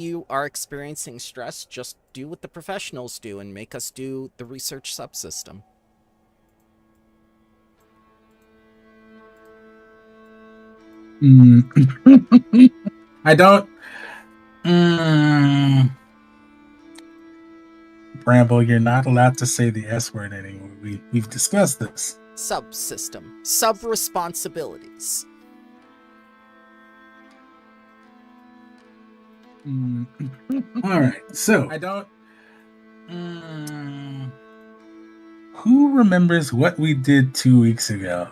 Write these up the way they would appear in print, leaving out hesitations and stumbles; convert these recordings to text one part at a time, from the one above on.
you are experiencing stress, just do what the professionals do and make us do the research subsystem. I don't. Mm, Bramble, you're not allowed to say the S word anymore. We've discussed this. Subsystem. Sub-responsibilities. All right. So I don't. Who remembers what we did 2 weeks ago?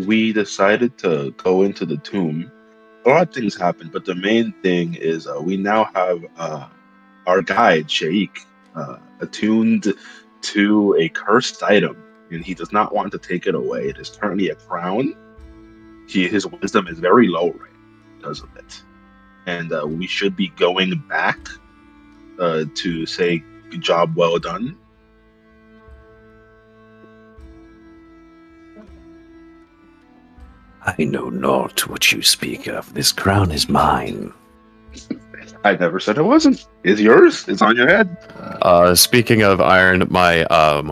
We decided to go into the tomb. A lot of things happened, but the main thing is we now have our guide, Sheikh, attuned to a cursed item, and he does not want to take it away. It is currently a crown. His wisdom is very low right now because of it. And we should be going back to say, good job, well done. I know not what you speak of. This crown is mine. I never said it wasn't. It's yours. It's on your head. Speaking of iron, my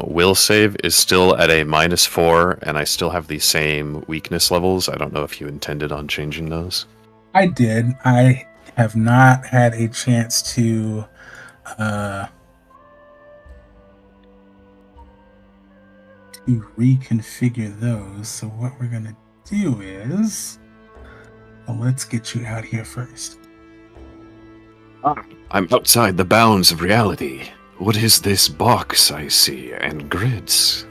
will save is still at a -4, and I still have the same weakness levels. I don't know if you intended on changing those. I did. I have not had a chance to reconfigure those. So what we're gonna do is, well, let's get you out here first. I'm outside the bounds of reality. What is this box I see, and grids?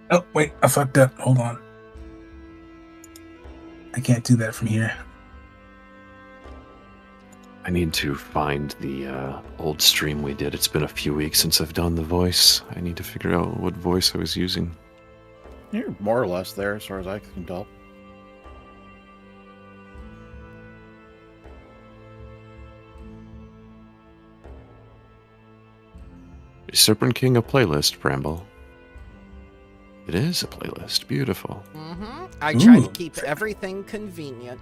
Oh, wait, I fucked up. Hold on. I can't do that from here. I need to find the old stream we did. It's been a few weeks since I've done the voice. I need to figure out what voice I was using. You're more or less there, as far as I can tell. Is Serpent King a playlist, Bramble? It is a playlist. Beautiful. I try to Ooh. keep everything convenient.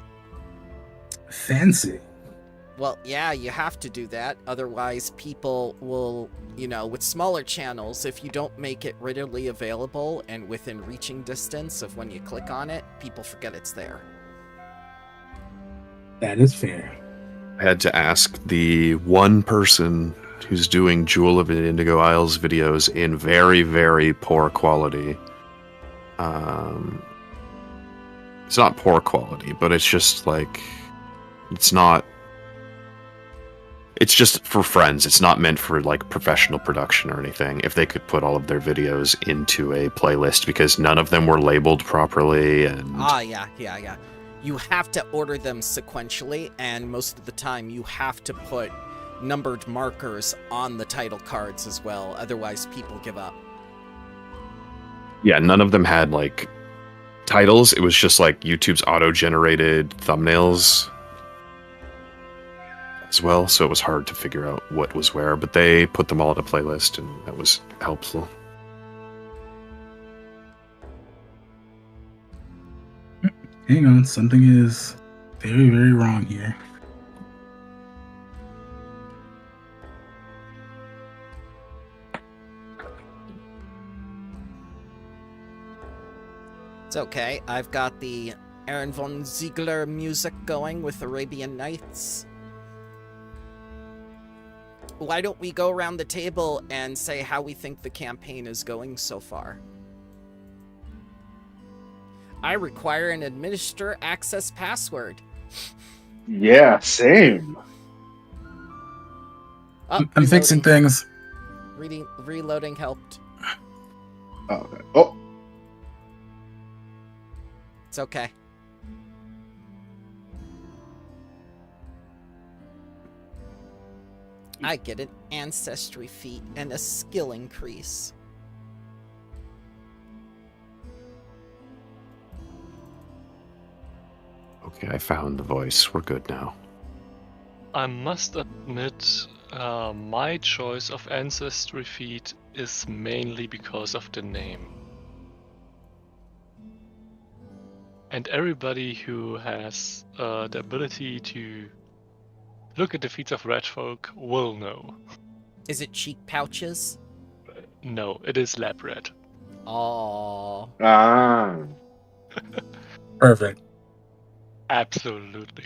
Fancy. Well, yeah, you have to do that. Otherwise, people will, with smaller channels, if you don't make it readily available and within reaching distance of when you click on it, people forget it's there. That is fair. I had to ask the one person who's doing Jewel of Indigo Isles videos in very, very poor quality. It's not poor quality, but it's just like, it's just for friends. It's not meant for like professional production or anything. If they could put all of their videos into a playlist, because none of them were labeled properly. And Yeah. You have to order them sequentially, and most of the time you have to put numbered markers on the title cards as well. Otherwise, people give up. yeah, none of them had like titles. It was just like YouTube's auto-generated thumbnails as well, so it was hard to figure out what was where, but they put them all in a playlist, and that was helpful. Hang on, something is very, very wrong here. It's okay. I've got the Aaron von Ziegler music going with Arabian Nights. Why don't we go around the table and say how we think the campaign is going so far? I require an administer access password. Yeah, same. Oh, I'm fixing things. Reloading helped. Oh, okay. Oh, It's okay. I get an ancestry feat and a skill increase. Okay, I found the voice. We're good now. I must admit, my choice of ancestry feat is mainly because of the name. and everybody who has the ability to look at the feats of red folk will know. Is it cheek pouches? No, it is lab red. Oh. Ah. Perfect. Absolutely.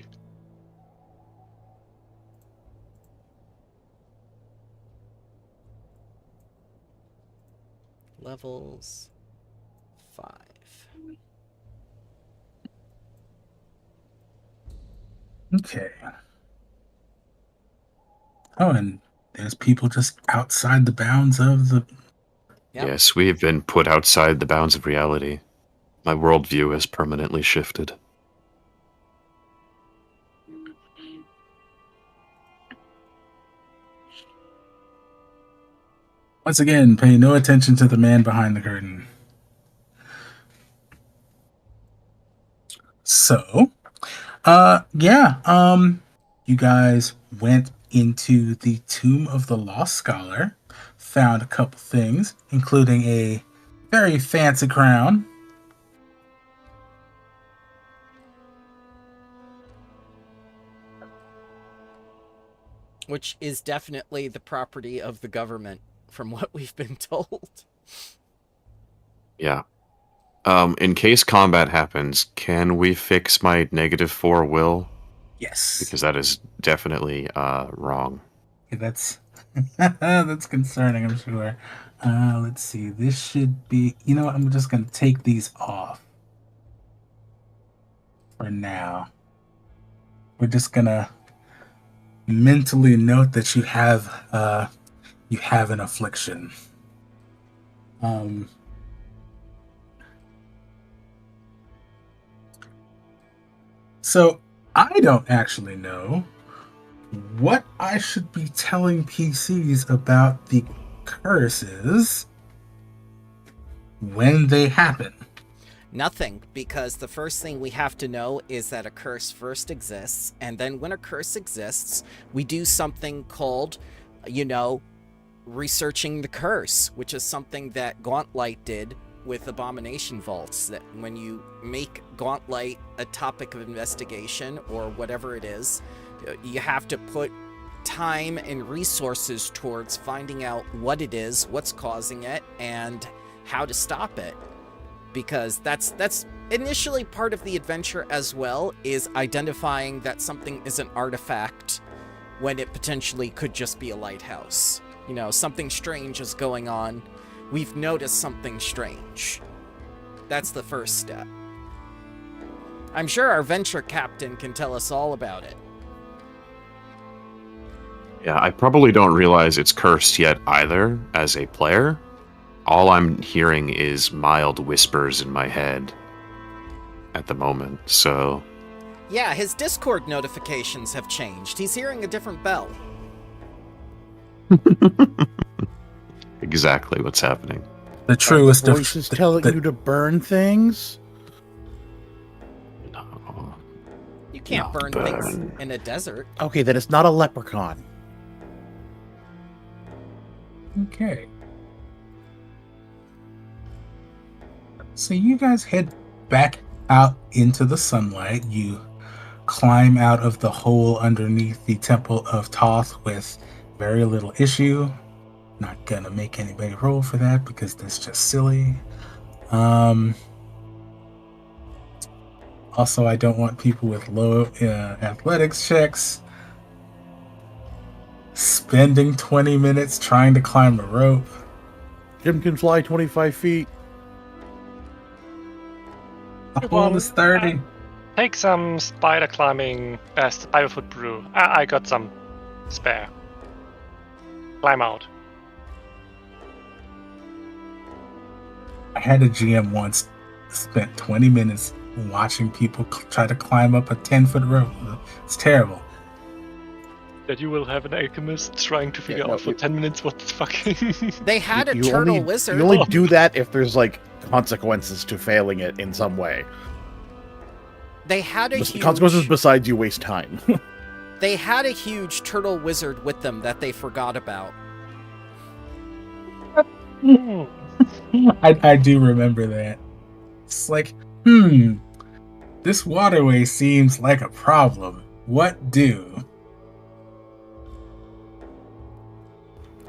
Levels 5. Okay. Oh, and there's people just outside the bounds of the. Yep. Yes, we have been put outside the bounds of reality. My worldview has permanently shifted. Once again, pay no attention to the man behind the curtain. So, you guys went into the Tomb of the Lost Scholar, found a couple things, including a very fancy crown. Which is definitely the property of the government, from what we've been told. Yeah. In case combat happens, can we fix my -4 will? Yes. Because that is definitely wrong. Okay, that's that's concerning, I'm sure. Let's see. This should be. You know what? I'm just gonna take these off for now. We're just gonna mentally note that you have an affliction. So I don't actually know what I should be telling PCs about the curses when they happen. Nothing, because the first thing we have to know is that a curse first exists, and then when a curse exists, we do something called, researching the curse, which is something that Gauntlight did with Abomination Vaults, that when you make Gauntlight a topic of investigation, or whatever it is, you have to put time and resources towards finding out what it is, what's causing it, and how to stop it. Because that's initially part of the adventure as well, is identifying that something is an artifact when it potentially could just be a lighthouse. Something strange is going on. We've noticed something strange. That's the first step. I'm sure our venture captain can tell us all about it. Yeah, I probably don't realize it's cursed yet either, as a player. All I'm hearing is mild whispers in my head at the moment, so... Yeah, his Discord notifications have changed. He's hearing a different bell. Exactly what's happening. The truest Are of the voices telling you to burn things? No. You can't Not burn things in a desert. Okay, then it's not a leprechaun. Okay. So you guys head back out into the sunlight. You climb out of the hole underneath the Temple of Thoth with very little issue. Not gonna make anybody roll for that because that's just silly. Also, I don't want people with low athletics checks spending 20 minutes trying to climb a rope. Jim can fly 25 feet. The hole is 30. Take some spider climbing, spiderfoot brew. I got some spare. Climb out. I had a GM once spent 20 minutes watching people try to climb up a 10-foot rope. It's terrible. That you will have an alchemist trying to figure no, out for 10 minutes what the fucking... They had a You turtle only, wizard. You only do that if there's, like, consequences to failing it in some way. They had a The huge... consequences besides you waste time. They had a huge turtle wizard with them that they forgot about. I do remember that. It's like, This waterway seems like a problem. What do?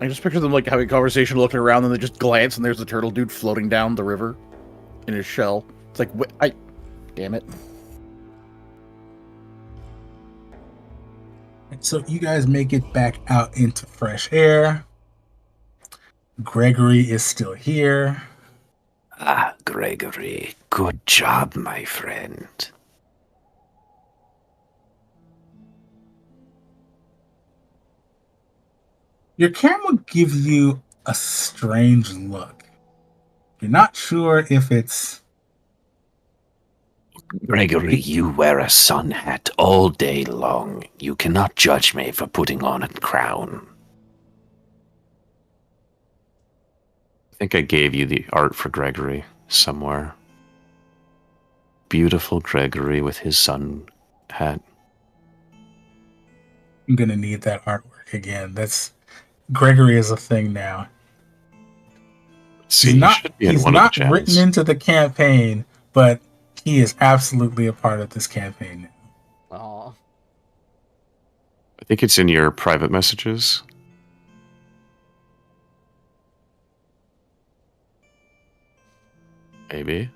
I just picture them like having a conversation, looking around, and they just glance, and there's the turtle dude floating down the river in his shell. It's like, damn it. So you guys make it back out into fresh air. Gregory is still here. Ah, Gregory, good job, my friend. Your camera gives you a strange look. You're not sure if it's... Gregory, you wear a sun hat all day long. You cannot judge me for putting on a crown. I think I gave you the art for Gregory somewhere. Beautiful Gregory with his sun hat. I'm gonna need that artwork again. That's... Gregory is a thing now. See, He's not written into the campaign, but he is absolutely a part of this campaign now. Aw. I think it's in your private messages. Maybe.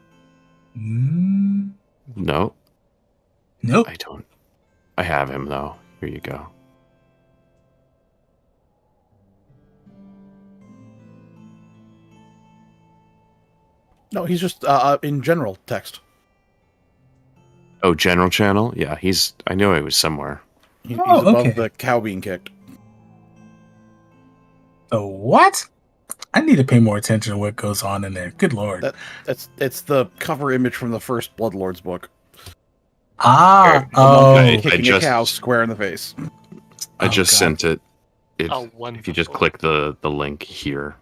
No. Nope. I don't. I have him, though. Here you go. No, he's just in general text. Oh, general channel? Yeah, I know he was somewhere. He's above okay. the cow being kicked. The what? I need to pay more attention to what goes on in there. Good lord. It's the cover image from the first Bloodlords book. Kicking a cow square in the face. I just sent it. If you wonderful. just click the link here.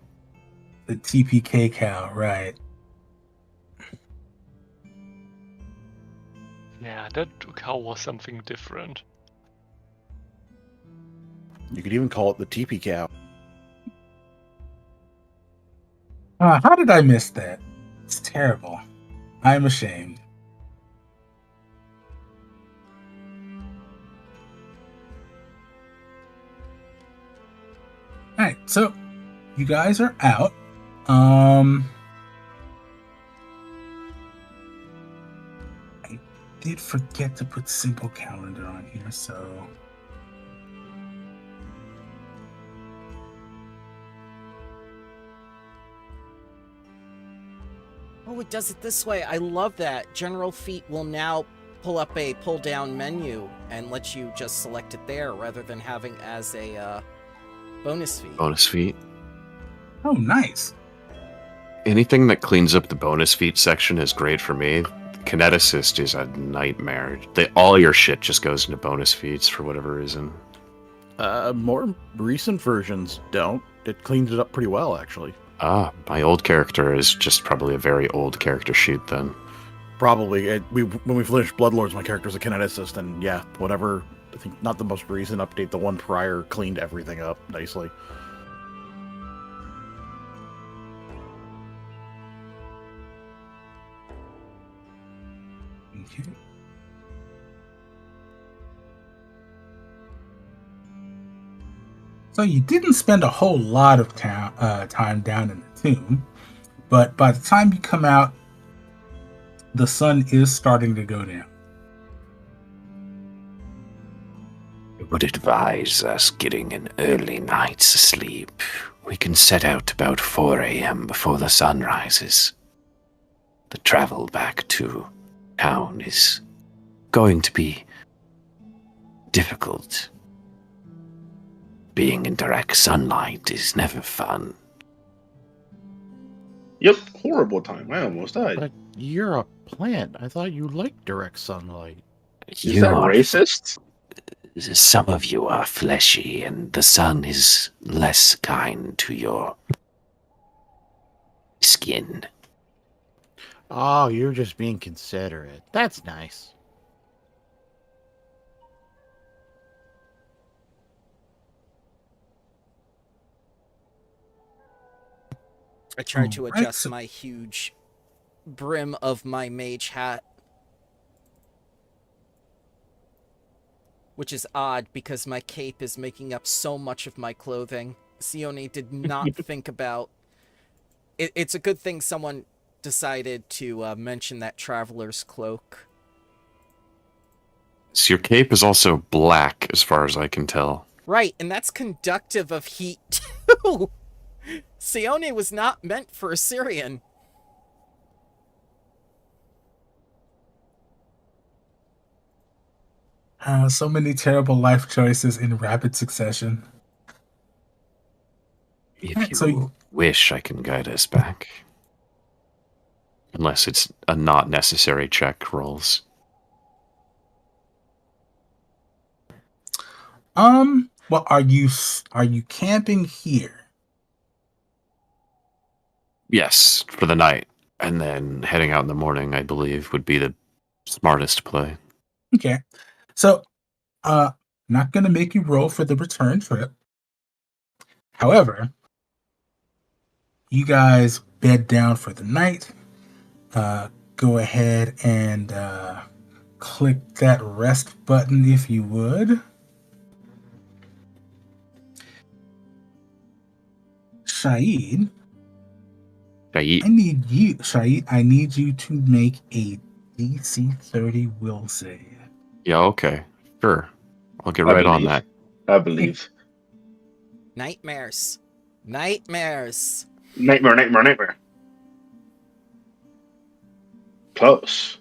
The TPK cow, right. Yeah, that cow was something different. You could even call it the teepee cow. How did I miss that? It's terrible. I'm ashamed. Alright, so you guys are out. I did forget to put simple calendar on here, so Oh, it does it this way. I love that. General feat will now pull up a pull-down menu and let you just select it there rather than having as a bonus feat. Bonus feat. oh, nice. Anything that cleans up the bonus feat section is great for me. Kineticist is a nightmare. All your shit just goes into bonus feats for whatever reason. More recent versions don't. It cleans it up pretty well, actually. Ah, my old character is just probably a very old character sheet then. Probably. When we finished Bloodlords, my character's a kineticist, and yeah, whatever. I think not the most recent update, the one prior cleaned everything up nicely. Okay. So you didn't spend a whole lot of time down in the tomb, but by the time you come out, the sun is starting to go down. I would advise us getting an early night's sleep. We can set out about 4 a.m. before the sun rises. The travel back to town is going to be difficult. Being in direct sunlight is never fun. Yep, horrible time. I almost died. But you're a plant. I thought you liked direct sunlight. Is that racist? Some of you are fleshy, and the sun is less kind to your skin. Oh, you're just being considerate. That's nice. I tried to Alright, adjust my huge brim of my mage hat. which is odd because my cape is making up so much of my clothing. Sione did not think about... It's a good thing someone decided to mention that traveler's cloak. So your cape is also black, as far as I can tell. Right, and that's conductive of heat, too! Sione was not meant for a Syrian. So many terrible life choices in rapid succession. If you So- wish, I can guide us back. Unless it's a not necessary check rolls. Well, are you camping here? Yes, for the night. And then heading out in the morning, I believe, would be the smartest play. Okay. So, not gonna make you roll for the return trip. However, you guys bed down for the night. Go ahead and click that rest button if you would. Shaid, Shaid? I need you to make a DC 30 will save. Yeah, okay. Sure. I'll get I right on believe. that. I believe. Nightmares. Nightmares. Nightmare. Close.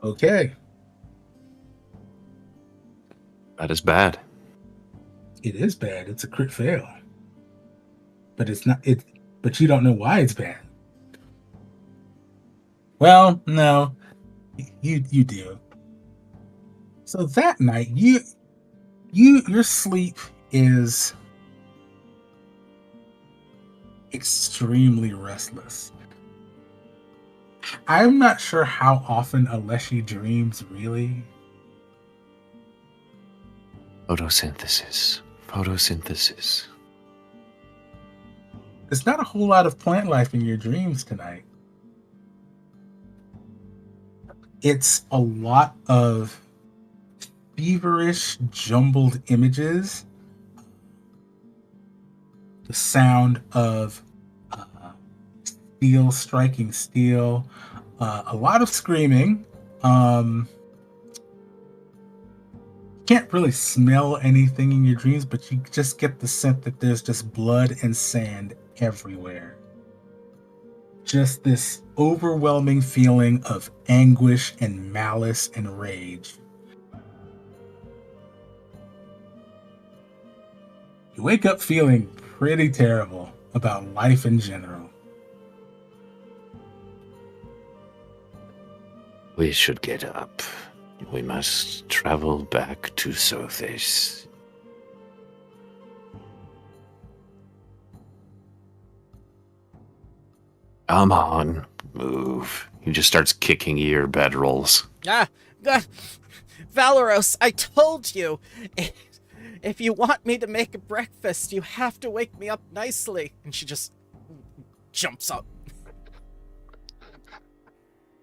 Okay. That is bad. It is bad. It's a crit fail. But it's not it but you don't know why it's bad. Well, no. You do. So that night your sleep is extremely restless. I'm not sure how often Aleshi dreams really. Photosynthesis. There's not a whole lot of plant life in your dreams tonight. It's a lot of feverish, jumbled images. The sound of steel striking steel. A lot of screaming. Can't really smell anything in your dreams, but you just get the sense that there's just blood and sand everywhere. Just this overwhelming feeling of anguish and malice and rage. You wake up feeling pretty terrible about life in general. We should get up. We must travel back to Sothis. Come on, move. He just starts kicking your bedrolls. Valoros, I told you! If you want me to make a breakfast, you have to wake me up nicely. And she just jumps up.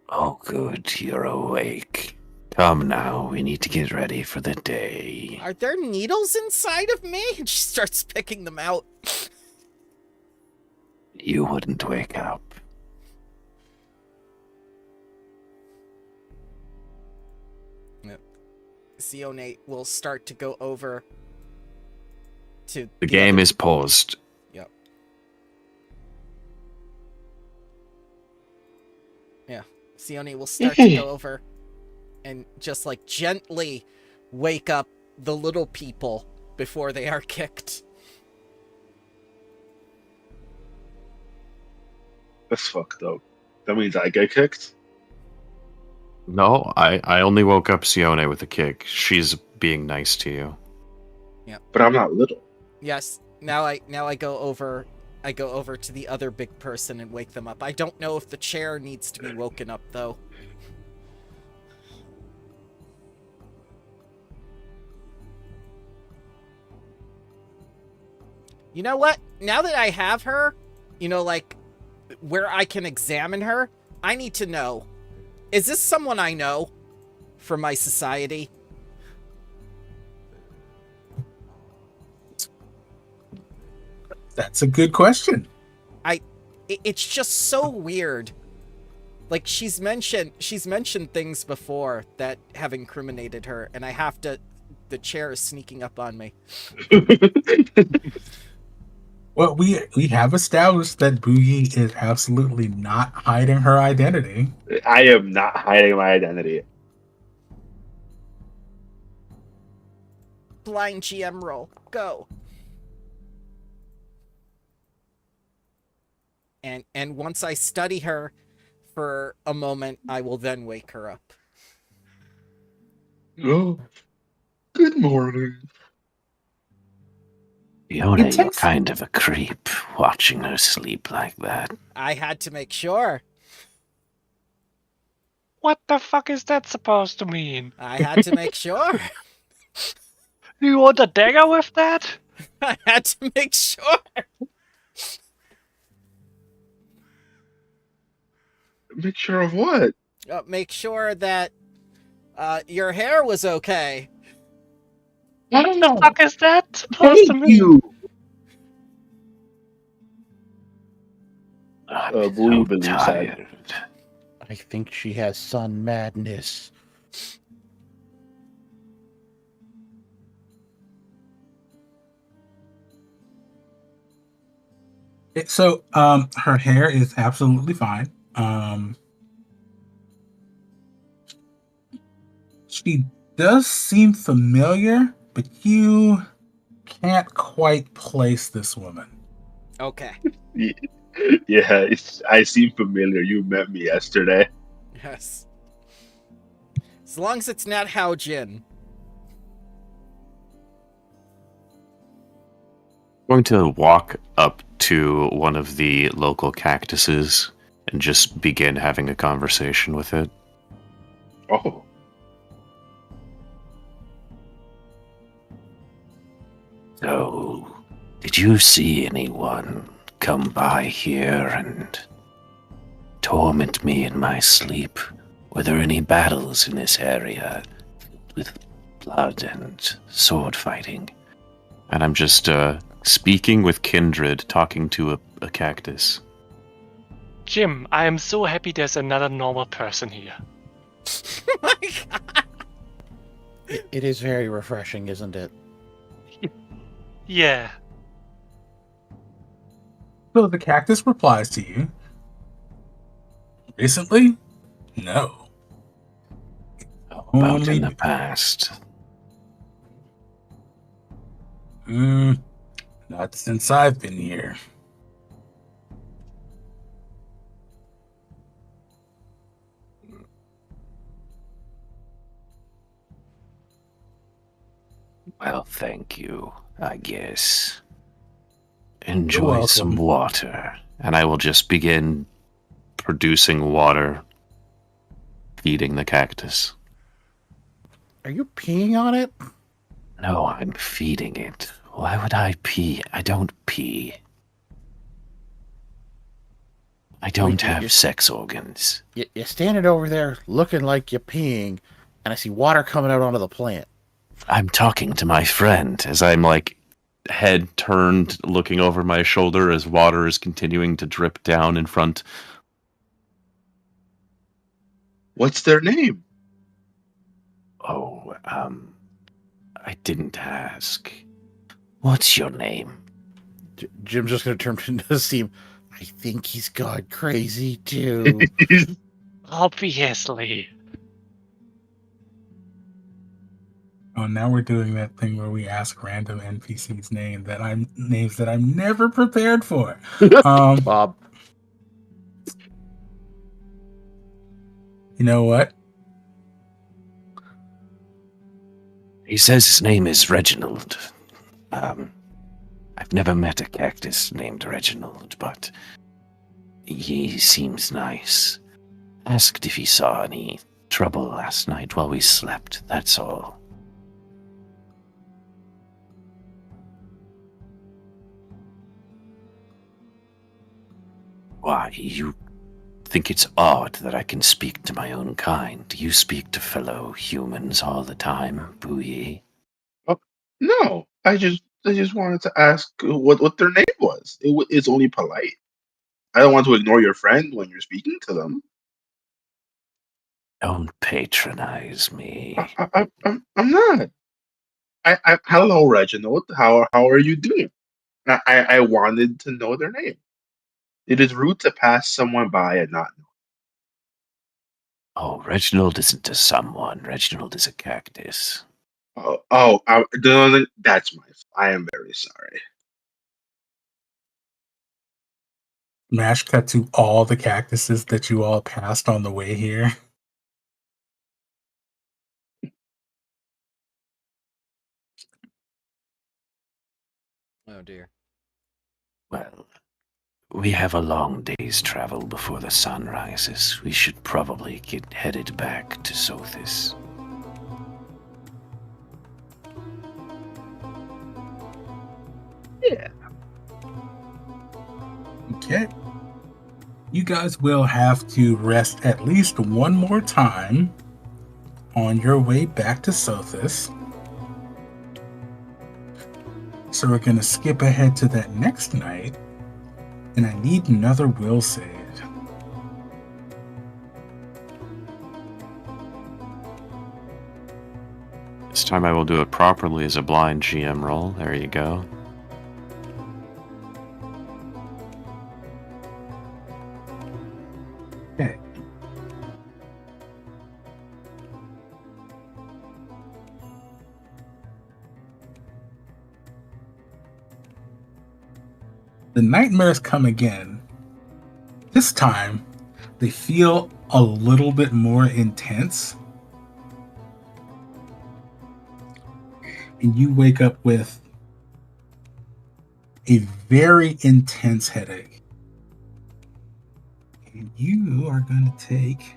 Oh, good, you're awake. Come now, we need to get ready for the day. Are there needles inside of me? And she starts picking them out. You wouldn't wake up. Sione will start to go over to The game is paused. Yep. Yeah. Sione will start to go over and just like gently wake up the little people before they are kicked. That's fucked up. That means I get kicked? No, I only woke up Sione with a kick. She's being nice to you. But I'm not little. Yes. Now I go over to the other big person and wake them up. I don't know if the chair needs to be woken up though. You know what? Now that I have her, like where I can examine her, I need to know Is this someone I know from my society? That's a good question. It's just so weird. Like, she's mentioned things before that have incriminated her, and I have to. The chair is sneaking up on me. Well, we have established that Boogie is absolutely not hiding her identity. I am not hiding my identity. Blind GM roll. Go. And once I study her for a moment, I will then wake her up. Oh, good morning. Fiona, It you're takes- kind of a creep watching her sleep like that. I had to make sure. What the fuck is that supposed to mean? I had to make sure. You want a dagger with that? I had to make sure. Make sure of what? Make sure that your hair was okay. What the fuck is that supposed to Thank mean? you. I'm Blue so believes that. tired. I think she has sun madness. So, her hair is absolutely fine. She does seem familiar, but you can't quite place this woman. Okay. Yeah, I seem familiar. You met me yesterday. Yes. As long as it's not Hao Jin. Going to walk up to one of the local cactuses and just begin having a conversation with it. Oh, So, did you see anyone come by here and torment me in my sleep? Were there any battles in this area with blood and sword fighting? And I'm just speaking with kindred, talking to a cactus. Jim, I am so happy there's another normal person here. My God. It is very refreshing, isn't it? Yeah. So the cactus replies to you. Recently? No. How about Only- in the past? Not since I've been here. Well, thank you, I guess. Enjoy some welcome. water. And I will just begin producing water, feeding the cactus. Are you peeing on it? No, I'm feeding it. Why would I pee? I don't pee. I don't you're- have sex organs. You're standing over there looking like you're peeing, and I see water coming out onto the plant. I'm talking to my friend. As I'm like head turned, looking over my shoulder as water is continuing to drip down in front. what's their name? Oh, I didn't ask. What's your name? Jim's just going to turn into Steam. I think he's gone crazy, too. Obviously. Oh, now we're doing that thing where we ask random NPCs names that I'm never prepared for. Bob. You know what? He says his name is Reginald. I've never met a cactus named Reginald, but he seems nice. Asked if he saw any trouble last night while we slept, that's all. Why, you think it's odd that I can speak to my own kind. You speak to fellow humans all the time, Booye. Oh, no, I just wanted to ask what their name was. It's only polite. I don't want to ignore your friend when you're speaking to them. Don't patronize me. I'm not. Hello, Reginald. How are you doing? I wanted to know their name. It is rude to pass someone by and not know. Oh, Reginald isn't a someone. Reginald is a cactus. That's my. I am very sorry. Smash cut to all the cactuses that you all passed on the way here. Oh dear. Well, we have a long day's travel before the sun rises. We should probably get headed back to Sothis. Yeah. Okay. You guys will have to rest at least one more time on your way back to Sothis. So we're going to skip ahead to that next night, and I need another will save. This time I will do it properly as a blind GM roll. There you go. Okay. The nightmares come again. This time, they feel a little bit more intense. And you wake up with a very intense headache. And you are going to take...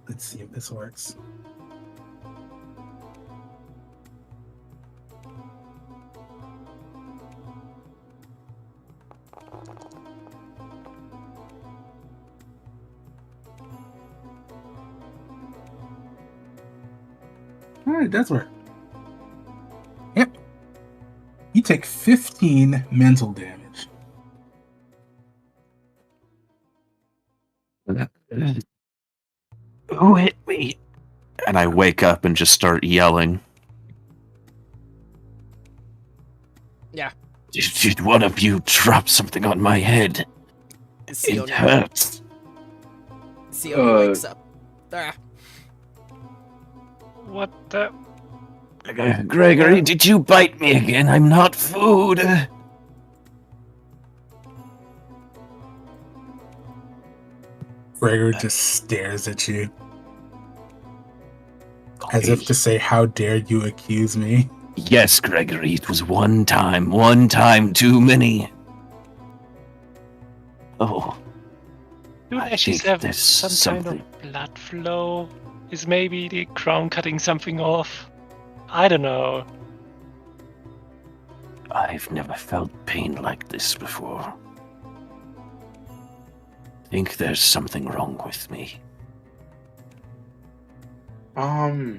Let's see if this works. Alright, it does work. Yep. You take 15 mental damage. Who hit me? And I wake up and just start yelling. Yeah. Did one of you drop something on my head? It hurts. Sione wakes up. Ah. What the? Gregory, did you bite me again? I'm not food. Gregor just stares at you. As if to say, how dare you accuse me? Yes, Gregory, it was one time too many. Oh. Do I ashes think have there's some kind of blood flow? Is maybe the crown cutting something off? I don't know. I've never felt pain like this before. I think there's something wrong with me. All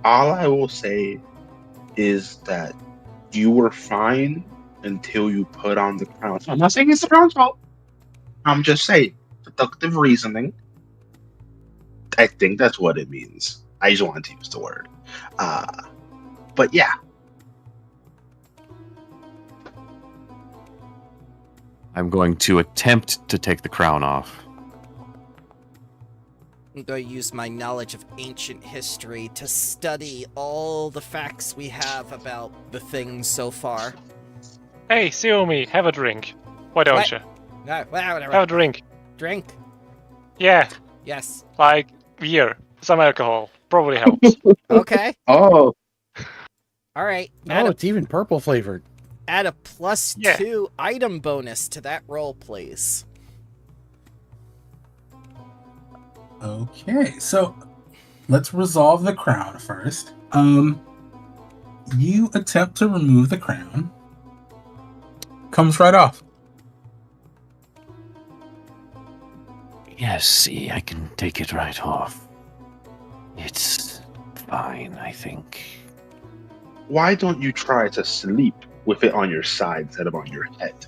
I will say is that you were fine until you put on the crown. I'm not saying it's the crown's fault. I'm just saying, deductive reasoning. I think that's what it means. I just wanted to use the word. But yeah. I'm going to attempt to take the crown off. I'm going to use my knowledge of ancient history to study all the facts we have about the things so far. Hey, Xiaomi, have a drink. Why don't What? you? No, whatever. Have a drink. Drink? Yeah, Yes. like beer, some alcohol. Probably helps. Okay. Oh. All right. Oh, it's even purple flavored. Add a plus Yeah. 2 item bonus to that roll, please. Okay, so let's resolve the crown first. You attempt to remove the crown. comes right off. Yes, see, I can take it right off. It's fine, I think. Why don't you try to sleep with it on your side instead of on your head?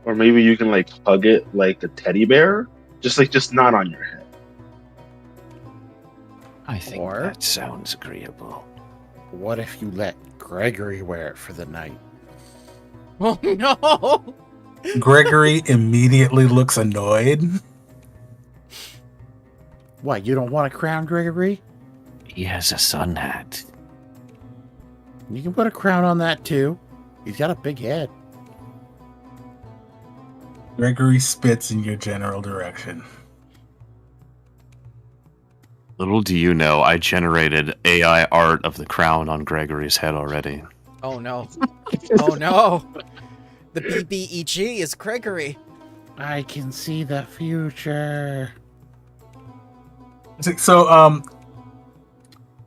Or maybe you can like hug it like a teddy bear, just not on your head. I think Or- that sounds agreeable. What if you let Gregory wear it for the night? Oh no! Gregory immediately looks annoyed. What, you don't want a crown, Gregory? He has a sun hat. You can put a crown on that too. He's got a big head. Gregory spits in your general direction. Little do you know, I generated AI art of the crown on Gregory's head already. Oh no. Oh no. The BBEG is Gregory. I can see the future. So,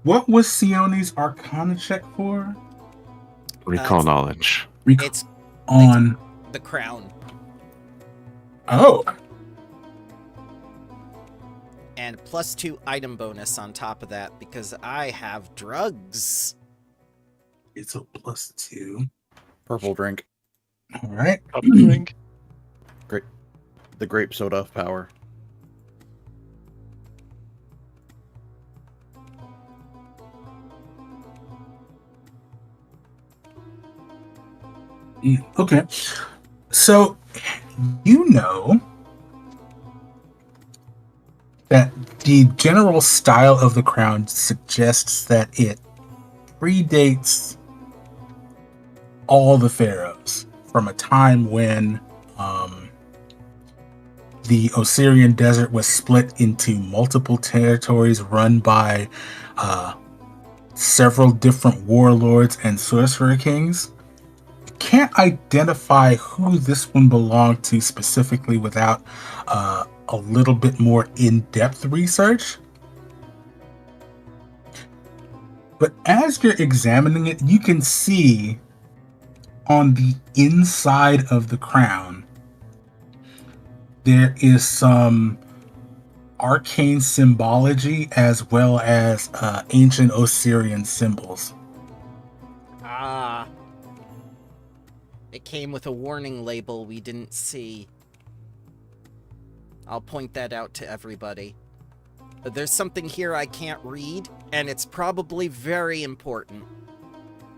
what was Sione's Arcana check for? Recall knowledge. It's On. the crown. Oh. And +2 item bonus on top of that because I have drugs. It's a +2. Purple drink. All right. Up drink. The grape soda of power. Okay. So, you know that the general style of the crown suggests that it predates all the pharaohs from a time when the Osirian desert was split into multiple territories run by several different warlords and sorcerer kings. Can't identify who this one belonged to specifically without a little bit more in-depth research. But as you're examining it, you can see on the inside of the crown there is some arcane symbology as well as ancient Osirian symbols. Ah. It came with a warning label we didn't see. I'll point that out to everybody. But there's something here I can't read, and it's probably very important.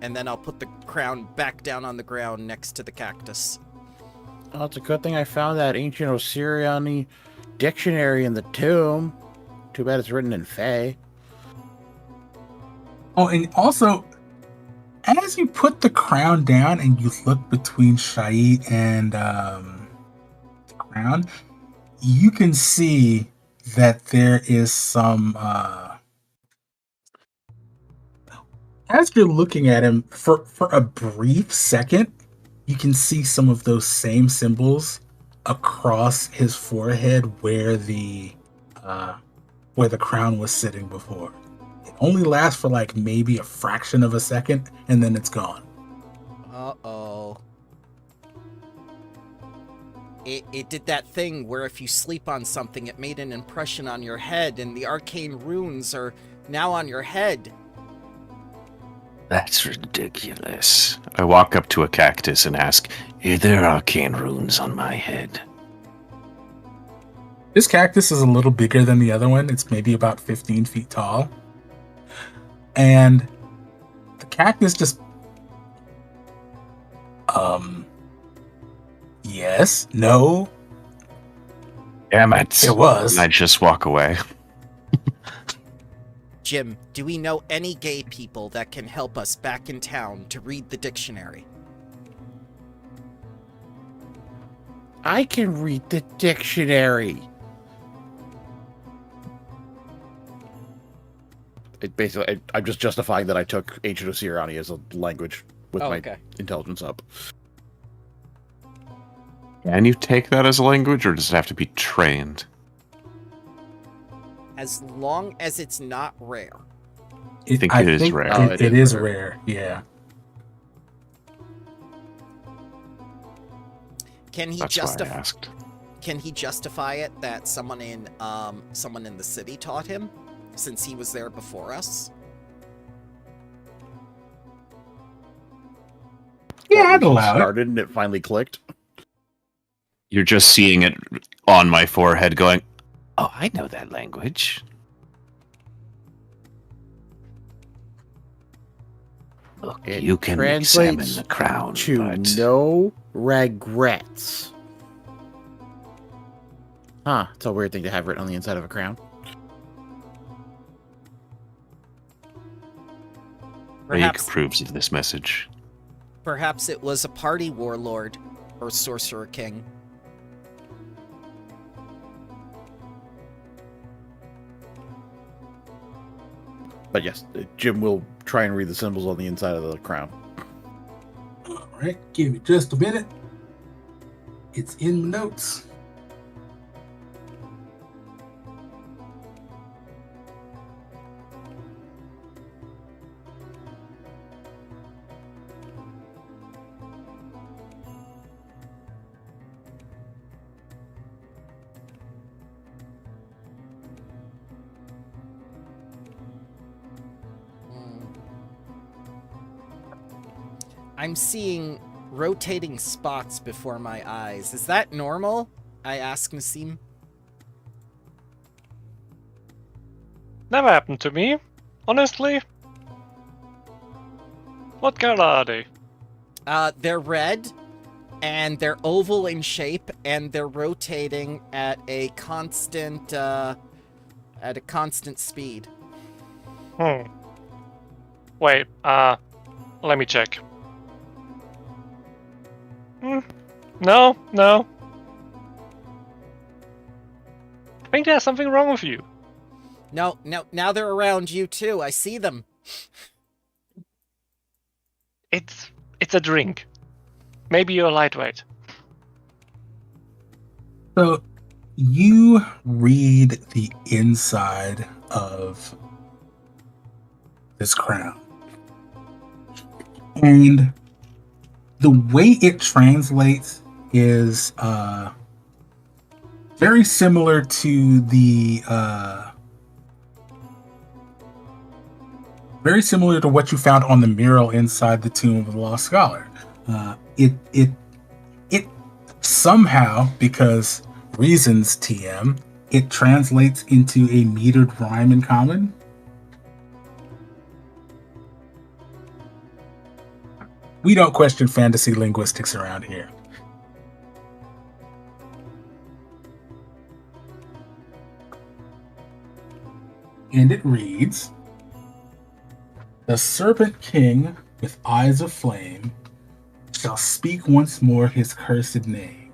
And then I'll put the crown back down on the ground next to the cactus. Oh, it's a good thing I found that ancient Osiriani dictionary in the tomb. Too bad it's written in Fey. Oh, and also, as you put the crown down and you look between Shait and the crown, you can see that there is some. As you're looking at him, for a brief second, you can see some of those same symbols across his forehead where the crown was sitting before. It only lasts for like maybe a fraction of a second, and then it's gone. Uh-oh. It did that thing where if you sleep on something, it made an impression on your head, and the arcane runes are now on your head. That's ridiculous. I walk up to a cactus and ask, Are there arcane runes on my head? This cactus is a little bigger than the other one. It's maybe about 15 feet tall. And the cactus just... Yes, no, Damn it. it was. and I just walk away. Jim, do we know any gay people that can help us back in town to read the dictionary? I can read the dictionary. It basically, I'm just justifying that I took ancient Osiriani as a language with Oh, my okay. intelligence up. Can you take that as a language, or does it have to be trained? As long as it's not rare. I think it is rare. Oh, It is rare. Yeah. Can he That's why I justify? asked. Can he justify it that someone in the city taught him, since he was there before us? Yeah, I'd allow it. Started and it finally clicked. You're just seeing it on my forehead going, Oh, I know that language. Look, It you can examine translates the crown, To but no regrets. Huh, it's a weird thing to have written on the inside of a crown. Reik Perhaps, approves of this message. perhaps it was a party warlord or sorcerer king. But yes, Jim will try and read the symbols on the inside of the crown. All right, give me just a minute. It's in the notes. I'm seeing rotating spots before my eyes. Is that normal? I ask Nassim. Never happened to me, honestly. What color are they? They're red, and they're oval in shape, and they're rotating at a constant speed. Wait, let me check. No. I think there's something wrong with you. No, now they're around you too. I see them. It's a drink. Maybe you're lightweight. So you read the inside of this crown. And the way it translates is very similar to what you found on the mural inside the Tomb of the Lost Scholar. It somehow, because reasons TM, it translates into a metered rhyme in common. We don't question fantasy linguistics around here. And it reads, "The Serpent King with eyes of flame shall speak once more his cursed name.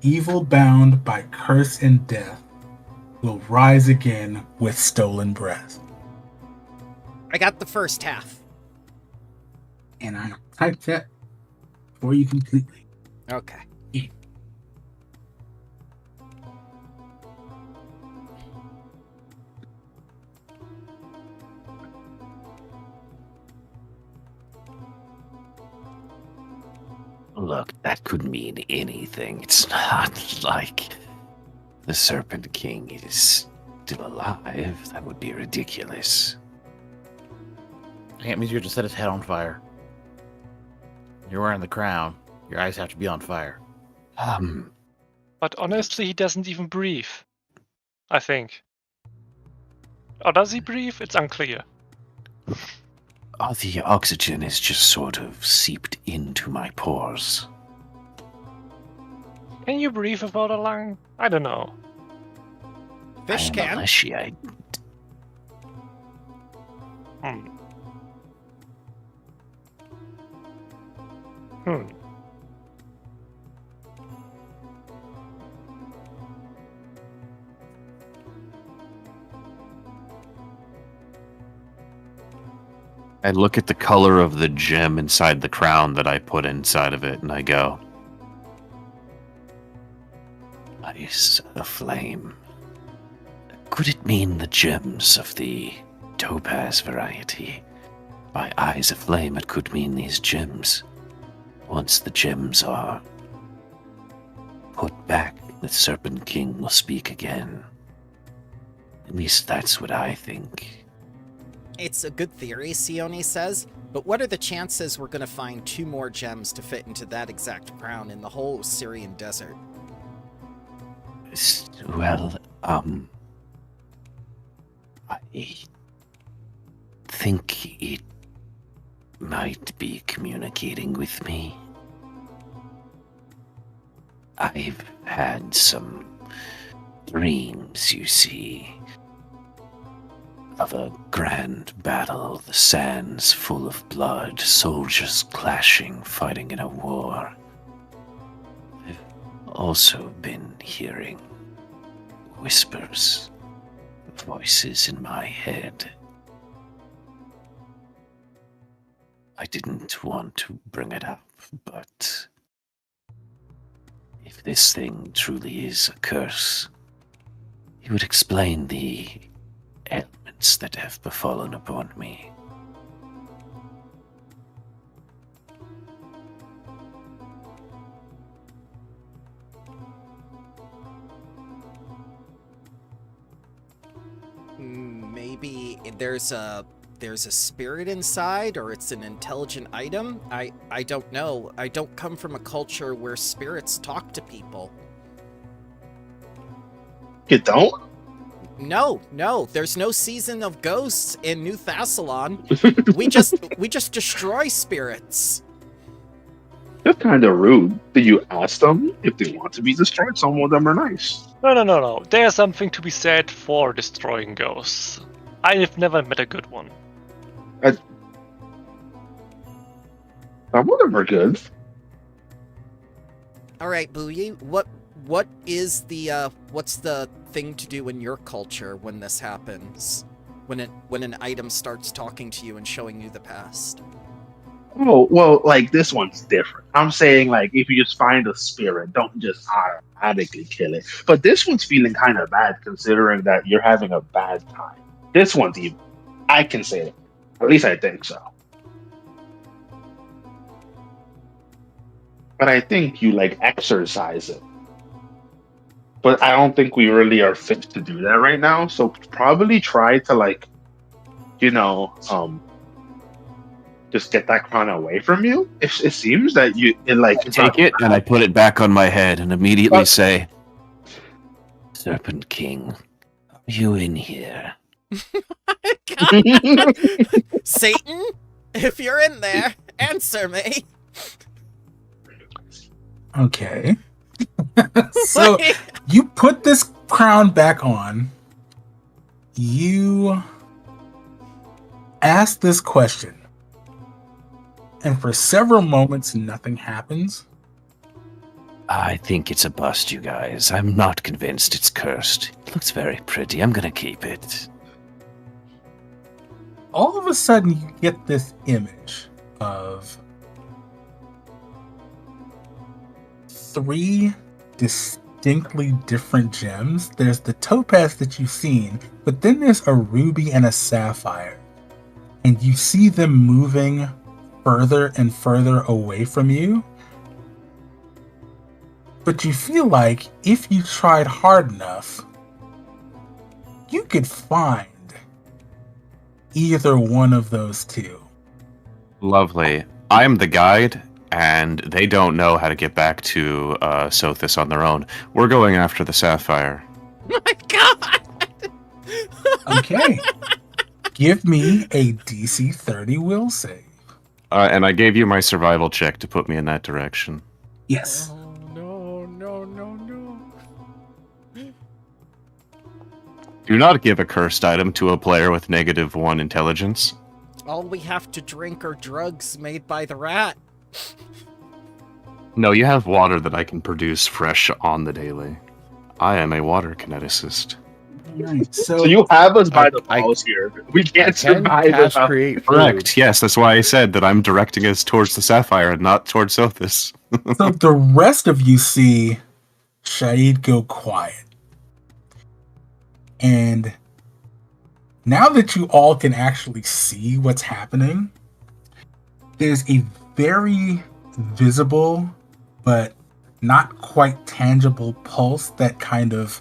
Evil bound by curse and death will rise again with stolen breath." I got the first half. And I typed that for you completely. Okay. look, that could mean anything. It's not like the Serpent King is still alive. That would be ridiculous. It means you have to set his head on fire. You're wearing the crown. Your eyes have to be on fire. But honestly, he doesn't even breathe. I think. Or does he breathe? It's unclear. Oh, the oxygen is just sort of seeped into my pores. Can you breathe without a lung? I don't know. Fish I am can. a Leshiite. I look at the color of the gem inside the crown that I put inside of it, and I go, Ice aflame. Could it mean the gems of the topaz variety. By eyes aflame, it could mean these gems. Once the gems are put back, the Serpent King will speak again. At least that's what I think. It's a good theory, Sione says, but what are the chances we're gonna find 2 more gems to fit into that exact crown in the whole Syrian desert? Well, I think it might be communicating with me. I've had some dreams, you see, of a grand battle, the sands full of blood, soldiers clashing, fighting in a war. I've also been hearing whispers, voices in my head. I didn't want to bring it up, but if this thing truly is a curse, it would explain the ailments that have befallen upon me. Maybe there's a spirit inside, or it's an intelligent item. I don't know. I don't come from a culture where spirits talk to people. You don't? No, there's no season of ghosts in New Thassalon. we just destroy spirits. That's kind of rude. Did you ask them if they want to be destroyed? Some of them are nice. No. There's something to be said for destroying ghosts. I have never met a good one. Some of them are good. All right, Booye, what is the what's the thing to do in your culture when this happens? When an item starts talking to you and showing you the past? Oh, well, like this one's different. I'm saying, like, if you just find a spirit, don't just automatically kill it. But this one's feeling kind of bad considering that you're having a bad time. This one's evil. I can say it. At least I think so. But I think you, like, exercise it. But I don't think we really are fit to do that right now. So probably try to, like, just get that crown away from you. It seems that it's take it and I put it back on my head and immediately say, Serpent King, are you in here? God. Satan, if you're in there, answer me. Okay. So you put this crown back on. You ask this question. And for several moments, nothing happens. I think it's a bust, you guys. I'm not convinced it's cursed. It looks very pretty. I'm gonna keep it. All of a sudden, you get this image of 3 distinctly different gems. There's the topaz that you've seen, but then there's a ruby and a sapphire. And you see them moving further and further away from you. But you feel like if you tried hard enough, you could find either one of those 2. Lovely. I'm the guide, and they don't know how to get back to Sothis on their own. We're going after the sapphire. My God! Okay. Give me a DC 30 will save. And I gave you my survival check to put me in that direction. Yes. Oh, no. Do not give a cursed item to a player with -1 intelligence. All we have to drink are drugs made by the rat. No, you have water that I can produce fresh on the daily. I am a water kineticist. Right. So you have us by the balls here. We can't survive without... create food. Correct. Yes, that's why I said that I'm directing us towards the sapphire and not towards Sothis. So the rest of you see Shahid go quiet. And Now that you all can actually see what's happening, there's a very visible but not quite tangible pulse that kind of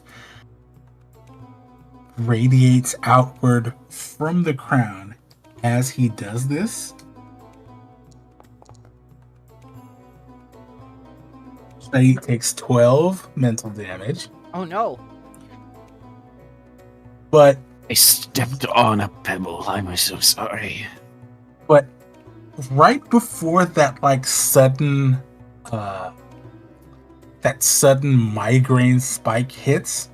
radiates outward from the crown as he does this. He takes 12 mental damage, Oh no. but I stepped on a pebble. I'm so sorry. right before that sudden migraine spike hits,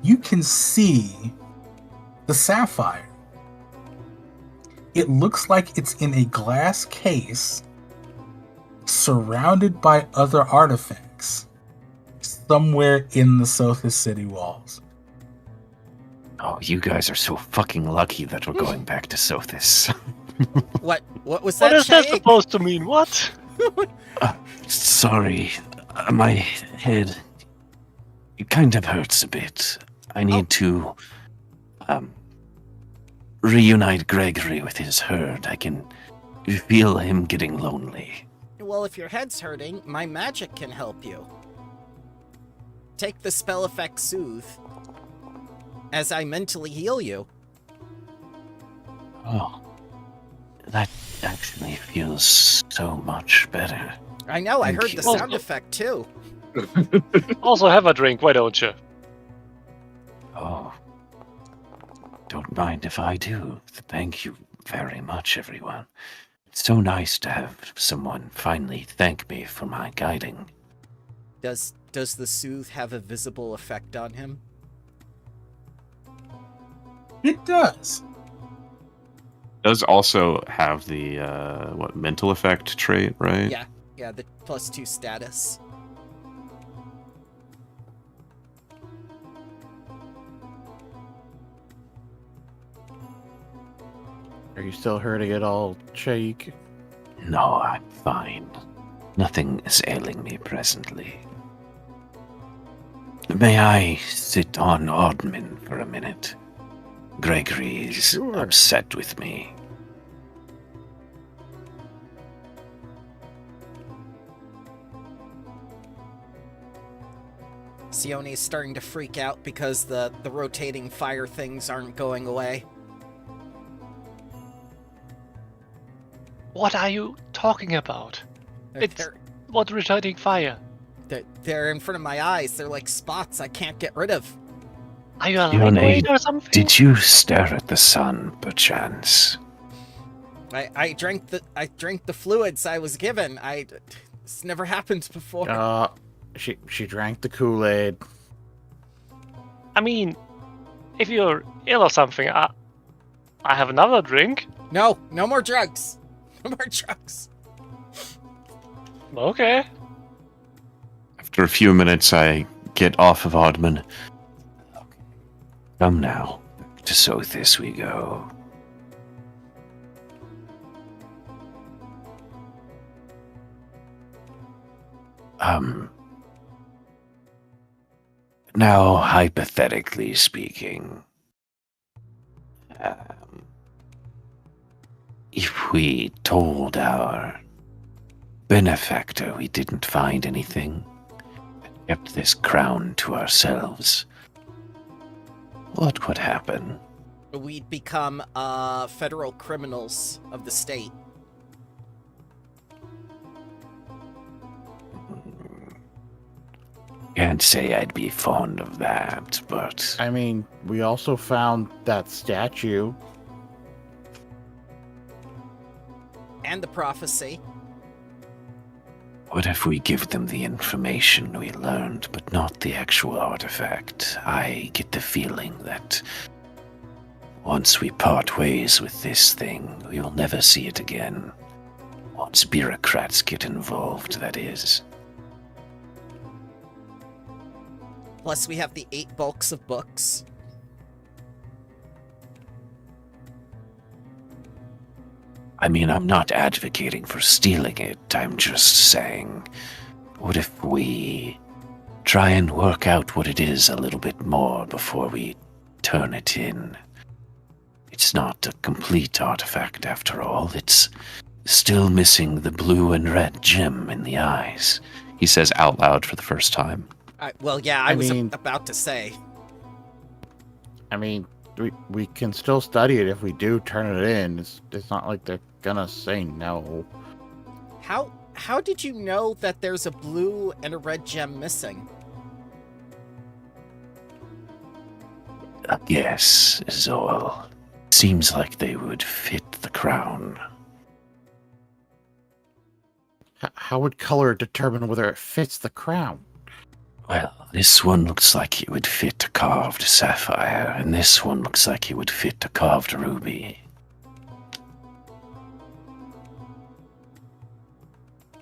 you can see the sapphire. It looks like it's in a glass case surrounded by other artifacts somewhere in the Sothis city walls. Oh, you guys are so fucking lucky that we're going back to Sothis. What was that? What is that Shay? supposed to mean? What? Sorry, my head, it kind of hurts a bit. I need to reunite Gregory with his herd. I can feel him getting lonely. Well, if your head's hurting, my magic can help you. Take the spell effect Soothe as I mentally heal you. Oh, that actually feels so much better. I know, I Thank heard you. the sound effect too. Also have a drink, why don't you? Oh, don't mind if I do. Thank you very much, everyone. It's so nice to have someone finally thank me for my guiding. Does the Soothe have a visible effect on him? It does. Does also have the mental effect trait, right? Yeah, the +2 status. Are you still hurting at all, Shaik? No, I'm fine. Nothing is ailing me presently. May I sit on Oddman for a minute? Gregory is Sure. upset with me. Sione's starting to freak out because the rotating fire things aren't going away. What are you talking about? It's They're, what rotating fire? they're in front of my eyes. They're like spots I can't get rid of. Are you a Your lightweight name- or something? Did you stare at the sun, perchance? I drank the fluids I was given. This never happened before. She drank the Kool-Aid. I mean, if you're ill or something, I have another drink. No more drugs. No more drugs. Okay. After a few minutes, I get off of Oddman. Come now. To Sothis we go. Now, hypothetically speaking, if we told our benefactor we didn't find anything, and kept this crown to ourselves, what would happen? We'd become federal criminals of the state. Can't say I'd be fond of that, but I mean, we also found that statue. And the prophecy. what if we give them the information we learned, but not the actual artifact? I get the feeling that once we part ways with this thing, we will never see it again. Once bureaucrats get involved, that is. Plus we have the 8 bulks of books. I mean, I'm not advocating for stealing it. I'm just saying, what if we try and work out what it is a little bit more before we turn it in? It's not a complete artifact after all. It's still missing the blue and red gem in the eyes. He says out loud for the first time. Well, yeah, I was mean- about to say. I mean, we can still study it if we do turn it in. It's not like they're gonna say no. How did you know that there's a blue and a red gem missing? Yes, Zoel. Seems like they would fit the crown. How would color determine whether it fits the crown? Well, this one looks like it would fit a carved sapphire, and this one looks like it would fit a carved ruby.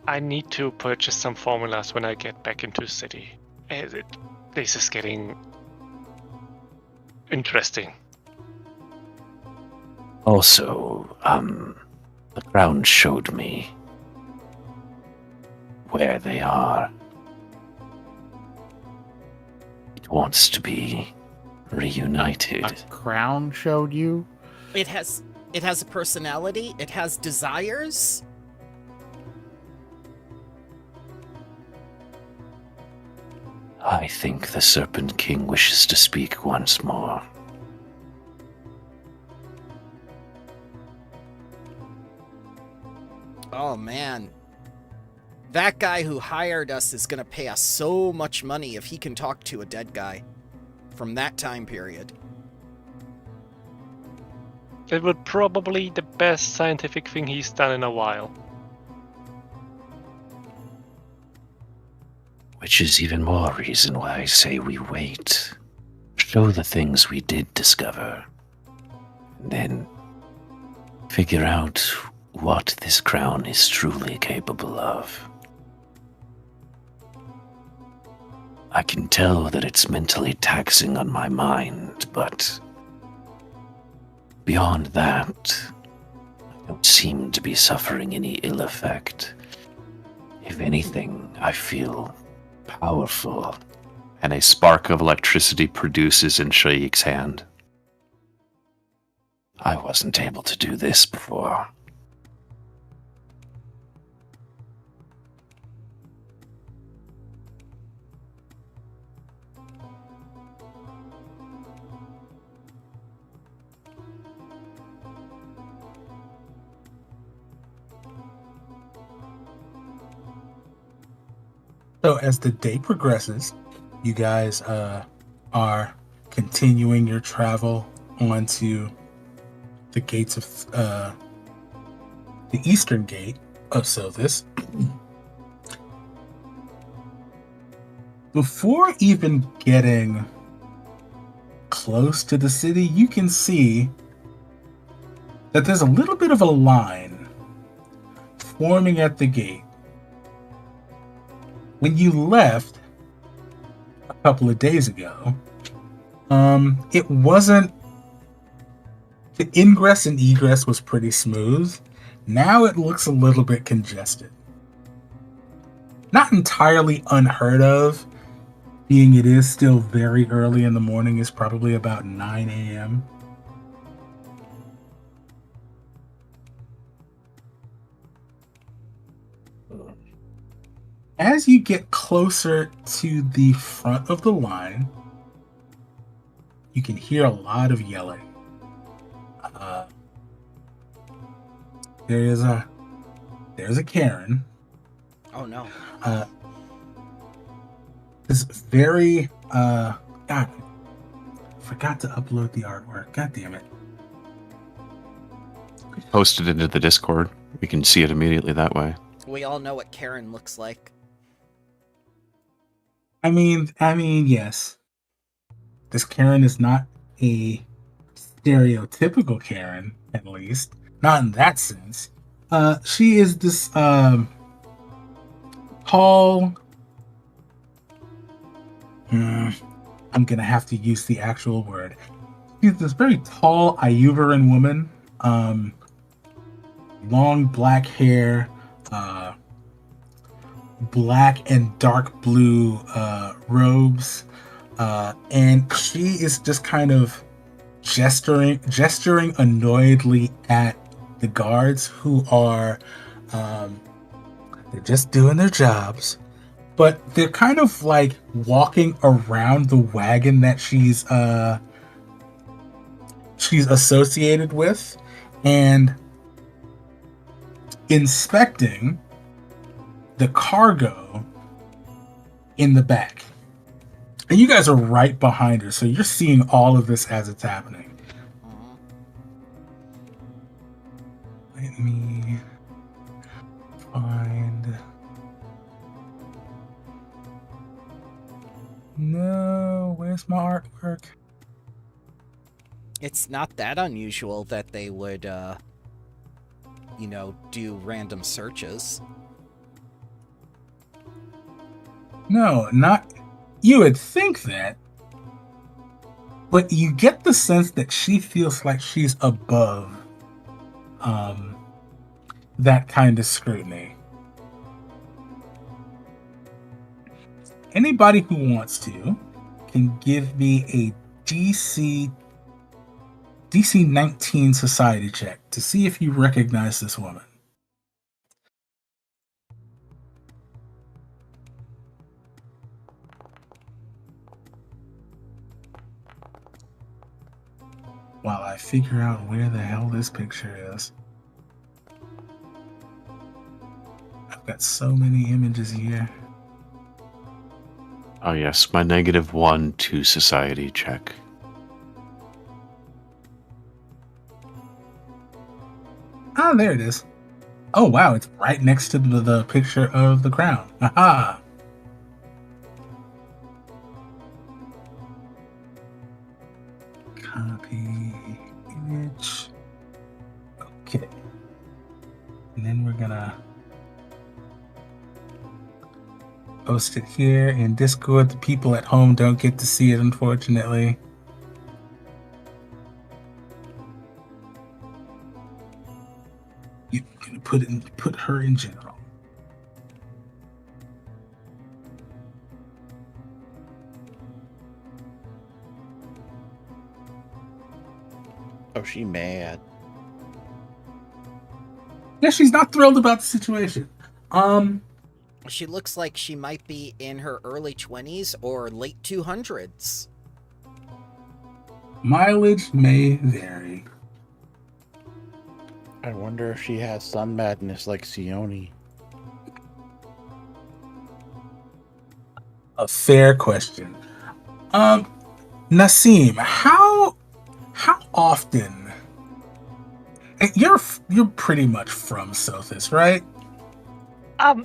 I need to purchase some formulas when I get back into the city. This is getting interesting. Also, the crown showed me where they are. It wants to be reunited. A crown showed you? It has a personality. It has desires. I think the Serpent King wishes to speak once more. Oh man. That guy who hired us is gonna pay us so much money if he can talk to a dead guy from that time period. It would probably the best scientific thing he's done in a while. Which is even more reason why I say we wait. Show the things we did discover. And then figure out what this crown is truly capable of. I can tell that it's mentally taxing on my mind, but beyond that, I don't seem to be suffering any ill effect. If anything, I feel powerful. And a spark of electricity produces in Shaik's hand. I wasn't able to do this before. So as the day progresses, you guys are continuing your travel onto the gates of the eastern gate of Sylvis. Before even getting close to the city, you can see that there's a little bit of a line forming at the gate. When you left a couple of days ago, it wasn't, the ingress and egress was pretty smooth. Now it looks a little bit congested. Not entirely unheard of, being it is still very early in the morning. It's probably about 9 a.m. As you get closer to the front of the line, you can hear a lot of yelling. There's a Karen. Oh no. This very God, forgot to upload the artwork. God damn it. Post it into the Discord. We can see it immediately that way. We all know what Karen looks like. I mean, yes. This Karen is not a stereotypical Karen, at least. Not in that sense. She is this tall. I'm gonna have to use the actual word. She's this very tall Ayuvaran woman. Long black hair, black and dark blue robes, and she is just kind of gesturing annoyedly at the guards who are they're just doing their jobs, but they're kind of like walking around the wagon that she's associated with and inspecting the cargo in the back. And you guys are right behind her, so you're seeing all of this as it's happening. Let me find... No, where's my artwork? It's not that unusual that they would, do random searches. No, not... You would think that, but you get the sense that she feels like she's above that kind of scrutiny. Anybody who wants to can give me a DC 19 society check to see if you recognize this woman. While I figure out where the hell this picture is. I've got so many images here. Oh yes, my -1 to society check. Ah, there it is. Oh wow, it's right next to the picture of the crown. Aha! Copy image. Okay. And then we're gonna post it here in Discord. The people at home don't get to see it, unfortunately. You're gonna put her in general. Oh, she mad. Yeah, she's not thrilled about the situation. She looks like she might be in her early 20s or late 200s. Mileage may vary. I wonder if she has sun madness like Sione. A fair question. Nassim, how often? You're pretty much from Sothis, right?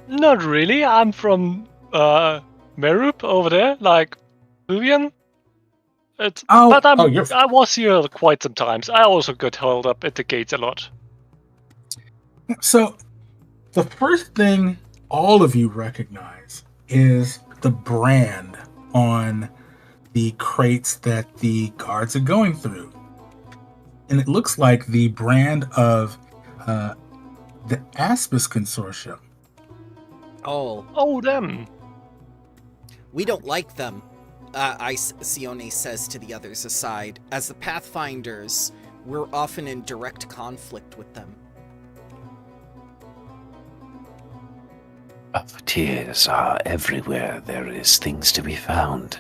Not really. I'm from Merup over there, like Vivian. But I was here quite some times. I also got held up at the gates a lot. So, the first thing all of you recognize is the brand on the crates that the guards are going through. And it looks like the brand of the Aspis Consortium. Oh, them. We don't like them, Sione says to the others aside. As the Pathfinders, we're often in direct conflict with them. Tears are everywhere. There is things to be found.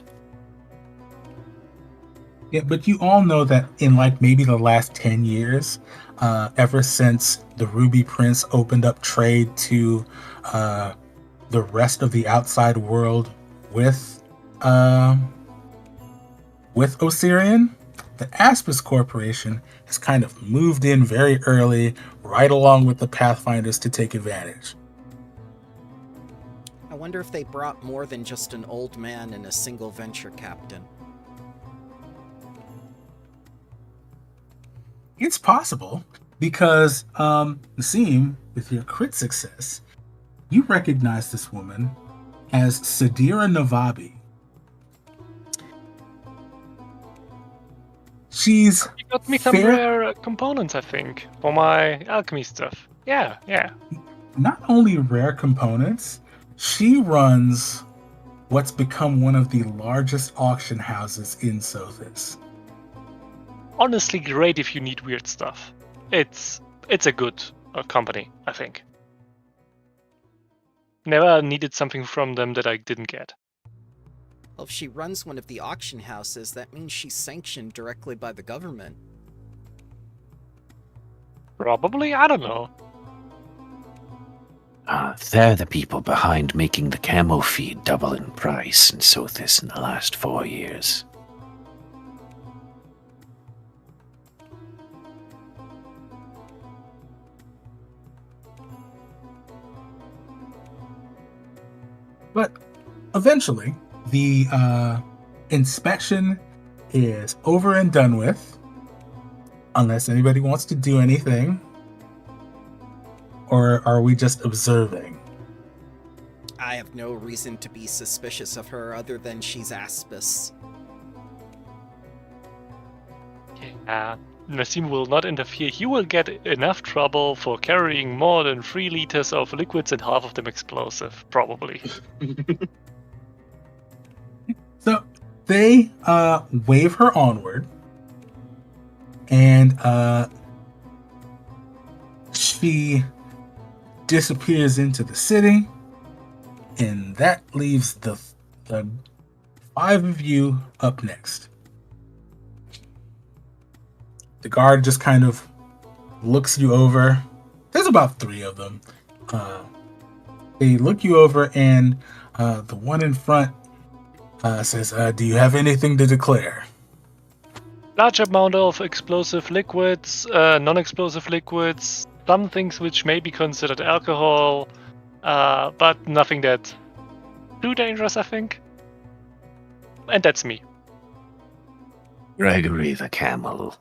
Yeah, but you all know that in like maybe the last 10 years, ever since the Ruby Prince opened up trade to the rest of the outside world with Osirian, the Aspis Corporation has kind of moved in very early, right along with the Pathfinders to take advantage. I wonder if they brought more than just an old man and a single venture captain. It's possible, because Nassim, with your crit success, you recognize this woman as Sadira Navabi. She's You got me some rare components, I think, for my alchemy stuff. Yeah. Not only rare components, she runs what's become one of the largest auction houses in Sothis. honestly great if you need weird stuff. It's a good company, I think. Never needed something from them that I didn't get. Well, if she runs one of the auction houses, that means she's sanctioned directly by the government. Probably, I don't know. They're the people behind making the camo feed double in price in Sothis in the last 4 years. But eventually, the inspection is over and done with, unless anybody wants to do anything. Or are we just observing? I have no reason to be suspicious of her other than she's Aspis. Nassim will not interfere. He will get enough trouble for carrying more than 3 liters of liquids and half of them explosive, probably. So they wave her onward, and she disappears into the city, and that leaves the 5 of you up next. The guard just kind of looks you over. There's about 3 of them. They look you over, and the one in front says, do you have anything to declare? Large amount of explosive liquids, non-explosive liquids, some things which may be considered alcohol, but nothing that too dangerous, I think. And that's me. Gregory the Camel.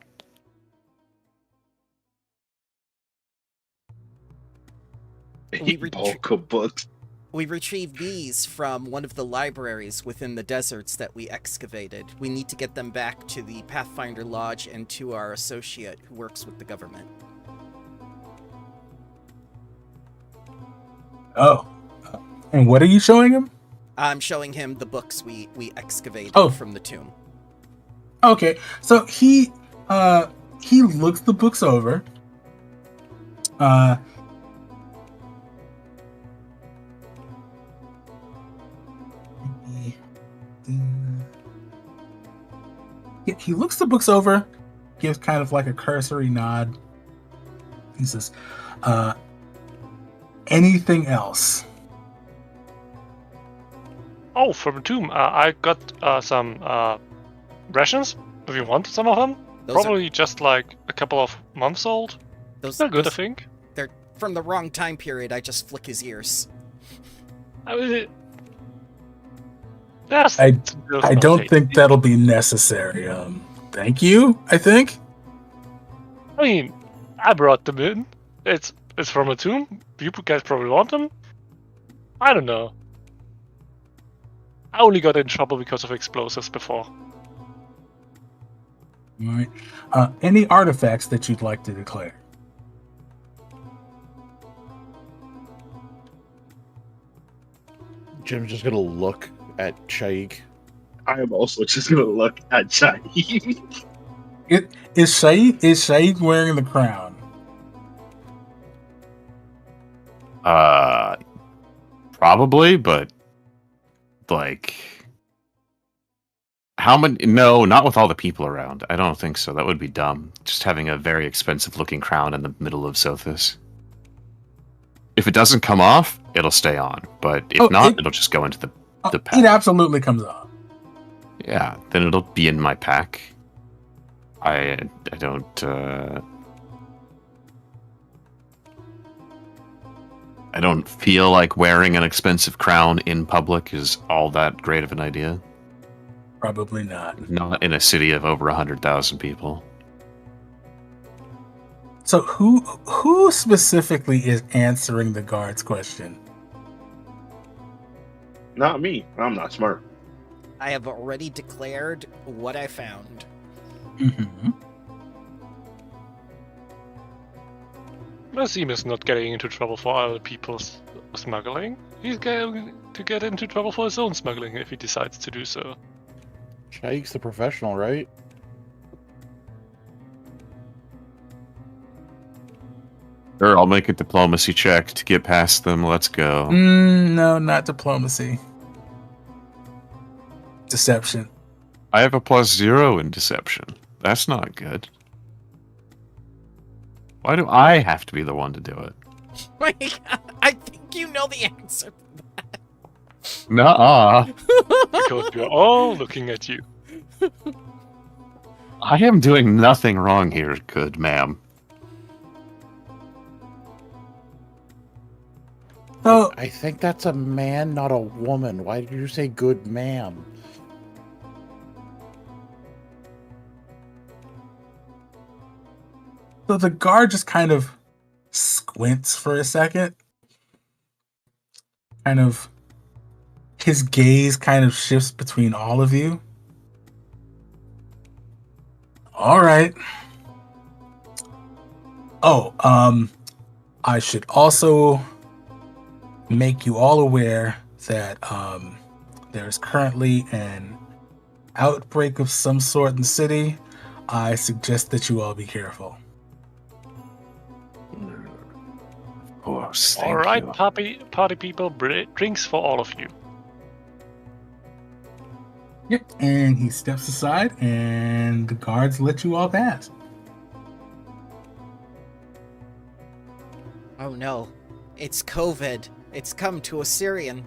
Bulk of books. We retrieved these from one of the libraries within the deserts that we excavated. We need to get them back to the Pathfinder Lodge and to our associate who works with the government. Oh. And what are you showing him? I'm showing him the books we excavated from the tomb. Okay. So he looks the books over. He looks the books over, gives kind of like a cursory nod. He says, anything else? Oh, from a tomb. I got some rations, if you want some of them. Probably just like a couple of months old. They're good, I think. They're from the wrong time period. I just flick his ears. Yes, I don't think that'll be necessary. Thank you, I think. I mean, I brought them in. It's from a tomb. You guys probably want them. I don't know. I only got in trouble because of explosives before. All right. Any artifacts that you'd like to declare? Jim's just gonna look at Shaik. I am also just gonna look at Shaik. Is Shaik wearing the crown? Probably, but like, how many? No, not with all the people around. I don't think so. That would be dumb. Just having a very expensive-looking crown in the middle of Sothis. If it doesn't come off, it'll stay on. But if it'll just go into the pack. It absolutely comes off. Yeah, then it'll be in my pack. I don't feel like wearing an expensive crown in public is all that great of an idea. Probably not. Not in a city of over 100,000 people. So who specifically is answering the guard's question? Not me. I'm not smart. I have already declared what I found. Mm-hmm. Nassim is not getting into trouble for other people's smuggling. He's going to get into trouble for his own smuggling if he decides to do so. Shaik's the professional, right? Sure, I'll make a diplomacy check to get past them. Let's go. No, not diplomacy. Deception. I have a +0 in deception. That's not good. Why do I have to be the one to do it? Wait, I think you know the answer. Nuh-uh. Because we're all looking at you. I am doing nothing wrong here, good ma'am. Oh, I think that's a man, not a woman. Why did you say good ma'am? so the guard just kind of squints for a second. Kind of, his gaze kind of shifts between all of you. All right. Oh, I should also make you all aware that there's currently an outbreak of some sort in the city. I suggest that you all be careful. Of course, thank All right, you. party people, drinks for all of you. Yep. And he steps aside, and the guards let you all pass. Oh no, it's COVID. It's come to Assyrian.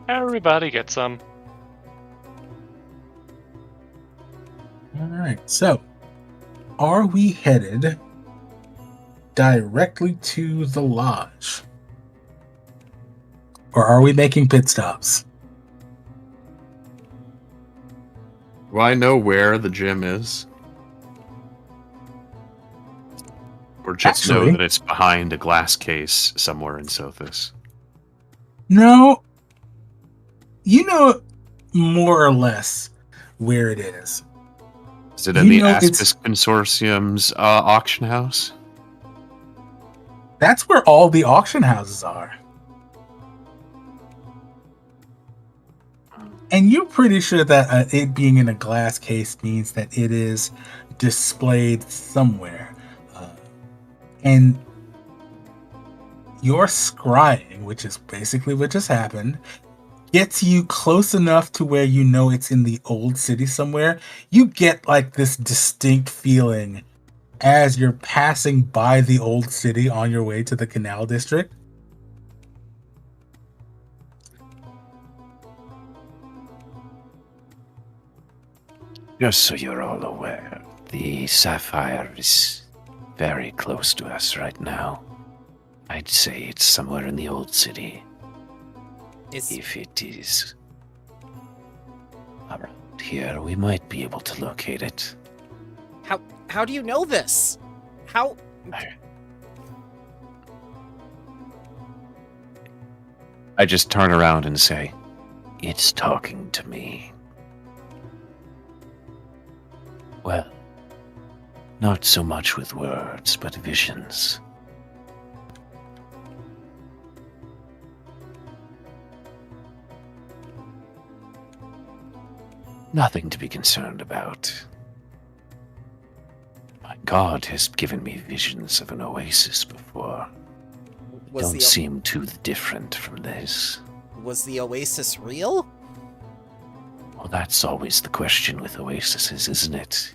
Everybody gets some. All right. So, are we headed directly to the lodge? Or are we making pit stops? Do I know where the gym is? Or just know Actually- that it's behind a glass case somewhere in Sothis? No. You know more or less where it is. Is it in You the know it's- Aspis Consortium's auction house? That's where all the auction houses are. And you're pretty sure that it being in a glass case means that it is displayed somewhere. And your scrying, which is basically what just happened, gets you close enough to where you know it's in the old city somewhere. You get like this distinct feeling as you're passing by the old city on your way to the Canal District. Just so you're all aware, the Sapphire is very close to us right now. I'd say it's somewhere in the old city. If it is around here, we might be able to locate it. How do you know this? How? I just turn around and say, "It's talking to me." Well, not so much with words, but visions. Nothing to be concerned about. My God has given me visions of an oasis before. Don't seem too different from this. Was the oasis real? Well, that's always the question with oases, isn't it?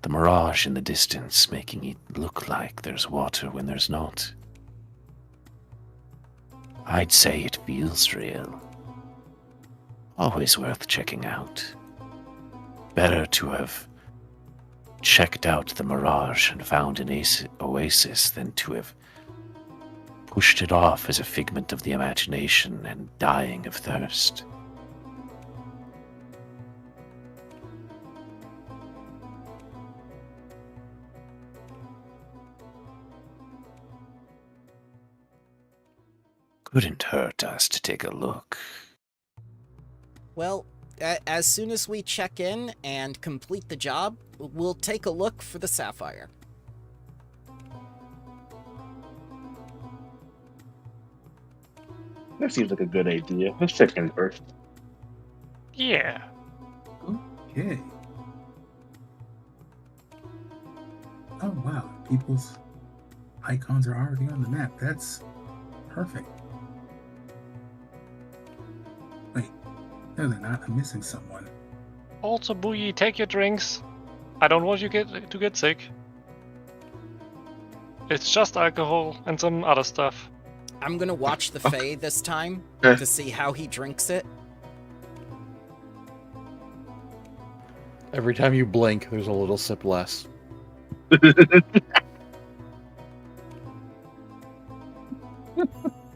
The mirage in the distance making it look like there's water when there's not. I'd say it feels real. Always worth checking out. Better to have checked out the mirage and found an oasis than to have pushed it off as a figment of the imagination and dying of thirst. Couldn't hurt us to take a look. Well, as soon as we check in and complete the job, we'll take a look for the sapphire. That seems like a good idea. Let's check in first. Yeah. Okay. Oh wow, people's icons are already on the map. That's perfect. Wait, no, they're not. I'm missing someone. Also, Boogie, take your drinks. I don't want you to get sick. It's just alcohol and some other stuff. I'm gonna watch the Fae this time Okay. to see how he drinks it. Every time you blink, there's a little sip less.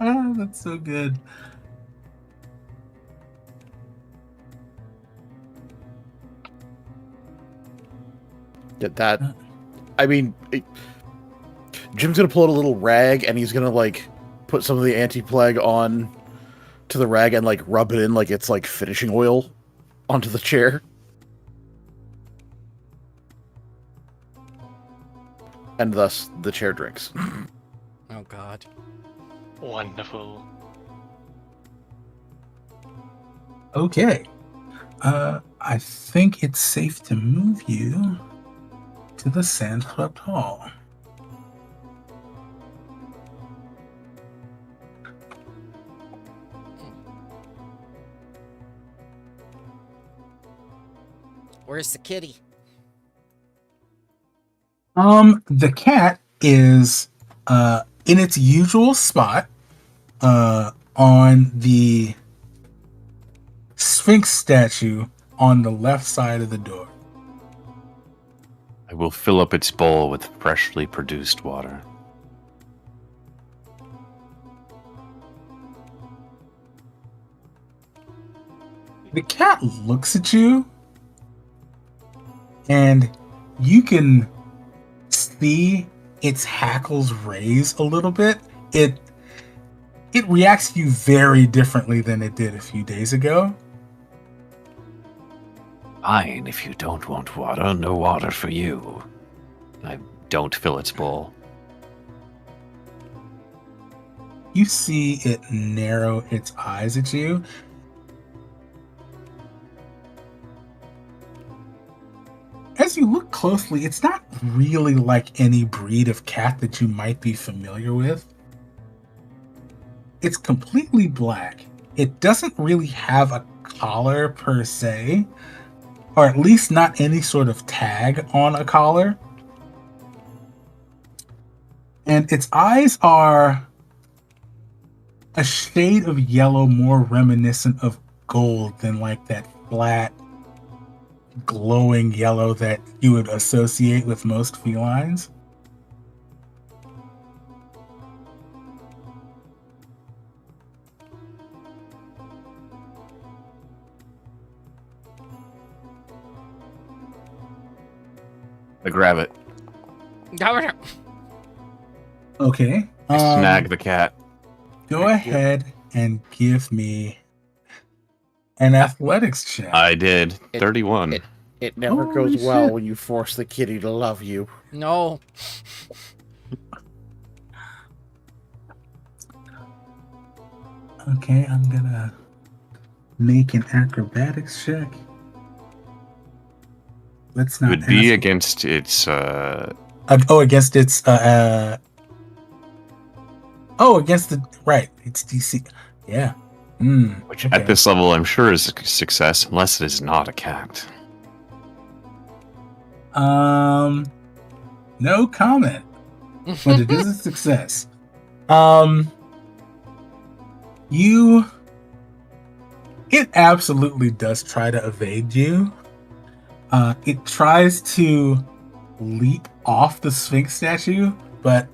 Ah, that's so good. Get that. I mean, Jim's gonna pull out a little rag and he's gonna like put some of the anti-plague on to the rag and like rub it in like it's like finishing oil onto the chair. And thus the chair drinks. Oh god. Wonderful. Okay. I think it's safe to move you to the Sand-Swept Hall. Where's the kitty? The cat is in its usual spot on the Sphinx statue on the left side of the door. I will fill up its bowl with freshly produced water. The cat looks at you, and you can see its hackles raise a little bit. It reacts to you very differently than it did a few days ago. Fine, if you don't want water, no water for you. I don't fill its bowl. You see it narrow its eyes at you. As you look closely, it's not really like any breed of cat that you might be familiar with. It's completely black. It doesn't really have a collar per se, or at least not any sort of tag on a collar. And its eyes are a shade of yellow more reminiscent of gold than like that flat, glowing yellow that you would associate with most felines. I grab it. Okay. I snag the cat. Go ahead and give me an athletics check. I did. 31. It never Holy goes well shit. when you force the kitty to love you. No. Okay, I'm gonna make an acrobatics check. Let's It not would be ask- against its against its against the right. It's DC. Yeah. which okay. at this level I'm sure is a success, unless it is not a cat. No comment. But it is a success. It absolutely does try to evade you. It tries to leap off the Sphinx statue, but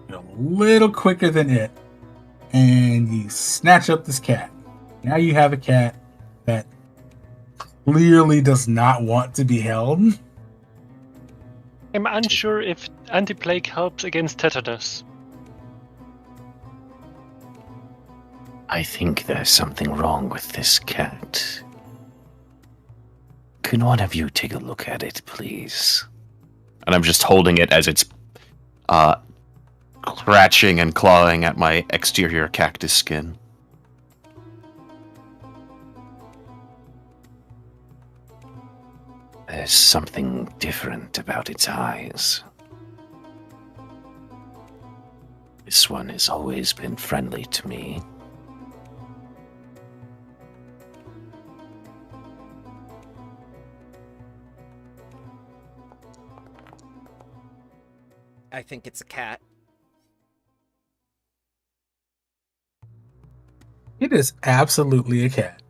you're a little quicker than it. And you snatch up this cat. Now you have a cat that clearly does not want to be held. I'm unsure if anti-plague helps against tetanus. I think there's something wrong with this cat. Can one of you take a look at it, please? And I'm just holding it as it's scratching and clawing at my exterior cactus skin. There's something different about its eyes. This one has always been friendly to me. I think it's a cat. It is absolutely a cat.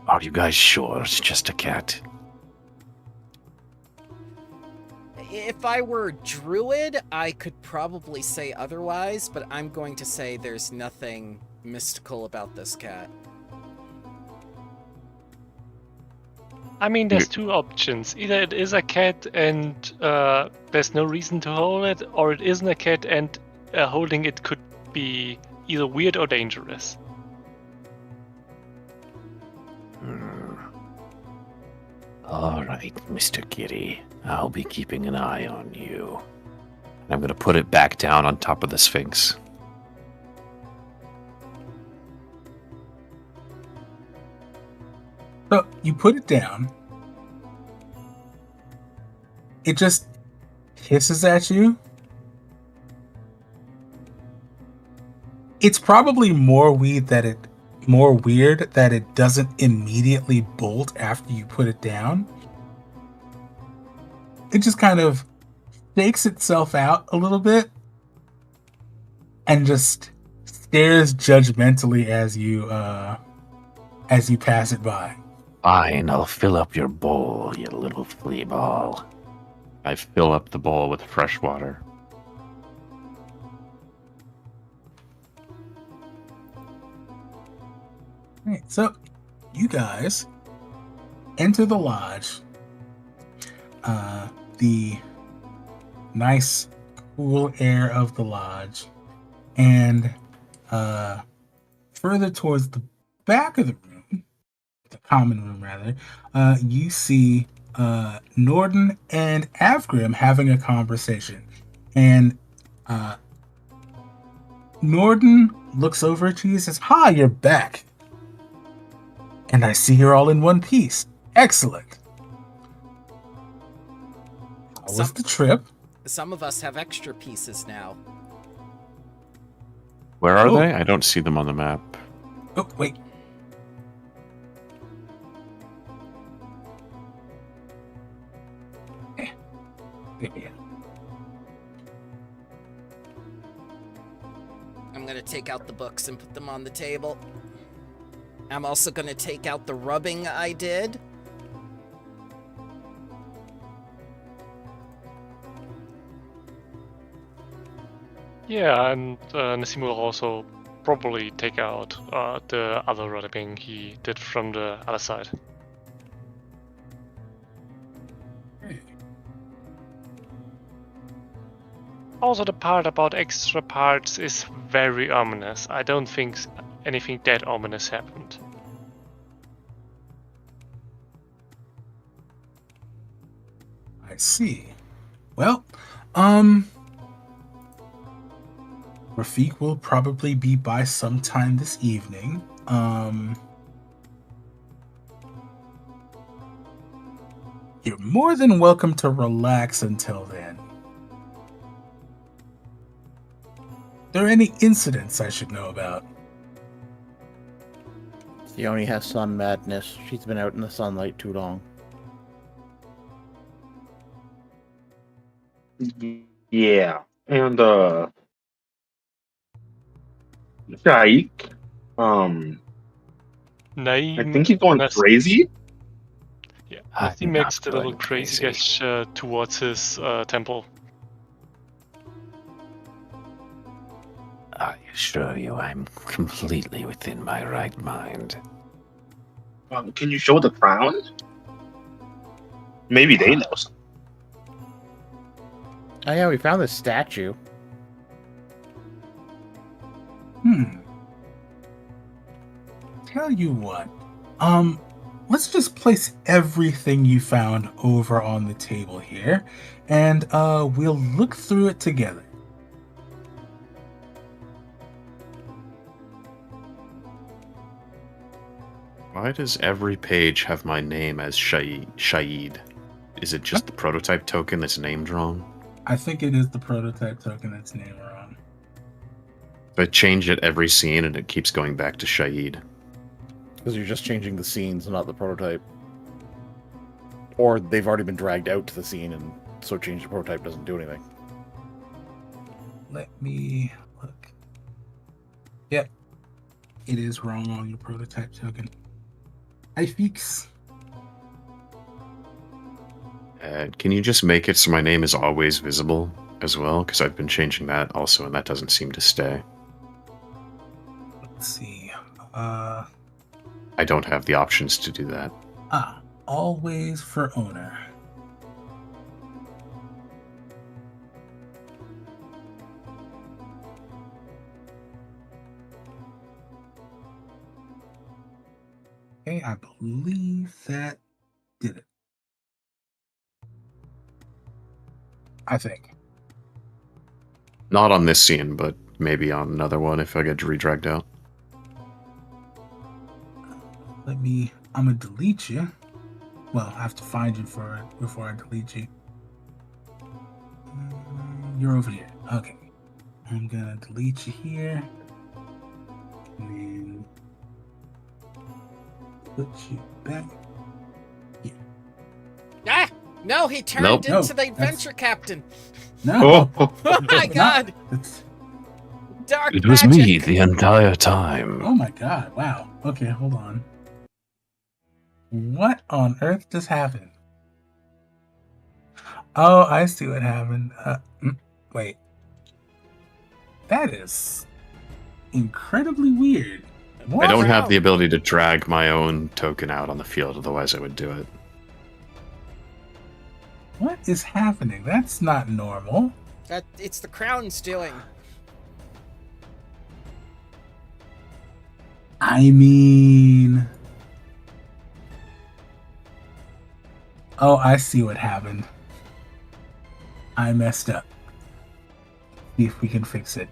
Are you guys sure it's just a cat? If I were druid, I could probably say otherwise, but I'm going to say there's nothing mystical about this cat. I mean, there's two options. Either it is a cat and there's no reason to hold it, or it isn't a cat and holding it could be either weird or dangerous. All right, Mr. Kitty. I'll be keeping an eye on you. I'm going to put it back down on top of the Sphinx. So you put it down. It just hisses at you. It's probably more weird that it doesn't immediately bolt after you put it down. It just kind of shakes itself out a little bit and just stares judgmentally as you pass it by. Fine, I'll fill up your bowl, you little flea ball. I fill up the bowl with fresh water. Right, so you guys enter the lodge. The nice, cool air of the lodge, and further towards the back of the room, the common room rather, you see Norden and Avgrim having a conversation, and Norden looks over at you and says, "Ha, you're back. And I see you're all in one piece. Excellent. How was the trip?" Some of us have extra pieces now. Where are they? I don't see them on the map. Oh, wait. There we go. I'm gonna take out the books and put them on the table. I'm also gonna take out the rubbing I did. Yeah, and Nassim will also probably take out the other rubbing he did from the other side. Also, the part about extra parts is very ominous. I don't think anything that ominous happened. I see. Well, Rafik will probably be by sometime this evening. You're more than welcome to relax until then. Are there any incidents I should know about? Sione has sun madness. She's been out in the sunlight too long. Yeah. And Shaik, I think he's going crazy. Yeah, he makes the little crazy gesture towards his temple. I assure you, I'm completely within my right mind. Can you show the crown? Maybe they know something. Oh yeah, we found this statue. Tell you what, let's just place everything you found over on the table here, and we'll look through it together. Why does every page have my name as Shaid? is it just the prototype token that's named wrong? I think it is the prototype token that's named wrong. I change it every scene and it keeps going back to Shahid. Because you're just changing the scenes, not the prototype. Or they've already been dragged out to the scene, and so change the prototype doesn't do anything. Let me look. Yep. It is wrong on your prototype token. I fix. Can you just make it so my name is always visible as well? Because I've been changing that also, and that doesn't seem to stay. Let's see. I don't have the options to do that. Always for owner. Okay, I believe that did it. I think. Not on this scene, but maybe on another one if I get re-dragged out. I'm gonna delete you. Well, I have to find you before I delete you. You're over here. Okay. I'm gonna delete you here. And then put you back here. Ah! No, he turned into the adventure captain. No. Oh my god. Dark It was magic. me the entire time. Oh my god. Wow. Okay, hold on. What on earth just happened? Oh, I see what happened. Wait. That is incredibly weird. I don't have the ability to drag my own token out on the field, otherwise I would do it. What is happening? That's not normal. It's the crown's doing. I mean... Oh, I see what happened. I messed up. See if we can fix it.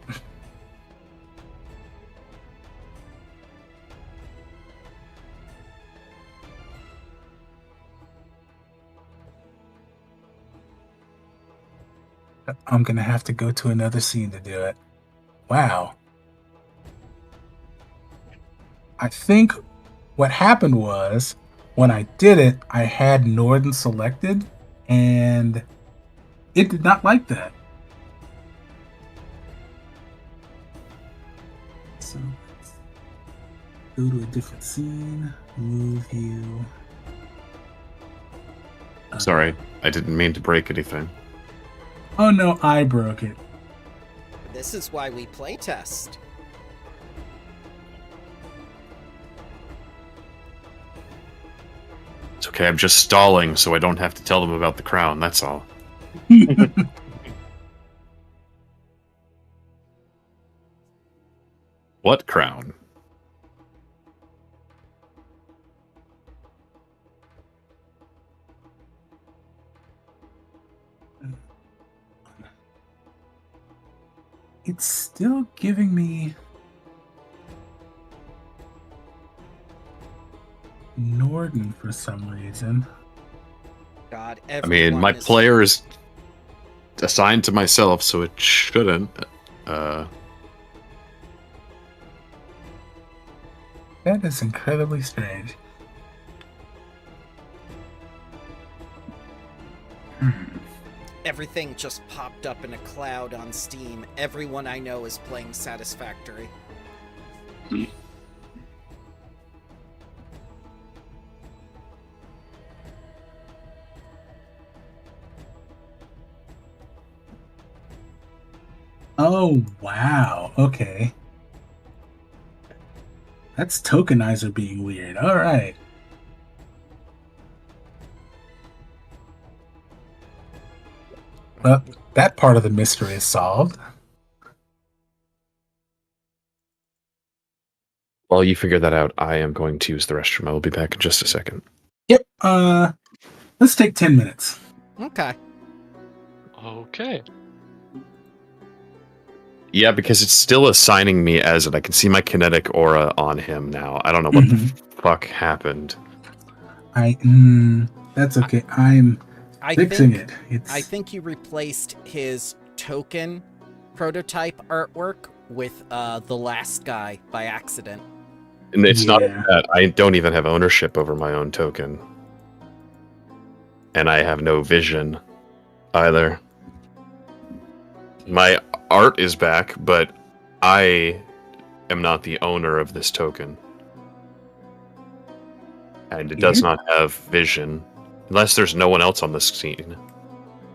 I'm gonna have to go to another scene to do it. Wow. I think what happened was, when I did it, I had Norden selected, and it did not like that. So let's go to a different scene, move you. Sorry, I didn't mean to break anything. Oh no, I broke it. This is why we playtest. It's okay, I'm just stalling so I don't have to tell them about the crown, that's all. What crown? It's still giving me Norden for some reason. God, I mean, my player is assigned to myself, so it shouldn't. That is incredibly strange. Everything just popped up in a cloud on Steam. Everyone I know is playing Satisfactory. Oh, wow. Okay. That's tokenizer being weird. All right. Well, that part of the mystery is solved. While you figure that out, I am going to use the restroom. I will be back in just a second. Yep. Let's take 10 minutes. Okay. Okay. Yeah, because it's still assigning me as it. I can see my kinetic aura on him now. I don't know what the fuck happened. That's okay. I'm fixing it. I think you replaced his token prototype artwork with the last guy by accident. And it's not that I don't even have ownership over my own token. And I have no vision either. My art is back, but I am not the owner of this token. And it does not have vision. Unless there's no one else on the scene.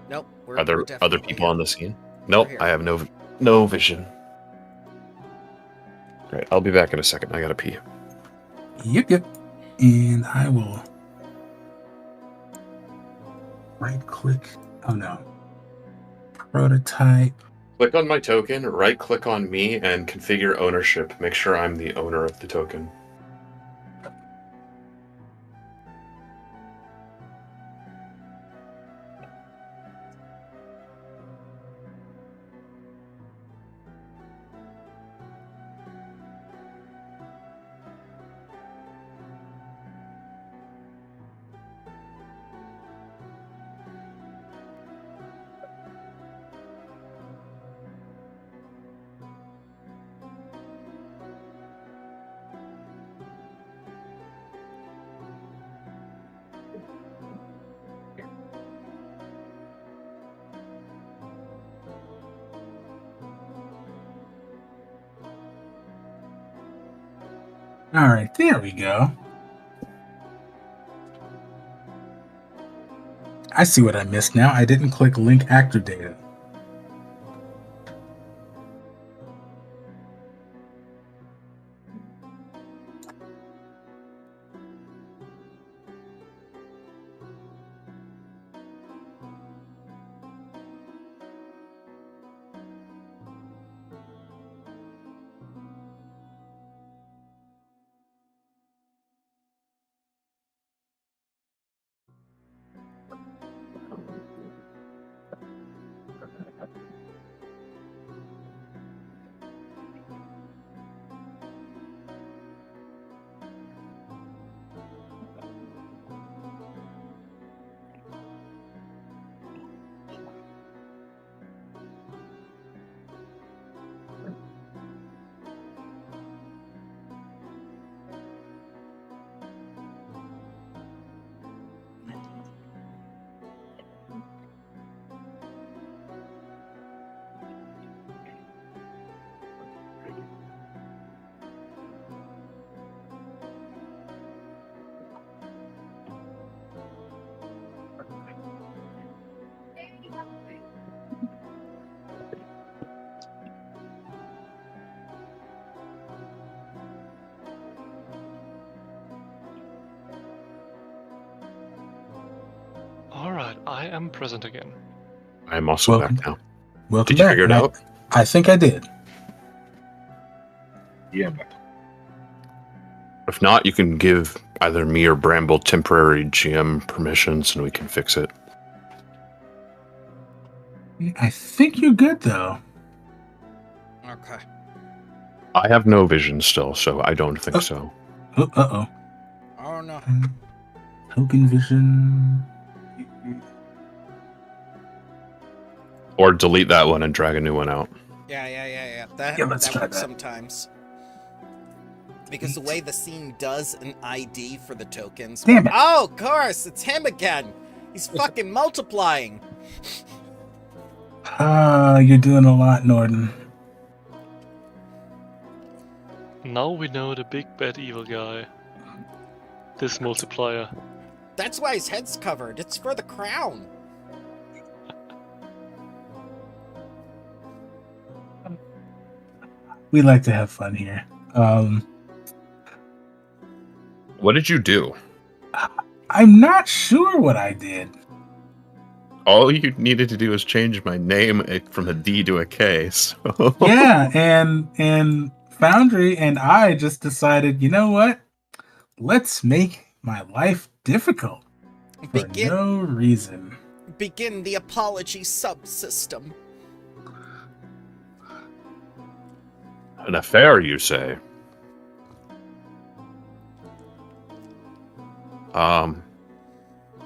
Nope. Are there other people on the scene? Nope, I have no vision. Great, I'll be back in a second. I gotta pee. Yep. And I will right-click. Oh no. Prototype. Click on my token, right-click on me, and configure ownership. Make sure I'm the owner of the token. All right, there we go. I see what I missed now. I didn't click link actor data. Alright, I am present again. I'm also back now. Welcome Did you back. figure it out? I think I did. Yeah. If not, you can give either me or Bramble temporary GM permissions and we can fix it. I think you're good, though. Okay. I have no vision still, so I don't think so. Uh-oh. Oh, no. Token vision. Or delete that one and drag a new one out. Yeah. That Let's try works that. sometimes. Because the way the scene does an ID for the tokens. Damn it. Oh, of course, it's him again. He's fucking multiplying. You're doing a lot, Norden. Now we know the big bad evil guy. This multiplier. That's why his head's covered. It's for the crown. We like to have fun here. What did you do? I'm not sure what I did. All you needed to do was change my name from a D to a K. So. Yeah, and Foundry and I just decided, you know what? Let's make my life difficult for no reason. Begin the apology subsystem. An affair, you say?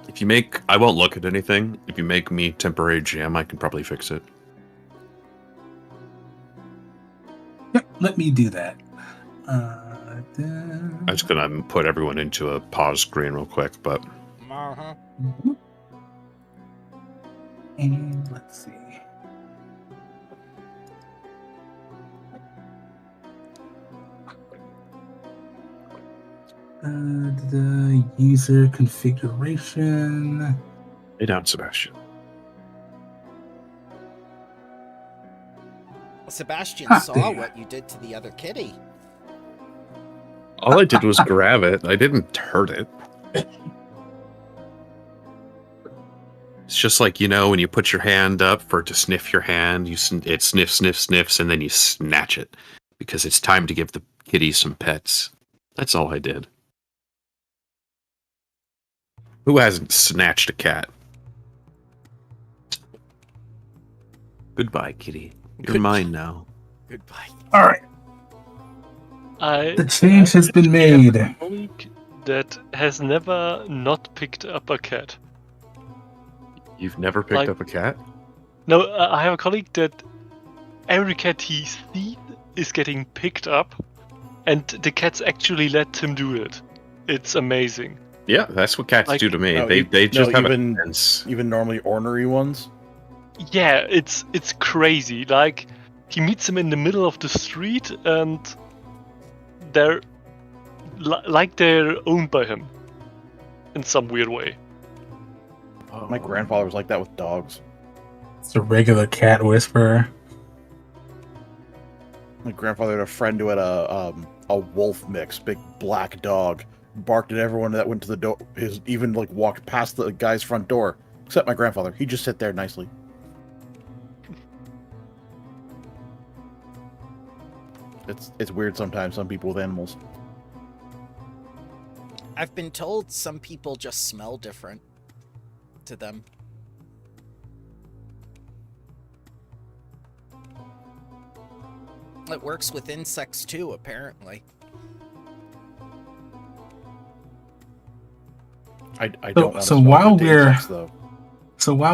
If you make... I won't look at anything. If you make me temporary GM, I can probably fix it. Yep, let me do that. I'm just gonna put everyone into a pause screen real quick, but... And let's see. The user configuration. Lay down, Sebastian. Sebastian saw there. what you did to the other kitty. All I did was grab it. I didn't hurt it. It's just like, you know, when you put your hand up for it to sniff your hand, it sniffs, and then you snatch it. Because it's time to give the kitty some pets. That's all I did. Who hasn't snatched a cat? Goodbye, kitty. You're mine now. Goodbye. All right. The change has been made. I have a colleague that has never not picked up a cat. You've never picked up a cat? No, I have a colleague that every cat he sees is getting picked up, and the cats actually let him do it. It's amazing. Yeah, that's what cats do to me. No, They just have even normally ornery ones. Yeah, it's crazy. Like, he meets them in the middle of the street, and they're they're owned by him in some weird way. My grandfather was like that with dogs. It's a regular cat whisperer. My grandfather had a friend who had a wolf mix, big black dog, barked at everyone that went to the door. Even like walked past the guy's front door, except my grandfather. He'd just sit there nicely. It's weird sometimes. Some people with animals. I've been told some people just smell different to them. It works with insects too, apparently. I don't know. So while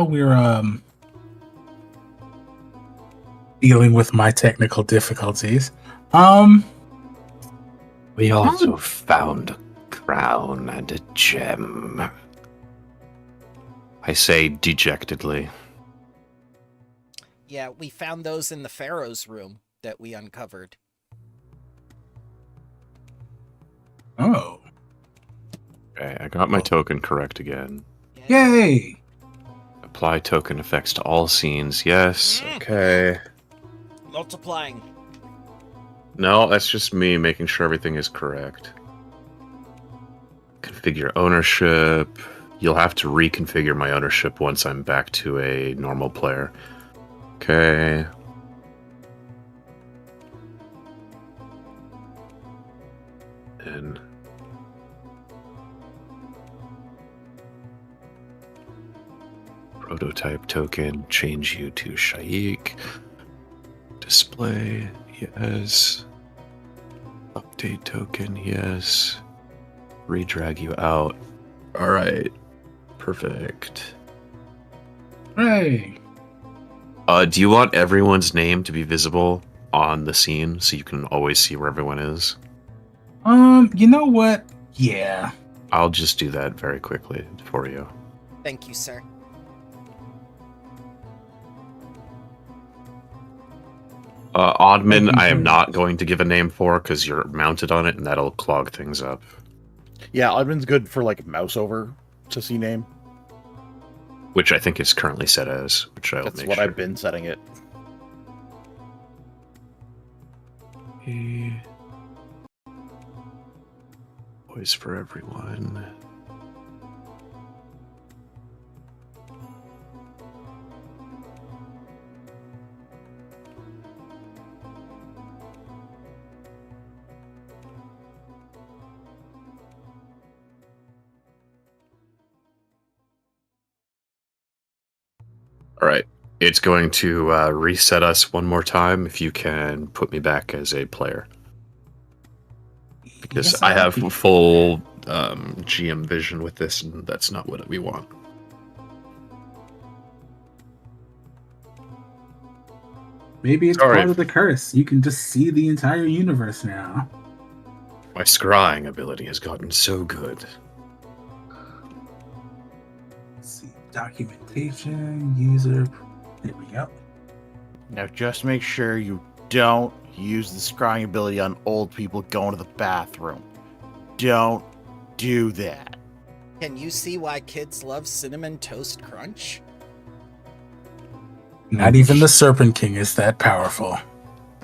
we're dealing with my technical difficulties, we also found a crown and a gem. I say dejectedly. Yeah, we found those in the Pharaoh's room that we uncovered. Oh. Okay, I got my token correct again. Yay! Apply token effects to all scenes. Yes. Okay. Multiplying. No, that's just me making sure everything is correct. Configure ownership. You'll have to reconfigure my ownership once I'm back to a normal player. Okay. And prototype token, change you to Shaik. Display, yes. Update token, yes. Redrag you out. Alright. Perfect. Hey. Do you want everyone's name to be visible on the scene so you can always see where everyone is? You know what? Yeah. I'll just do that very quickly for you. Thank you, sir. Oddman, I am not going to give a name for because you're mounted on it and that'll clog things up. Yeah, Oddman's good for like mouse over to see name. Which I think is currently set as, which I'll That's make what sure. I've been setting it. Voice for everyone. All right. It's going to reset us one more time if you can put me back as a player. Because Yes, I have full GM vision with this, and that's not what we want. Maybe it's part of the curse. You can just see the entire universe now. My scrying ability has gotten so good. Let's see. Documentation, user. There we go. Now just make sure you don't use the scrying ability on old people going to the bathroom. Don't do that. Can you see why kids love Cinnamon Toast Crunch? Not even the Serpent King is that powerful.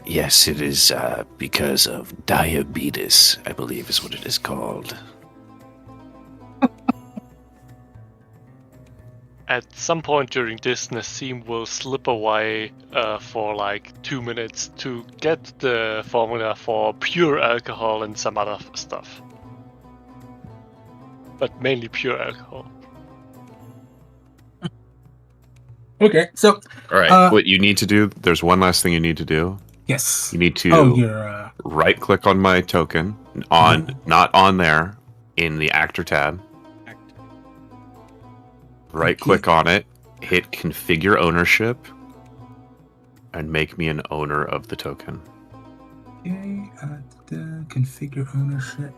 Yes, it is because of diabetes, I believe is what it is called. At some point during this, Nassim will slip away for like 2 minutes to get the formula for pure alcohol and some other stuff. But mainly pure alcohol. Okay, so... All right, what you need to do, there's one last thing you need to do. Yes. You need to right-click on my token, not on there, in the actor tab. Right-click on it, hit Configure Ownership, and make me an owner of the token. Okay, configure ownership.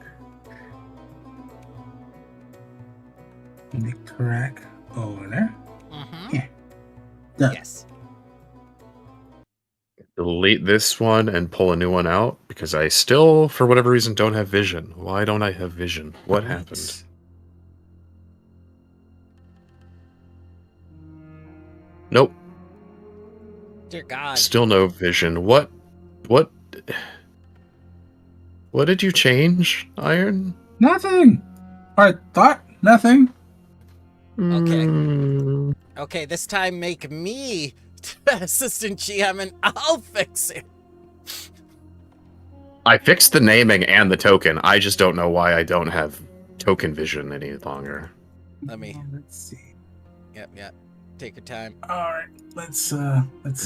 Make track owner. Mm-hmm. Yeah. Done. Yes. Delete this one and pull a new one out, because I still, for whatever reason, don't have vision. Why don't I have vision? What happened? Nope. Dear God. Still no vision. What did you change, Iron? Nothing. I thought nothing. Okay. Okay, this time make me assistant GM and I'll fix it. I fixed the naming and the token. I just don't know why I don't have token vision any longer. Let's see. Yep. Take your time. All right. Let's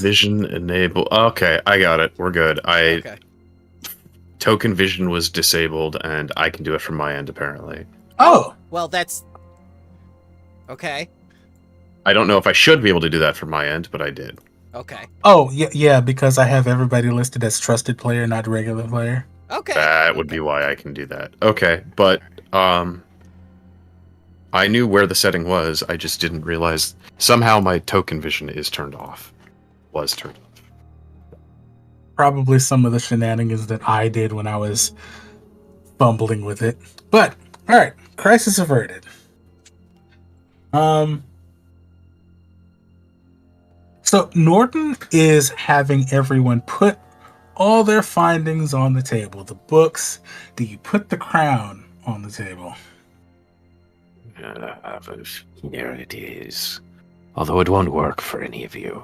Vision enable. Okay, I got it. We're good. Okay. Token vision was disabled, and I can do it from my end apparently. Oh. Well, that's okay. I don't know if I should be able to do that from my end, but I did. Okay. Oh, yeah, because I have everybody listed as trusted player, not regular player. Okay. That would be why I can do that. Okay, but I knew where the setting was. I just didn't realize somehow my token vision is turned off. Was turned off. Probably some of the shenanigans that I did when I was fumbling with it. But all right, crisis averted. So Norton is having everyone put all their findings on the table. The books. Do you put the crown on the table? Here it is. Although it won't work for any of you.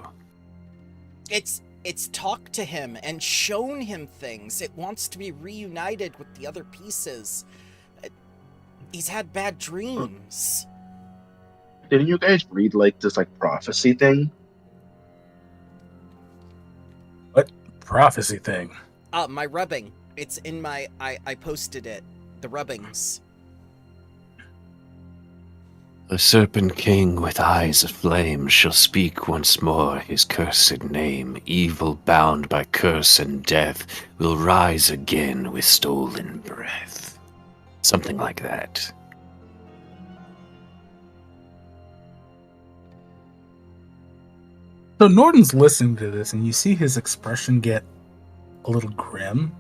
It's talked to him and shown him things. It wants to be reunited with the other pieces. He's had bad dreams. Didn't you guys read this prophecy thing? What prophecy thing? My rubbing. It's in my I posted it. The rubbings. The Serpent King with eyes of flame shall speak once more his cursed name. Evil bound by curse and death will rise again with stolen breath. Something like that. So Norton's listening to this, and you see his expression get a little grim.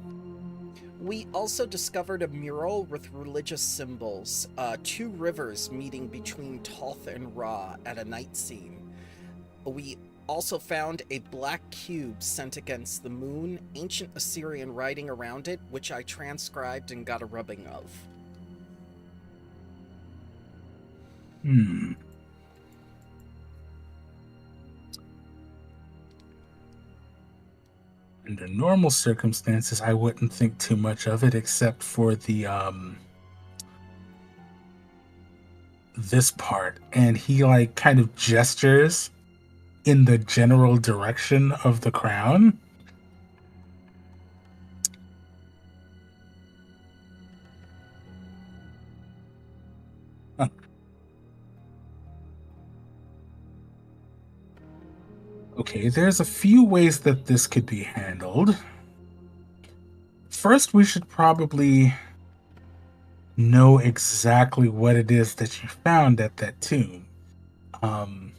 We also discovered a mural with religious symbols, 2 rivers meeting between Toth and Ra at a night scene. We also found a black cube sent against the moon, ancient Assyrian writing around it, which I transcribed and got a rubbing of. Under normal circumstances, I wouldn't think too much of it, except for the this part, and he kind of gestures in the general direction of the crown. Okay, there's a few ways that this could be handled. First, we should probably know exactly what it is that you found at that tomb. I'd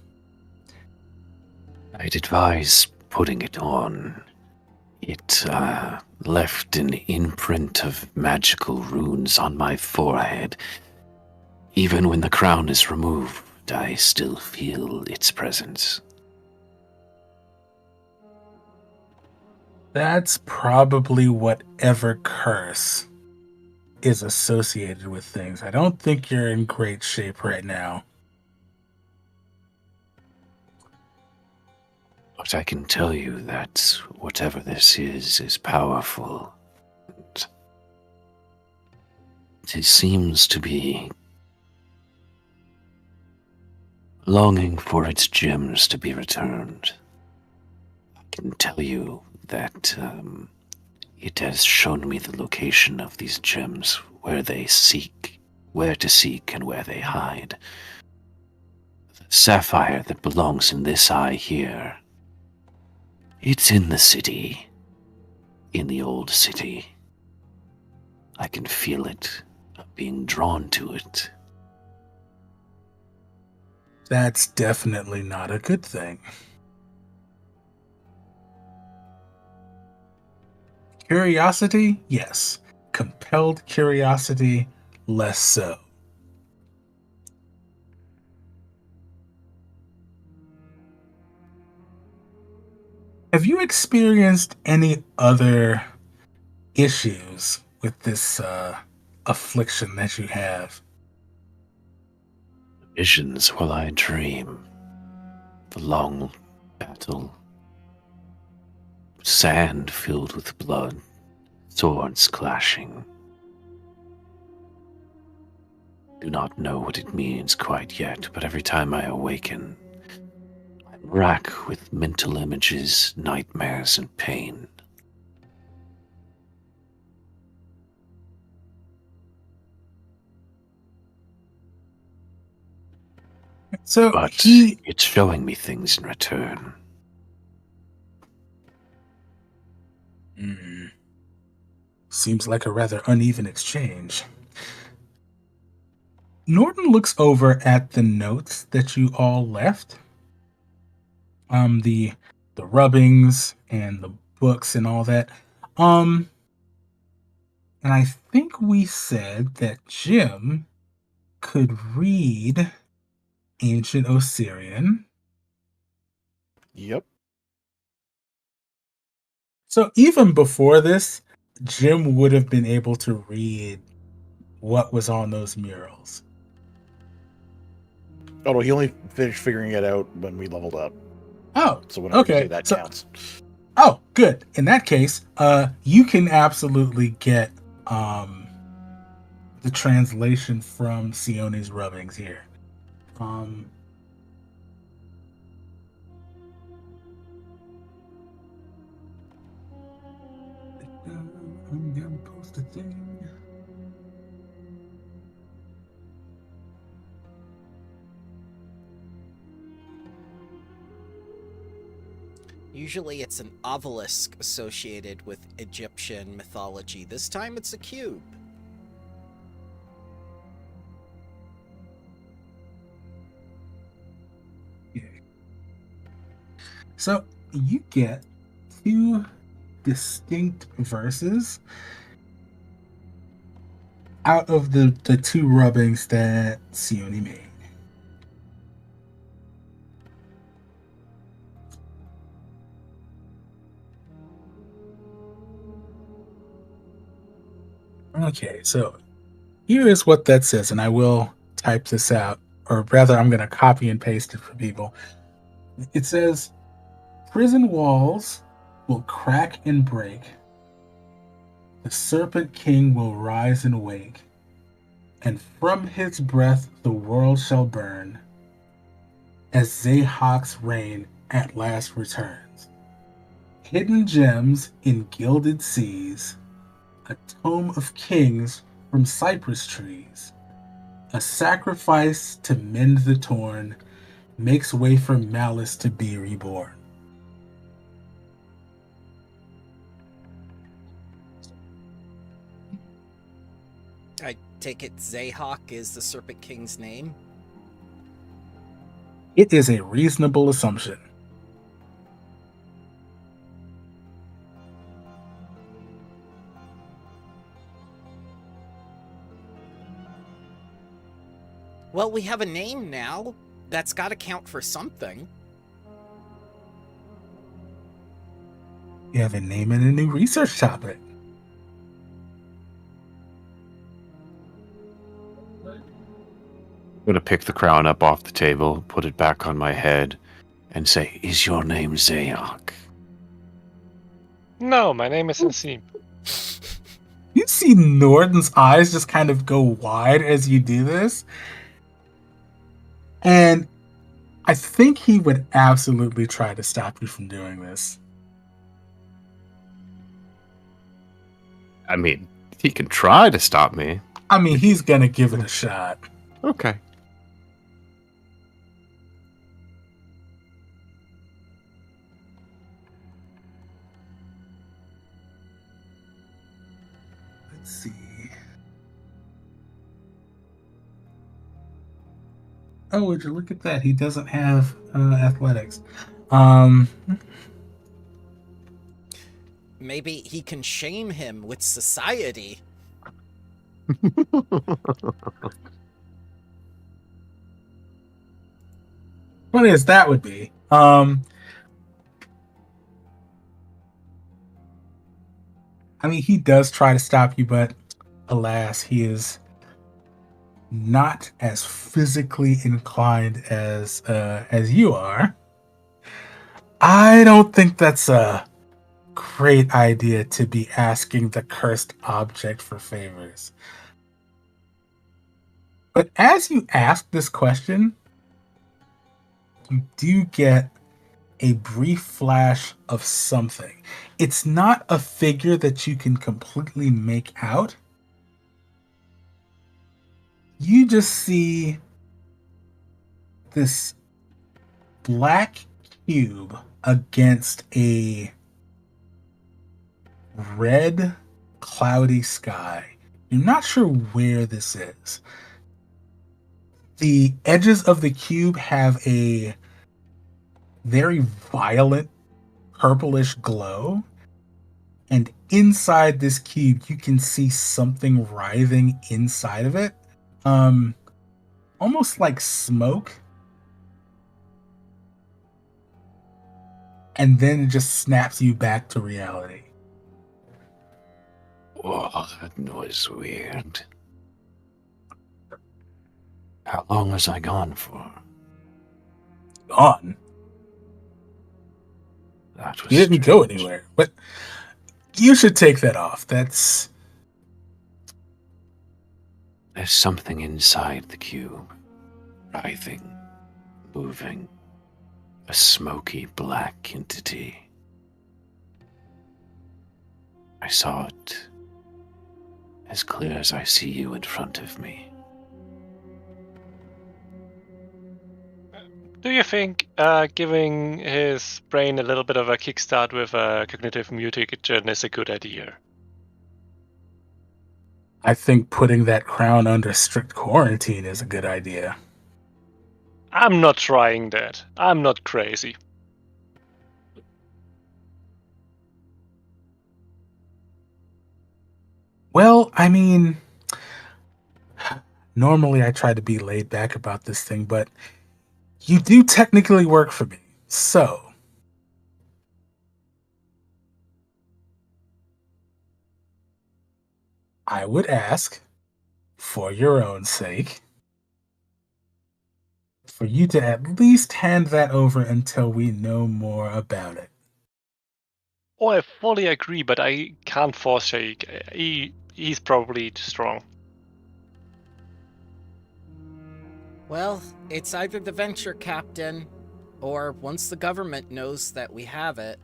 advise putting it on. It left an imprint of magical runes on my forehead. Even when the crown is removed, I still feel its presence. That's probably whatever curse is associated with things. I don't think you're in great shape right now. But I can tell you that whatever this is powerful. It seems to be longing for its gems to be returned. I can tell you that it has shown me the location of these gems, where to seek, and where they hide. The sapphire that belongs in this eye here, it's in the city, in the old city. I can feel it, being drawn to it. That's definitely not a good thing. Curiosity, yes. Compelled curiosity, less so. Have you experienced any other issues with this affliction that you have? Visions while I dream. The long battle. Sand filled with blood. Swords clashing. Do not know what it means quite yet, but every time I awaken, I'm racked with mental images, nightmares, and pain. But it's showing me things in return. Seems like a rather uneven exchange. Norton looks over at the notes that you all left. The rubbings and the books and all that. And I think we said that Jim could read Ancient Osirian. Yep. So even before this, Jim would have been able to read what was on those murals. Oh, no, he only finished figuring it out when we leveled up. Oh, so whenever okay. you say that counts. Oh, good. In that case, you can absolutely get the translation from Sione's rubbings here. I'm gonna post a thing. Usually it's an obelisk associated with Egyptian mythology. This time it's a cube. So you get two distinct verses out of the two rubbings that Sione made. Okay, so here is what that says, and I will type this out, or rather I'm going to copy and paste it for people. It says, prison walls will crack and break. The Serpent King will rise and wake, and from his breath the world shall burn, as Zahak's reign at last returns. Hidden gems in gilded seas, a tome of kings from cypress trees, a sacrifice to mend the torn, makes way for malice to be reborn. I take it Zayhawk is the Serpent King's name? It is a reasonable assumption. Well, we have a name now. That's got to count for something. You have a name and a new research topic. I'm going to pick the crown up off the table, put it back on my head, and say, "Is your name Zayok?" No, my name is Nassim. You see Norden's eyes just kind of go wide as you do this. And I think he would absolutely try to stop you from doing this. I mean, he can try to stop me. I mean, he's going to give it a shot. Okay. Let's see. Oh, would you look at that? He doesn't have athletics. Maybe he can shame him with society. Funny as that would be. I mean, he does try to stop you, but alas, he is not as physically inclined as you are. I don't think that's a great idea to be asking the cursed object for favors. But as you ask this question, you do get a brief flash of something. It's not a figure that you can completely make out. You just see this black cube against a red, cloudy sky. You're not sure where this is. The edges of the cube have a very violent purplish glow, and inside this cube you can see something writhing inside of it, almost like smoke, and then it just snaps you back to reality. Whoa, that was weird. How long was I gone for? Gone? That was You didn't go anywhere, but you should take that off. There's something inside the cube. Writhing, moving. A smoky black entity. I saw it as clear as I see you in front of me. Do you think giving his brain a little bit of a kickstart with a cognitive mutation is a good idea? I think putting that crown under strict quarantine is a good idea. I'm not trying that. I'm not crazy. Well, I mean, normally I try to be laid back about this thing, but you do technically work for me, so I would ask, for your own sake, for you to at least hand that over until we know more about it. Oh, I fully agree, but I can't force Sheikh. He's probably too strong. Well, it's either the venture captain, or once the government knows that we have it.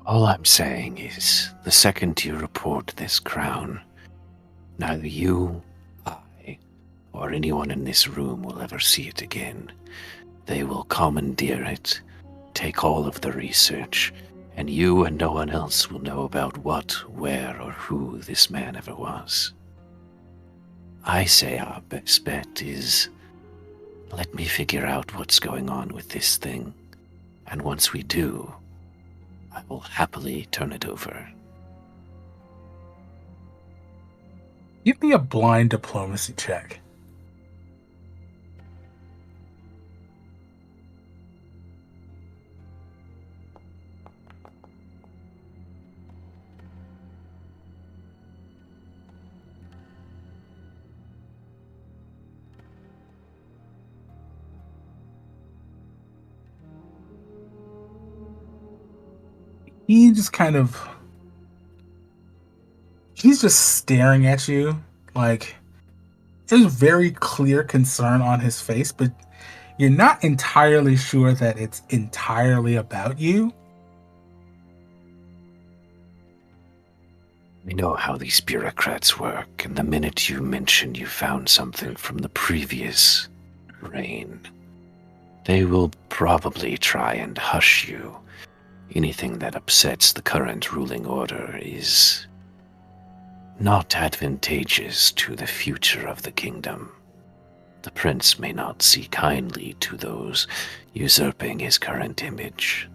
All I'm saying is, the second you report this crown, neither you, I, or anyone in this room will ever see it again. They will commandeer it, take all of the research, And you and no one else will know about what, where, or who this man ever was. I say our best bet is, let me figure out what's going on with this thing. And once we do, I will happily turn it over. Give me a blind diplomacy check. He's just staring at you, like, there's very clear concern on his face, but you're not entirely sure that it's entirely about you. We know how these bureaucrats work, and the minute you mention you found something from the previous reign, they will probably try and hush you. Anything that upsets the current ruling order is not advantageous to the future of the kingdom. The prince may not see kindly to those usurping his current image.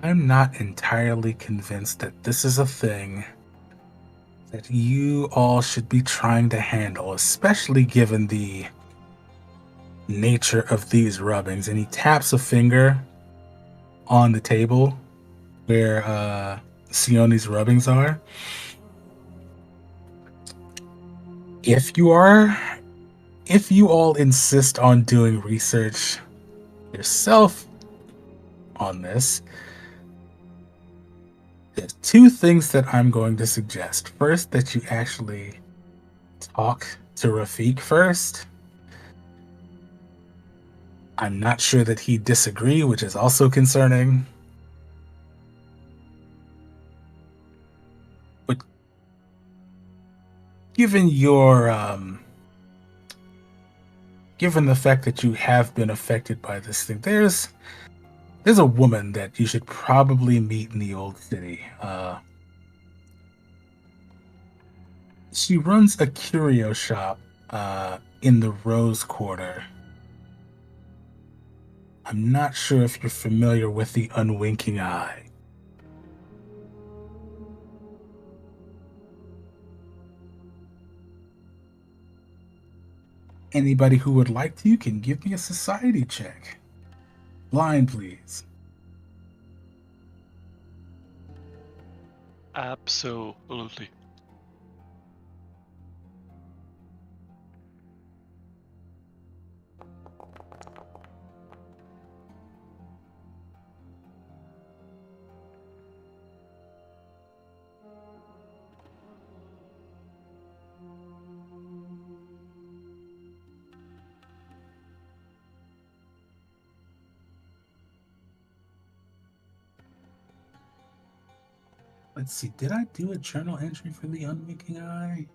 I'm not entirely convinced that this is a thing that you all should be trying to handle, especially given the nature of these rubbings. And he taps a finger on the table where Sione's rubbings are. If you all insist on doing research yourself on this, there's two things that I'm going to suggest. First, that you actually talk to Rafik first. I'm not sure that he'd disagree, which is also concerning. But given the fact that you have been affected by this thing, there's a woman that you should probably meet in the old city. She runs a curio shop in the Rose Quarter. I'm not sure if you're familiar with the Unwinking Eye. Anybody who would like to can give me a society check. Blind, please. Absolutely. Let's see, did I do a journal entry for the Unwinking Eye?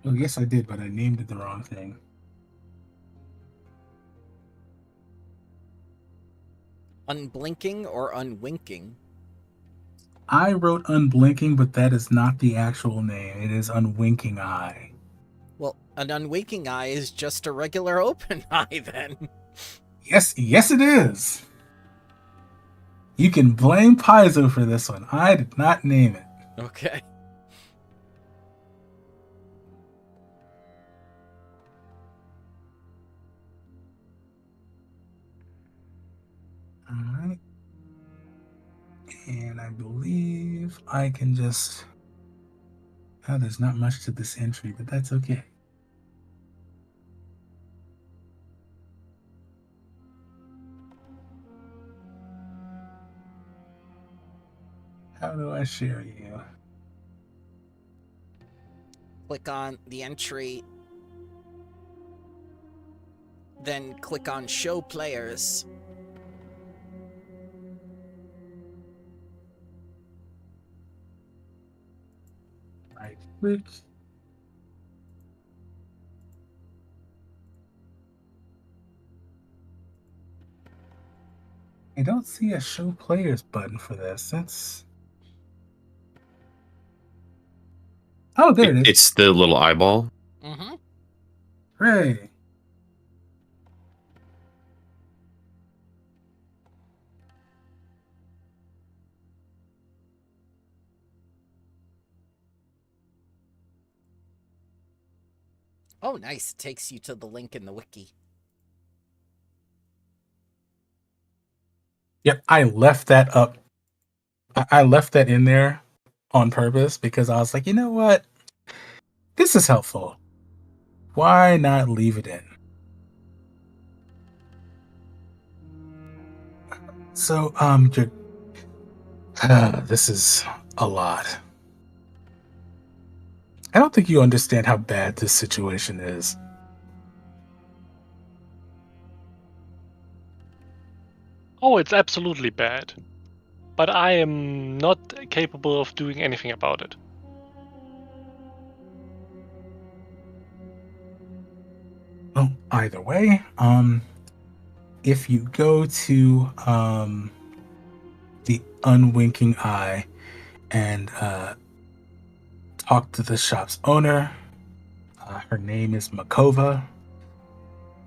Oh, yes, I did, but I named it the wrong thing. Unblinking or unwinking? I wrote Unblinking, but that is not the actual name. It is Unwinking Eye. Well, an unwinking eye is just a regular open eye, then. Yes, it is. You can blame Paizo for this one. I did not name it. Okay. Alright. And I believe I can just... Oh, there's not much to this entry, but that's okay. How do I share you? Click on the entry then click on Show Players. Right click. I don't see a Show Players button for this. That's... Oh, there it is. It's the little eyeball. Mm-hmm. Hooray. Oh, nice. It takes you to the link in the wiki. Yep, I left that up. I left that in there on purpose because I was like, you know what? This is helpful. Why not leave it in? So, this is a lot. I don't think you understand how bad this situation is. Oh, it's absolutely bad. But I am not capable of doing anything about it. Well, either way, if you go to the Unwinking Eye and talk to the shop's owner, her name is Makova.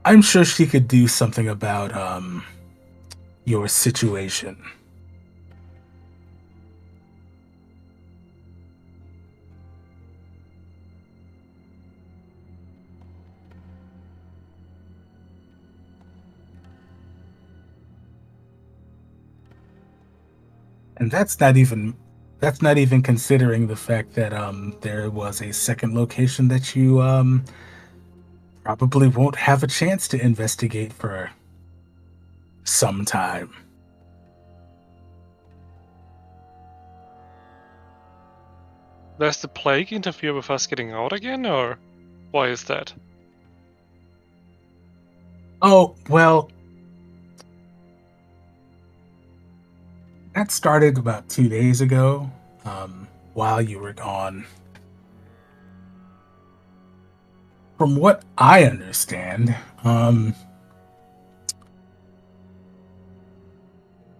I'm sure she could do something about your situation. And that's not even considering the fact that there was a second location that you probably won't have a chance to investigate for some time. Does the plague interfere with us getting out again, or why is that? Oh, well, that started about 2 days ago, while you were gone. From what I understand,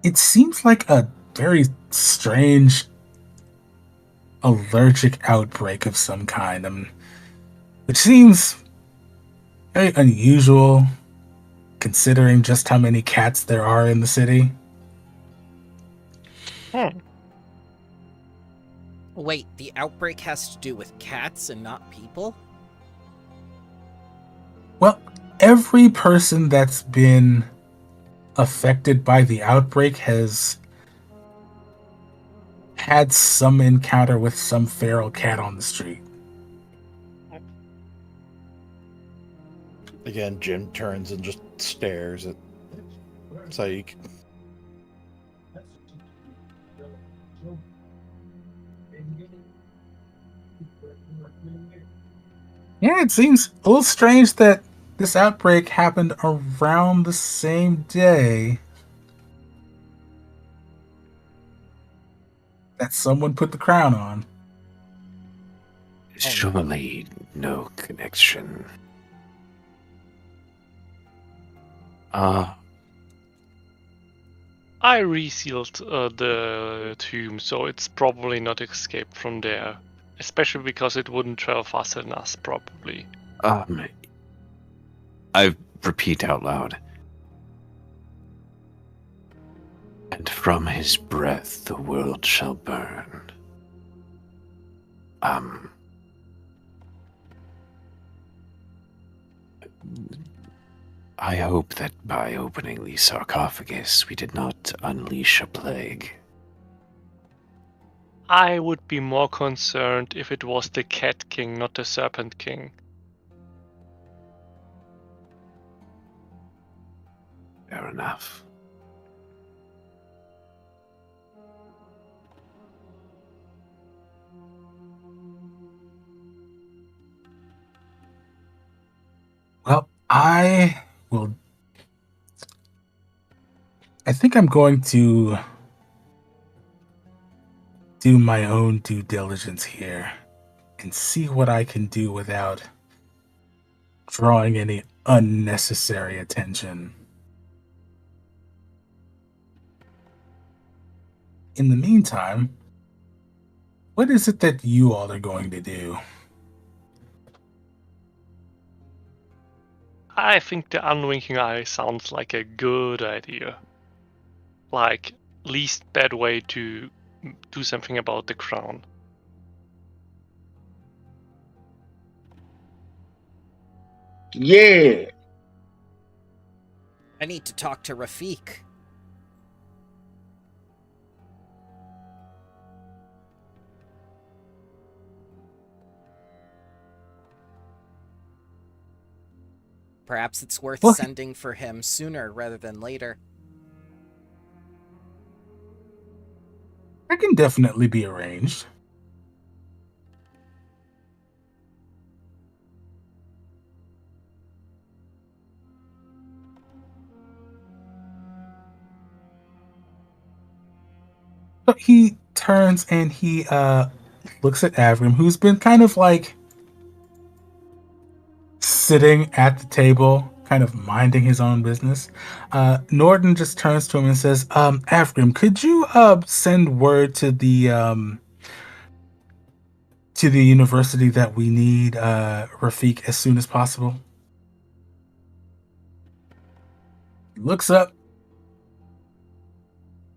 it seems like a very strange allergic outbreak of some kind, which seems very unusual considering just how many cats there are in the city. Wait, the outbreak has to do with cats and not people? Well, every person that's been affected by the outbreak has had some encounter with some feral cat on the street. Again, Jim turns and just stares at Saik. Yeah, it seems a little strange that this outbreak happened around the same day that someone put the crown on. Surely no connection. I resealed the tomb, so it's probably not escaped from there. Especially because it wouldn't travel faster than us, probably. I repeat out loud. And from his breath the world shall burn. I hope that by opening the sarcophagus we did not unleash a plague. I would be more concerned if it was the Cat King, not the Serpent King. Fair enough. Well, I will. I think I'm going to do my own due diligence here and see what I can do without drawing any unnecessary attention. In the meantime, what is it that you all are going to do? I think the unwinking eye sounds like a good idea. Like, least bad way to do something about the crown. Yeah. I need to talk to Rafik. Perhaps it's worth sending for him sooner rather than later. That can definitely be arranged. So he turns and he looks at Avram, who's been kind of like sitting at the table, kind of minding his own business. Norton just turns to him and says, Avram, could you send word to the university that we need Rafik as soon as possible? He looks up.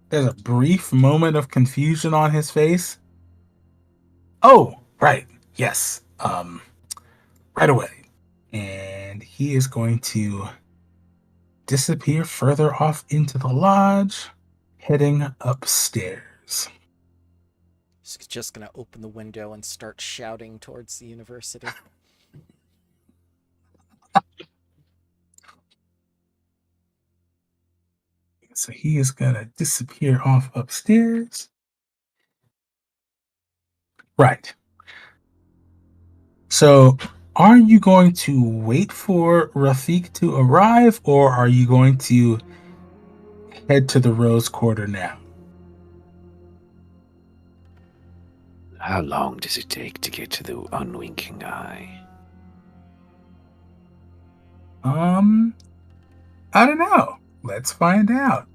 There's a brief moment of confusion on his face. Oh, right. Yes. Right away. And he is going to disappear further off into the lodge, heading upstairs. He's just going to open the window and start shouting towards the university. So he is going to disappear off upstairs. Right. So are you going to wait for Rafik to arrive, or are you going to head to the Rose Quarter now? How long does it take to get to the unwinking eye? I don't know. Let's find out.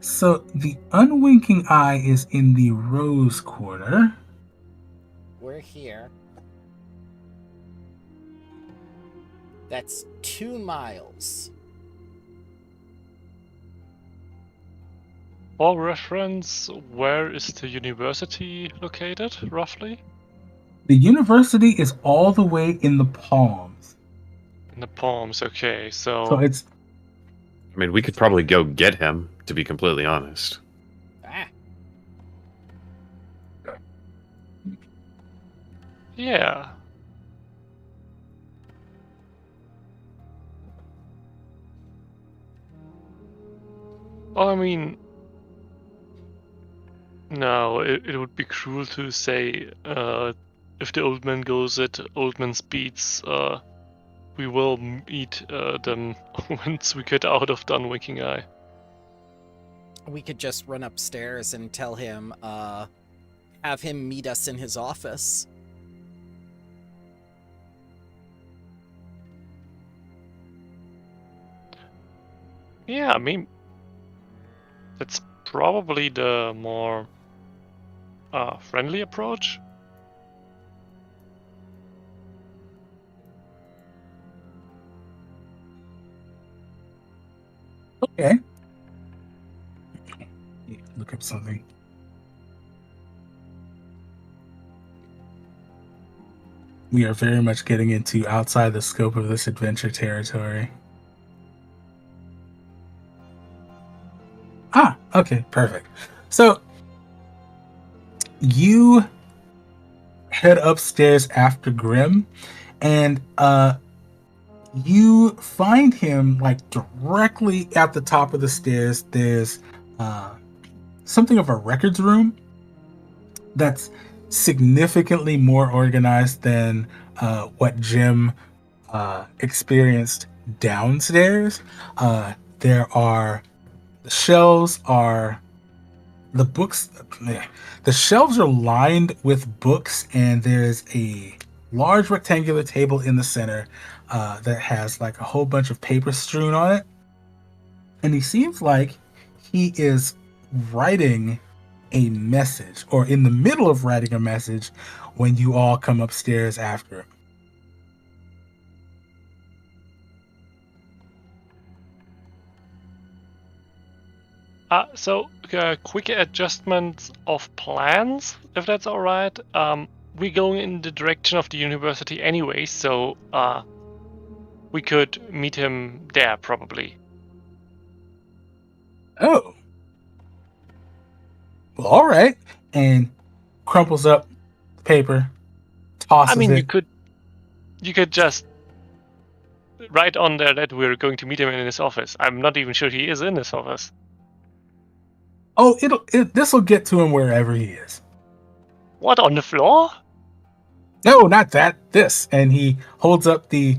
So the unwinking eye is in the Rose Quarter. We're here. That's 2 miles. For reference, where is the university located, roughly? The university is all the way in the Palms. In the Palms, okay, So it's... I mean, we could probably go get him, to be completely honest. Yeah. Well, I mean... No, it would be cruel to say, if the old man goes at old man speeds, we will meet them once we get out of the unwinking eye. We could just run upstairs and tell him, have him meet us in his office. Yeah, I mean, that's probably the more friendly approach. Okay. Look up something. We are very much getting into outside the scope of this adventure territory. Okay, perfect. So you head upstairs after Grim, and you find him like directly at the top of the stairs. There's something of a records room that's significantly more organized than what Jim experienced downstairs. There are the shelves are the books. The shelves are lined with books, and there's a large rectangular table in the center that has like a whole bunch of paper strewn on it. And he seems like he is writing a message, or in the middle of writing a message, when you all come upstairs after him. Quick adjustment of plans, if that's all right. We're going in the direction of the university anyway, so we could meet him there probably. Oh. Well, all right. And crumples up the paper, tosses it. You could just write on there that we're going to meet him in his office. I'm not even sure he is in his office. Oh, this will get to him wherever he is. What, on the floor? No, not that. This. And he holds up the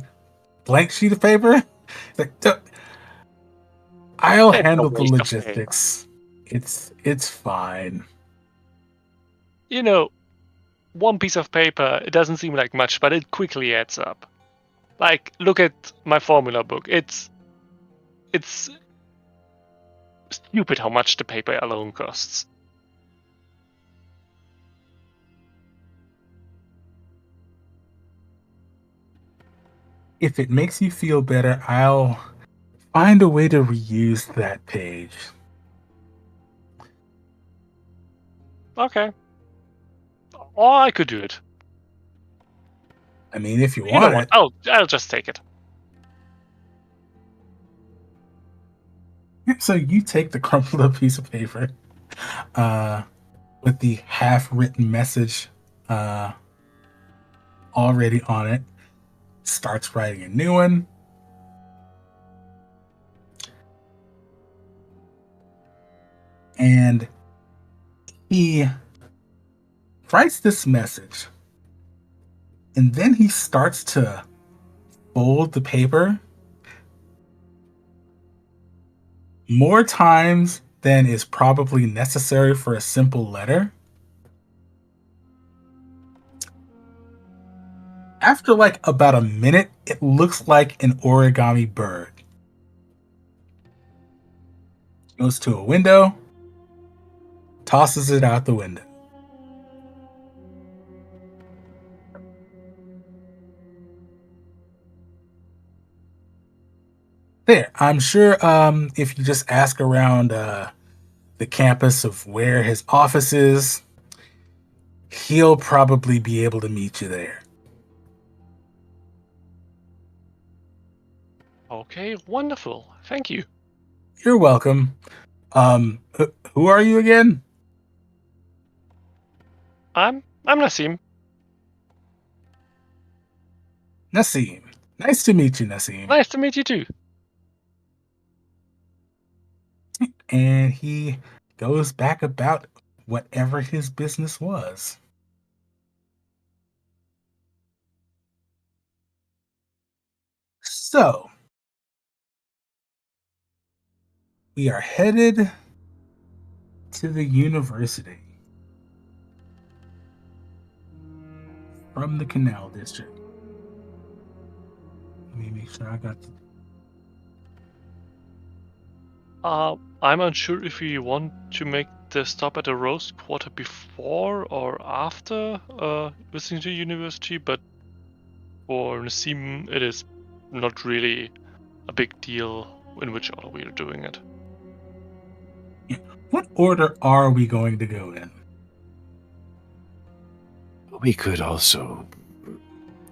blank sheet of paper. Like, I'll handle the logistics. It's fine. You know, one piece of paper, it doesn't seem like much, but it quickly adds up. Like, look at my formula book. It's stupid how much the paper alone costs. If it makes you feel better, I'll find a way to reuse that page. Okay. Or I could do it. I mean, if you want it. I'll just take it. So you take the crumpled up piece of paper with the half-written message already on it, starts writing a new one. And he writes this message. And then he starts to fold the paper more times than is probably necessary for a simple letter. After like about a minute, it looks like an origami bird. Goes to a window, tosses it out the window. There, I'm sure if you just ask around the campus of where his office is, he'll probably be able to meet you there. Okay, wonderful. Thank you. You're welcome. Who are you again? I'm Nassim. Nassim. Nice to meet you, Nassim. Nice to meet you too. And he goes back about whatever his business was. So, we are headed to the university from the Canal District. Let me make sure I got the... I'm unsure if we want to make the stop at the Rose Quarter before or after visiting the university, but for Nassim, it is not really a big deal in which order we are doing it. What order are we going to go in? We could also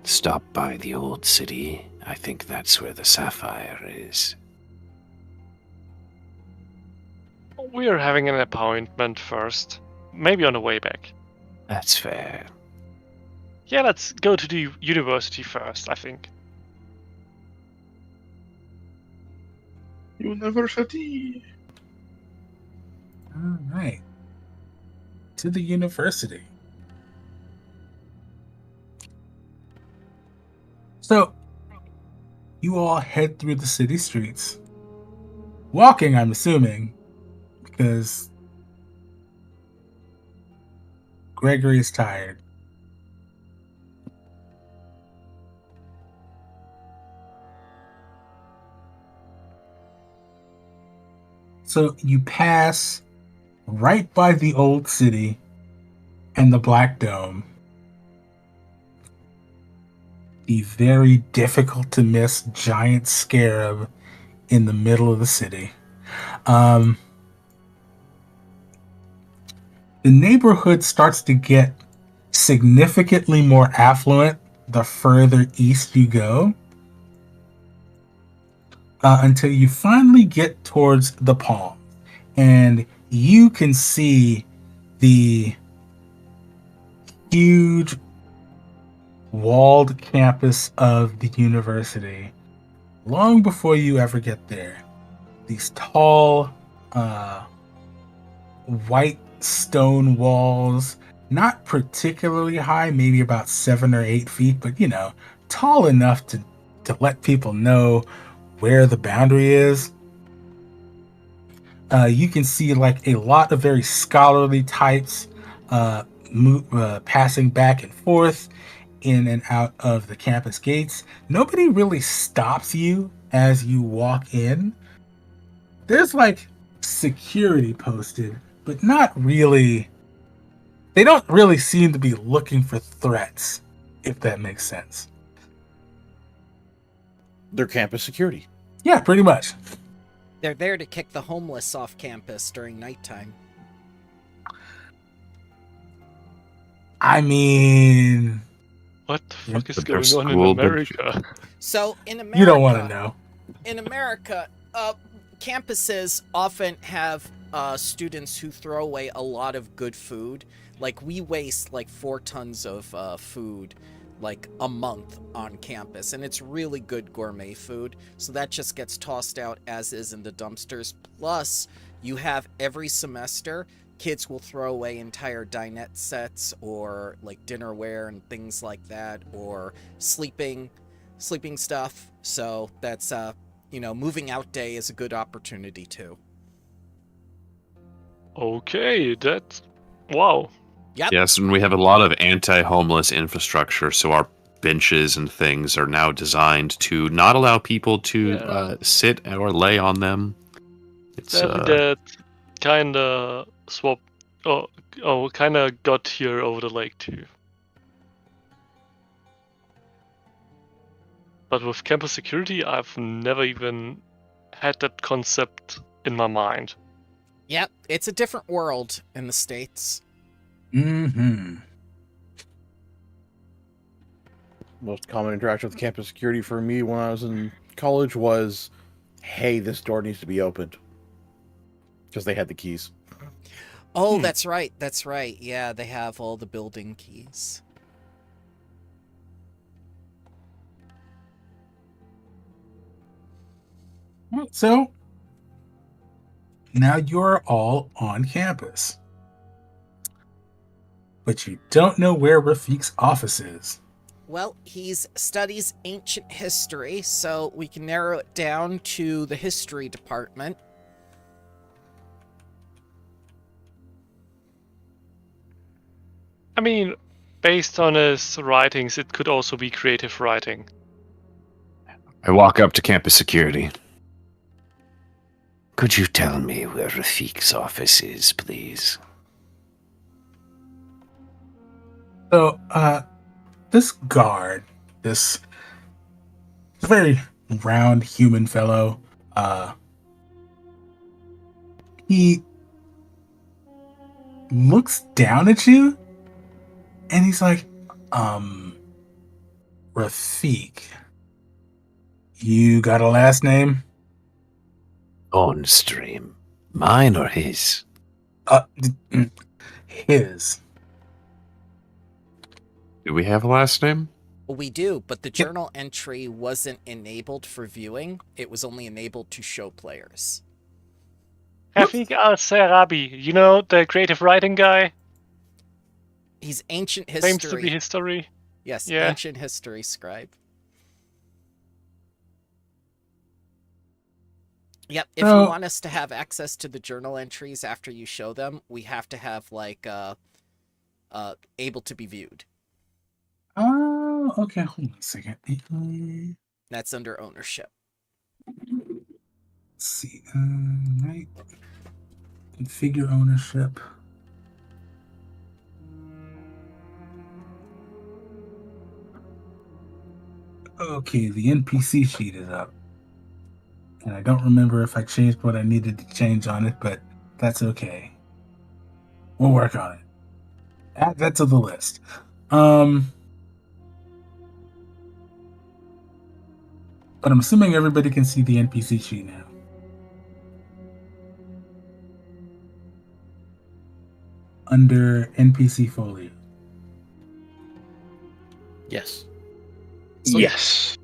stop by the old city. I think that's where the Sapphire is. We are having an appointment first. Maybe on the way back. That's fair. Yeah, let's go to the university first, I think. University. All right. To the university. So, you all head through the city streets. Walking, I'm assuming, because Gregory is tired. So you pass right by the old city and the Black Dome. The very difficult to miss giant scarab in the middle of the city. The neighborhood starts to get significantly more affluent the further east you go, until you finally get towards the Palm, and you can see the huge walled campus of the university long before you ever get there. These tall, white stone walls, not particularly high, maybe about 7 or 8 feet, but tall enough to let people know where the boundary is. You can see like a lot of very scholarly types passing back and forth in and out of the campus gates. Nobody really stops you as you walk in. There's like security posted, but not really. They don't really seem to be looking for threats, if that makes sense. They're campus security. Yeah, pretty much. They're there to kick the homeless off campus during nighttime. I mean, what the fuck is But going their on in school America? So in America, you don't want to know. In America, campuses often have students who throw away a lot of good food. Like, we waste like 4 tons of food like a month on campus, and it's really good gourmet food, so that just gets tossed out as is in the dumpsters. Plus, you have every semester kids will throw away entire dinette sets or like dinnerware and things like that, or sleeping stuff. So that's moving out day is a good opportunity too. Okay, that's wow. Yep. Yes, and we have a lot of anti-homeless infrastructure, so our benches and things are now designed to not allow people to sit or lay on them. It's that kind of swap. Oh, kind of got here over the lake too. But with campus security, I've never even had that concept in my mind. Yep, it's a different world in the States. Mm-hmm. Most common interaction with campus security for me when I was in college was, hey, this door needs to be opened. Because they had the keys. Oh, that's right. Yeah, they have all the building keys. So, now you're all on campus. But you don't know where Rafiq's office is. Well, he studies ancient history, so we can narrow it down to the history department. I mean, based on his writings, it could also be creative writing. I walk up to campus security. Could you tell me where Rafiq's office is, please? So, this guard, this very round human fellow, he looks down at you, and he's like, Rafiq, you got a last name? Thornstream. Mine or his? His. do we have a last name? We do, but the journal entry wasn't enabled for viewing. It was only enabled to show players. Rafik al-Sarabi, you know, the creative writing guy? He's ancient history. Claims to be history. Yes, yeah. Ancient history scribe. Yep, if you want us to have access to the journal entries after you show them, we have to have, like, able to be viewed. Oh, okay, hold on a second. That's under ownership. Let's see, right. Configure ownership. Okay, the NPC sheet is up. And I don't remember if I changed what I needed to change on it, but that's okay. We'll work on it. Add that to the list. But I'm assuming everybody can see the NPC sheet now. Under NPC folio. Yes. Yes.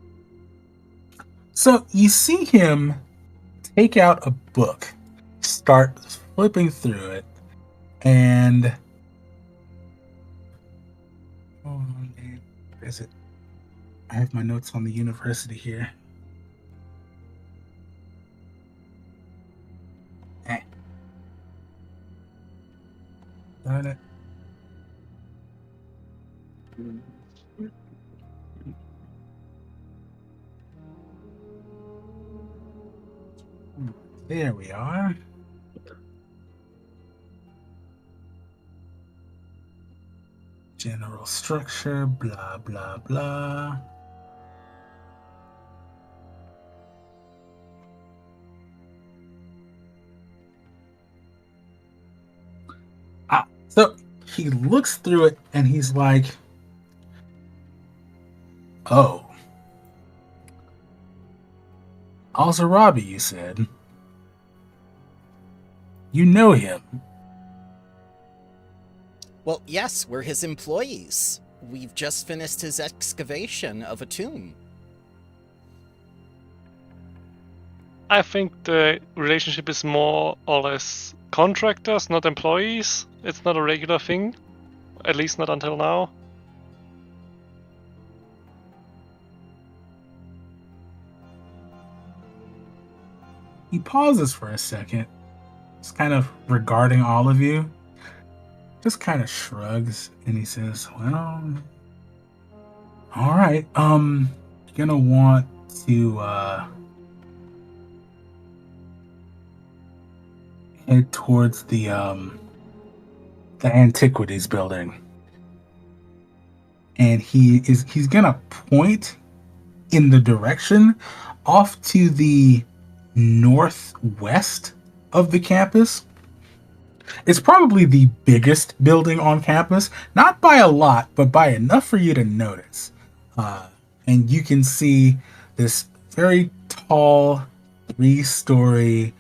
So you see him take out a book, start flipping through it, and hold on, where is it? I have my notes on the university here. Got it. There we are. General structure, blah, blah, blah. So he looks through it and he's like, oh. Al-Zarabi, you said. You know him. Well, yes, we're his employees. We've just finished his excavation of a tomb. I think the relationship is more or less contractors, not employees. It's not a regular thing, at least not until now. He pauses for a second, just kind of regarding all of you, just kind of shrugs, and he says, well, all right, you're gonna want to, head towards the antiquities building. And he's gonna point in the direction off to the northwest of the campus. It's probably the biggest building on campus, not by a lot, but by enough for you to notice. And you can see this very tall, 3-story,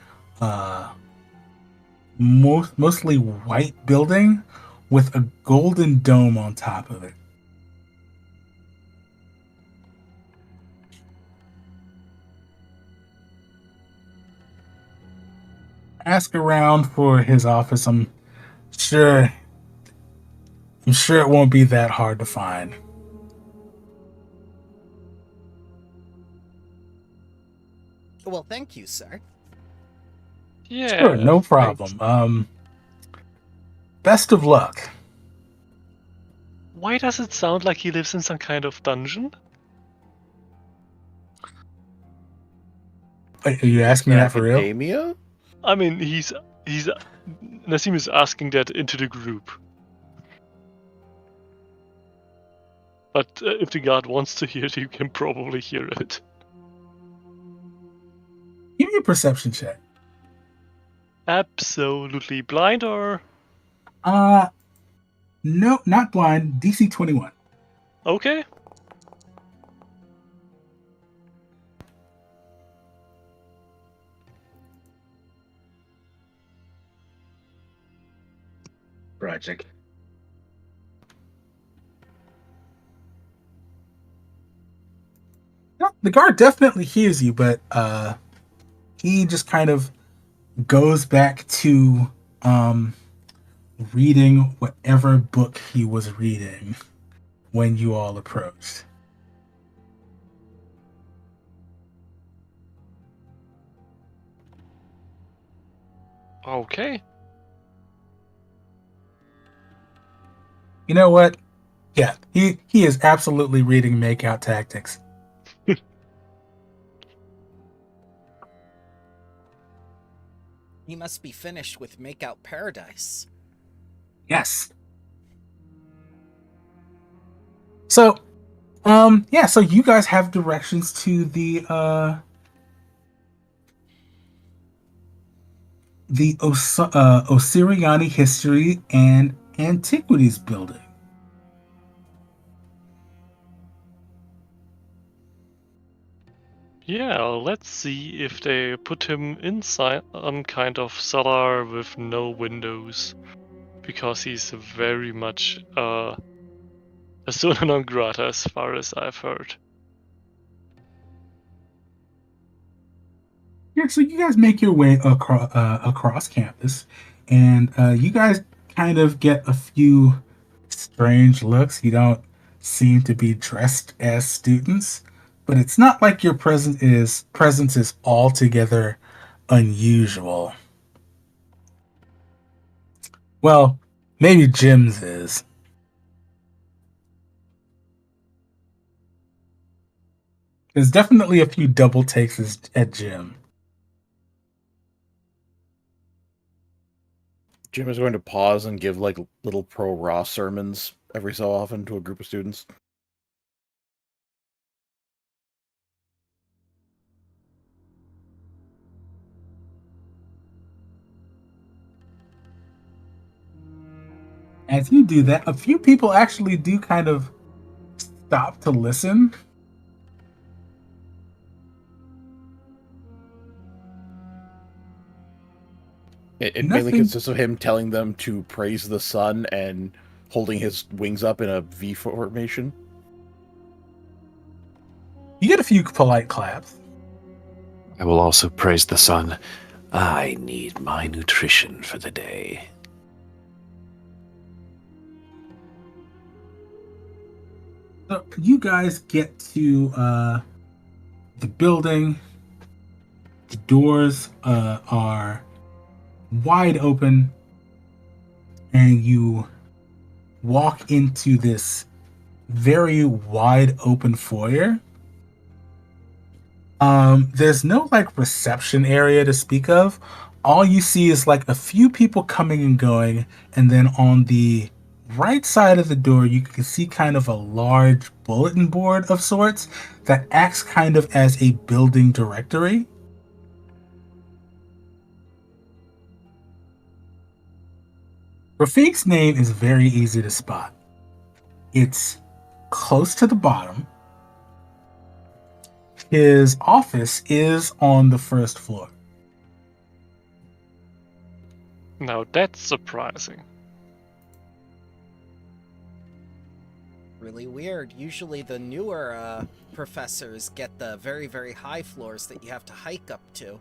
mostly white building with a golden dome on top of it. Ask around for his office. I'm sure it won't be that hard to find. Well, thank you, sir. Yeah. Sure, no problem. Best of luck. Why does it sound like he lives in some kind of dungeon? Are you asking me that for real? Academia? I mean, Nassim is asking that into the group. But if the guard wants to hear it, you can probably hear it. Give me a perception check. Absolutely blind or? No, not blind. DC 21. Okay. Project. No, the guard definitely hears you, but he just kind of goes back to reading whatever book he was reading when you all approached. Okay. You know what? Yeah, he is absolutely reading Makeout Tactics. He must be finished with Makeout Paradise. Yes. So, so you guys have directions to the Osiriani History and Antiquities Building. Yeah, let's see if they put him inside some kind of cellar with no windows. Because he's very much a persona non grata as far as I've heard. Yeah, so you guys make your way across campus, and you guys kind of get a few strange looks. You don't seem to be dressed as students, but it's not like your presence is altogether unusual. Well, maybe Jim's is. There's definitely a few double takes at Jim. Jim is going to pause and give like little pro-Raw sermons every so often to a group of students. As you do that, a few people actually do kind of stop to listen. It mainly consists of him telling them to praise the sun and holding his wings up in a V formation. You get a few polite claps. I will also praise the sun. I need my nutrition for the day. So you guys get to the building. The doors are wide open, and you walk into this very wide open foyer. There's no like reception area to speak of. All you see is like a few people coming and going, and then on the right side of the door, you can see kind of a large bulletin board of sorts that acts kind of as a building directory. Rafiq's name is very easy to spot. It's close to the bottom. His office is on the first floor. Now that's surprising. Really weird. Usually the newer professors get the very, very high floors that you have to hike up to.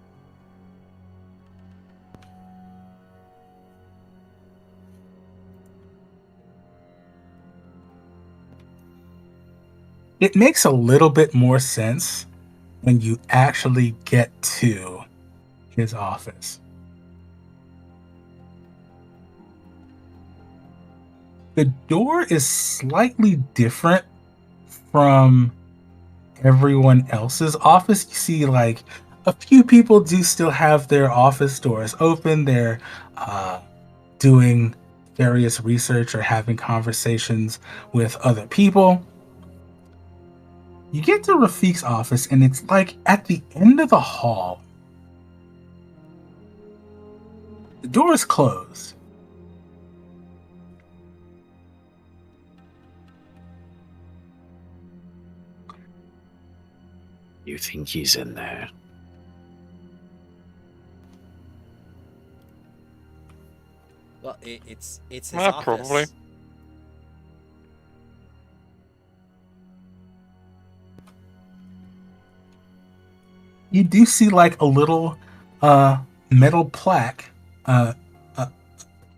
It makes a little bit more sense when you actually get to his office. The door is slightly different from everyone else's office. You see, like, a few people do still have their office doors open. They're doing various research or having conversations with other people. You get to Rafiq's office, and it's like at the end of the hall. The door is closed. You think he's in there? Well, it's his office. Probably. You do see like a little metal plaque on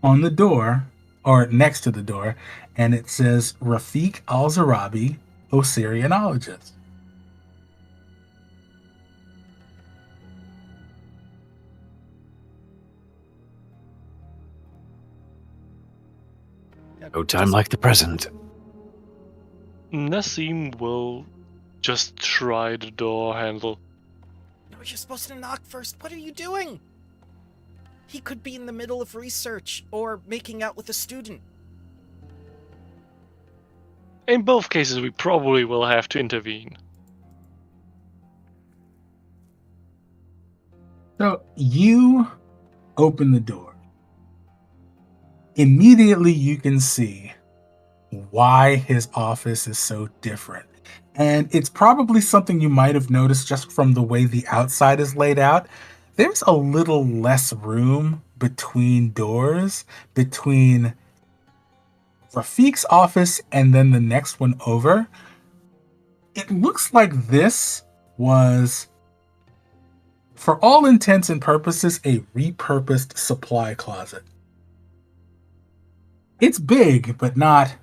the door or next to the door, and it says Rafiq Al-Zarabi, Osirianologist. No time like the present. Nassim will just try the door handle. No, you're supposed to knock first. What are you doing? He could be in the middle of research or making out with a student. In both cases, we probably will have to intervene. So you open the door. Immediately you can see why his office is so different. And it's probably something you might have noticed just from the way the outside is laid out. There's a little less room between doors, between Rafiq's office and then the next one over. It looks like this was, for all intents and purposes, a repurposed supply closet. It's big, but not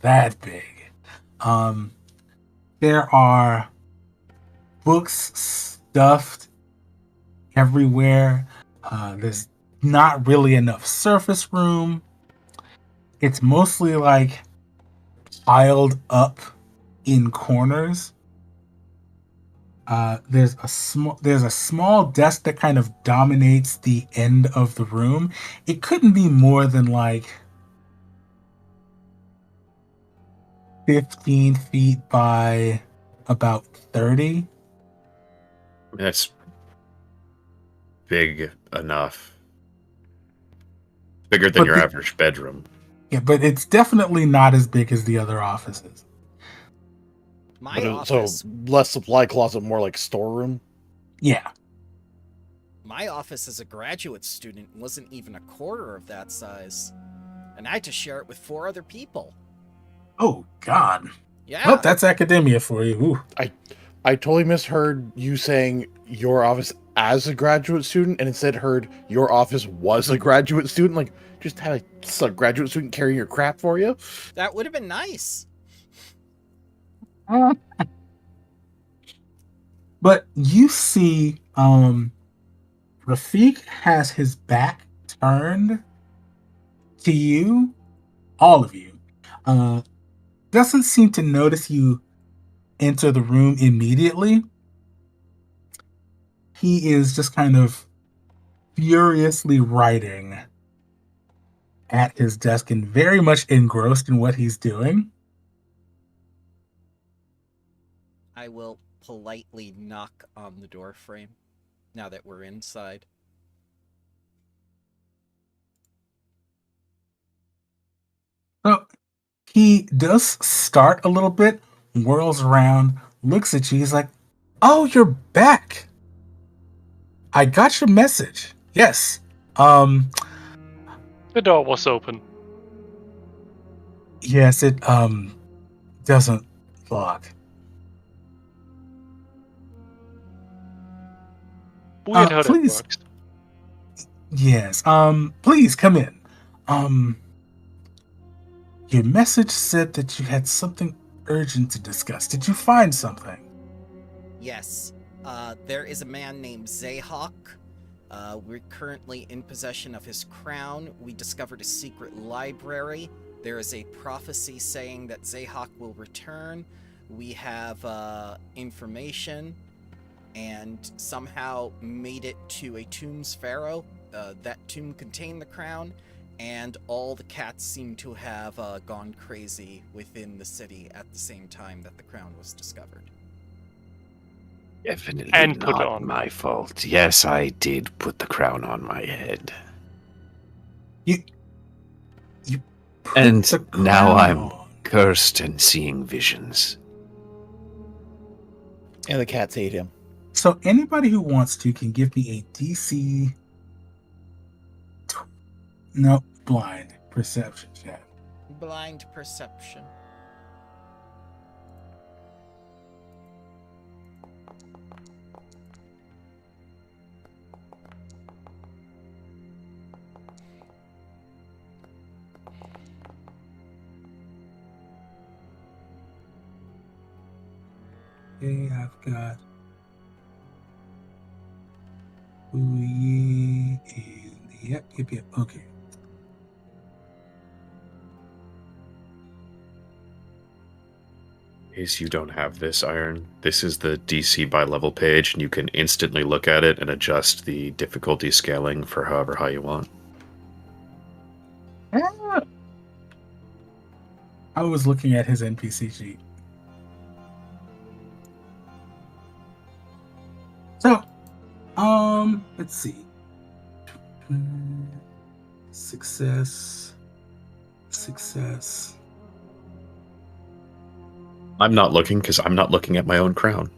that big. There are books stuffed everywhere. There's not really enough surface room. It's mostly like piled up in corners. There's a small desk that kind of dominates the end of the room. It couldn't be more than like 15 feet by about 30. That's big enough. Bigger than your average bedroom. Yeah, but it's definitely not as big as the other offices. So less supply closet, more like storeroom? Yeah. My office as a graduate student wasn't even a quarter of that size. And I had to share it with 4 other people. Oh, God. Yeah. Well, that's academia for you. Ooh. I totally misheard you saying your office as a graduate student, and instead heard your office was a graduate student. Like, just had a graduate student carrying your crap for you? That would have been nice. But you see, Rafiq has his back turned to you, all of you. Doesn't seem to notice you enter the room immediately. He is just kind of furiously writing at his desk and very much engrossed in what he's doing. I will politely knock on the door frame now that we're inside. So he does start a little bit, whirls around, looks at you. He's like, "Oh, you're back. I got your message. Yes. The door was open. Yes, it doesn't lock. Weird how that please. works. Yes. Please come in. Your message said that you had something urgent to discuss. Did you find something? Yes. There is a man named Zayhawk. We're currently in possession of his crown. We discovered a secret library. There is a prophecy saying that Zayhawk will return. We have information and somehow made it to a tomb's pharaoh. That tomb contained the crown, and all the cats seem to have gone crazy within the city at the same time that the crown was discovered. Definitely And put it not on. my fault. Yes, I did put the crown on my head. You put And the crown now I'm on. cursed and seeing visions. And the cats ate him. So anybody who wants to can give me a DC. No, blind perception check. Blind perception. Okay, I've got Ooh, and yep, okay. case you don't have this, Iron, this is the DC by level page, and you can instantly look at it and adjust the difficulty scaling for however high you want. I was looking at his NPC sheet. So, let's see. Success. I'm not looking because I'm not looking at my own crown.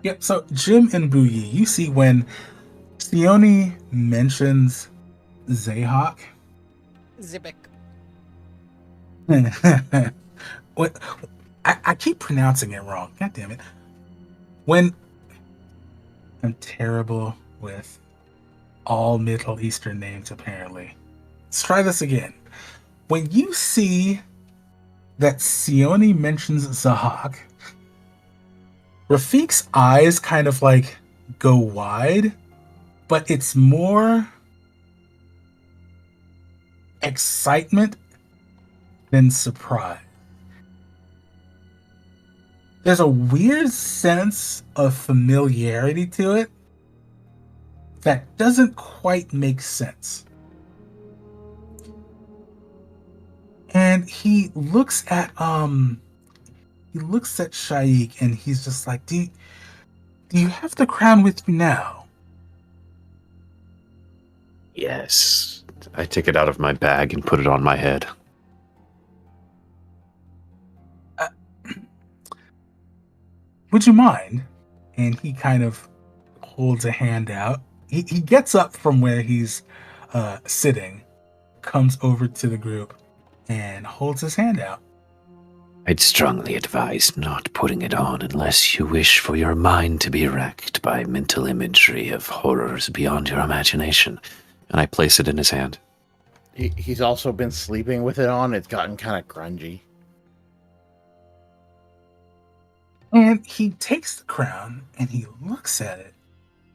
Yep, so Jim and Boogie, you see when Sione mentions Zayhawk. Zibik. What? I keep pronouncing it wrong. God damn it. When I'm terrible with all Middle Eastern names, apparently. Let's try this again. When you see that Sione mentions Zahak, Rafiq's eyes kind of like go wide, but it's more excitement than surprise. There's a weird sense of familiarity to it that doesn't quite make sense. And he looks at Shaikh and he's just like, do you have the crown with you now? Yes. I take it out of my bag and put it on my head. Would you mind? And he kind of holds a hand out. He gets up from where he's sitting, comes over to the group, and holds his hand out. I'd strongly advise not putting it on unless you wish for your mind to be wrecked by mental imagery of horrors beyond your imagination. And I place it in his hand. He's also been sleeping with it on. It's gotten kind of grungy. And he takes the crown and he looks at it.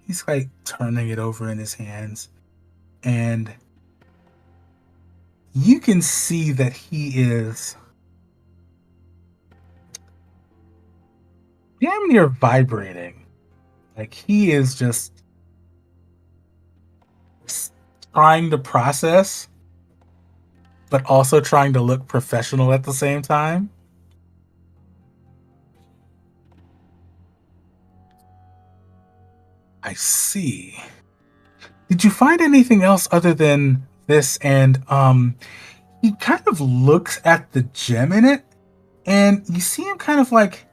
He's like turning it over in his hands. And you can see that he is damn near vibrating. Like he is just trying to process, but also trying to look professional at the same time. I see. Did you find anything else other than this? And he kind of looks at the gem in it, and you see him kind of like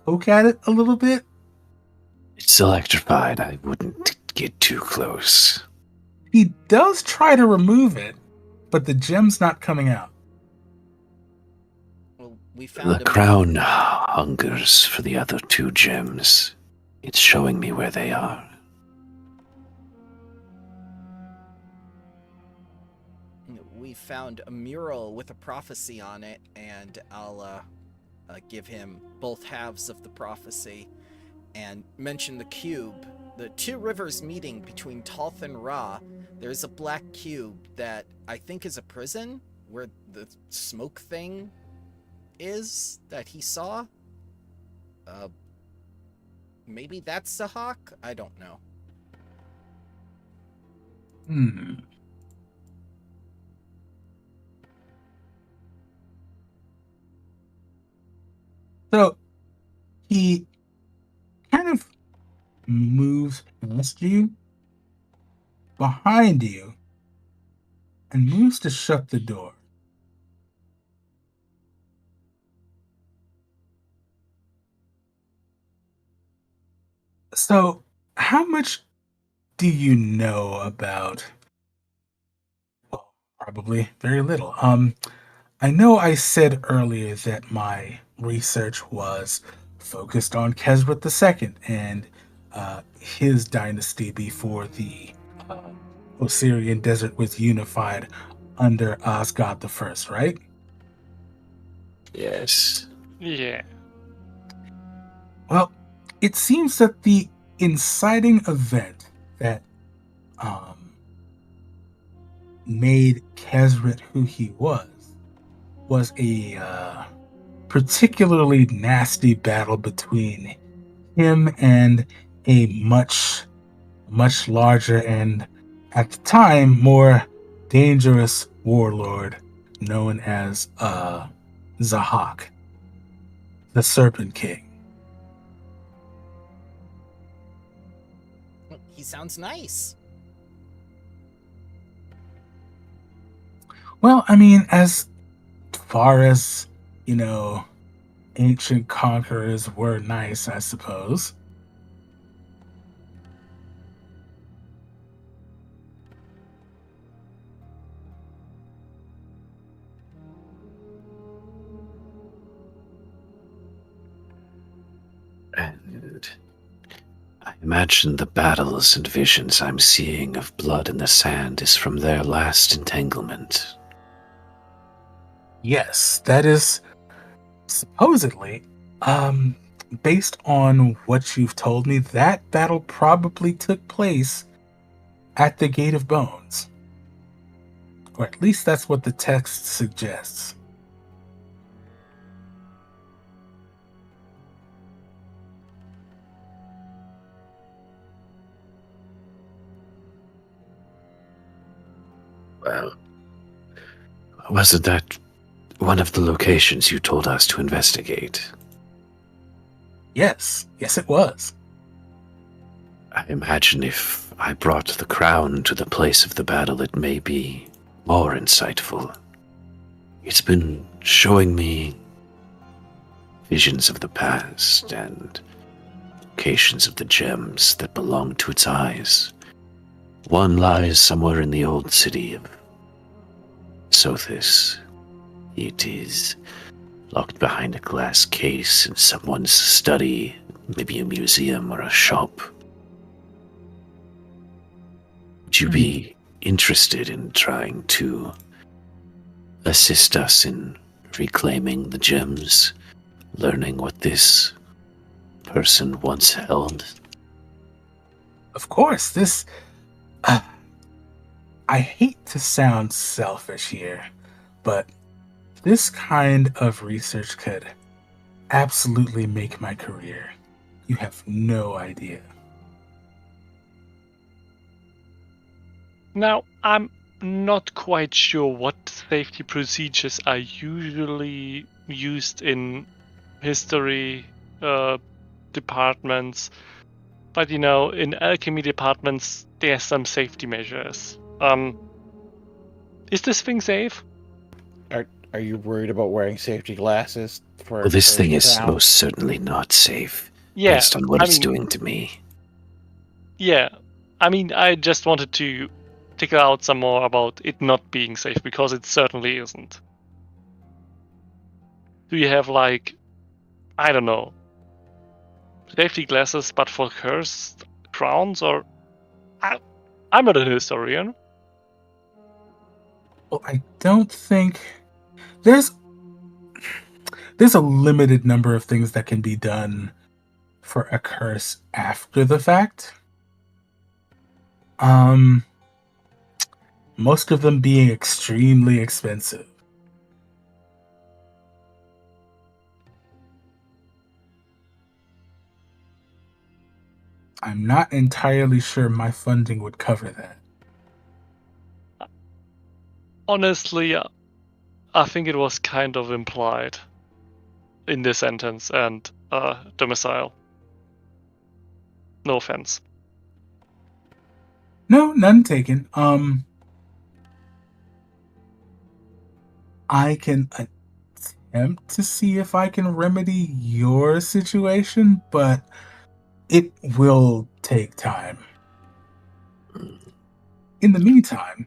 poke at it a little bit. It's electrified. I wouldn't get too close. He does try to remove it, but the gem's not coming out. Well, we found The crown hungers for the other two gems. It's showing me where they are. We found a mural with a prophecy on it, and I'll give him both halves of the prophecy and mention the cube. The two rivers meeting between Talth and Ra, there's a black cube that I think is a prison where the smoke thing is that he saw. Maybe that's Sahak? I don't know. So he kind of moves past you, behind you, and moves to shut the door. So, how much do you know about? Well, probably very little. I know I said earlier that my research was focused on Kesrit II and his dynasty before the Osirian desert was unified under Osgod I, right? Yes. Yeah. Well, it seems that the inciting event that made Kesrit who he was a particularly nasty battle between him and a much larger and, at the time, more dangerous warlord known as Zahak, the Serpent King. He sounds nice. Well, I mean, as far as, ancient conquerors were nice, I suppose. And I imagine the battles and visions I'm seeing of blood in the sand is from their last entanglement. Yes, that is supposedly, based on what you've told me, that battle probably took place at the Gate of Bones. Or at least that's what the text suggests. Well, wasn't that one of the locations you told us to investigate? Yes it was. I imagine if I brought the crown to the place of the battle, it may be more insightful. It's been showing me visions of the past and locations of the gems that belong to its eyes. One lies somewhere in the old city of Sothis. It is locked behind a glass case in someone's study, maybe a museum or a shop. Would you be interested in trying to assist us in reclaiming the gems, learning what this person once held? Of course, this... I hate to sound selfish here, but this kind of research could absolutely make my career. You have no idea. Now, I'm not quite sure what safety procedures are usually used in history departments, but in alchemy departments, there's some safety measures. Is this thing safe? Are you worried about wearing safety glasses for? Well, this thing is crown? most certainly not safe, Yeah, based on what it's doing to me. Yeah, I just wanted to figure out some more about it not being safe, because it certainly isn't. Do you have, I don't know, safety glasses but for cursed crowns? Or I'm not a historian. Well, I don't think there's a limited number of things that can be done for a curse after the fact. Most of them being extremely expensive. I'm not entirely sure my funding would cover that. Honestly, I think it was kind of implied in this sentence and domicile. No offense. No, none taken. I can attempt to see if I can remedy your situation, but it will take time. In the meantime,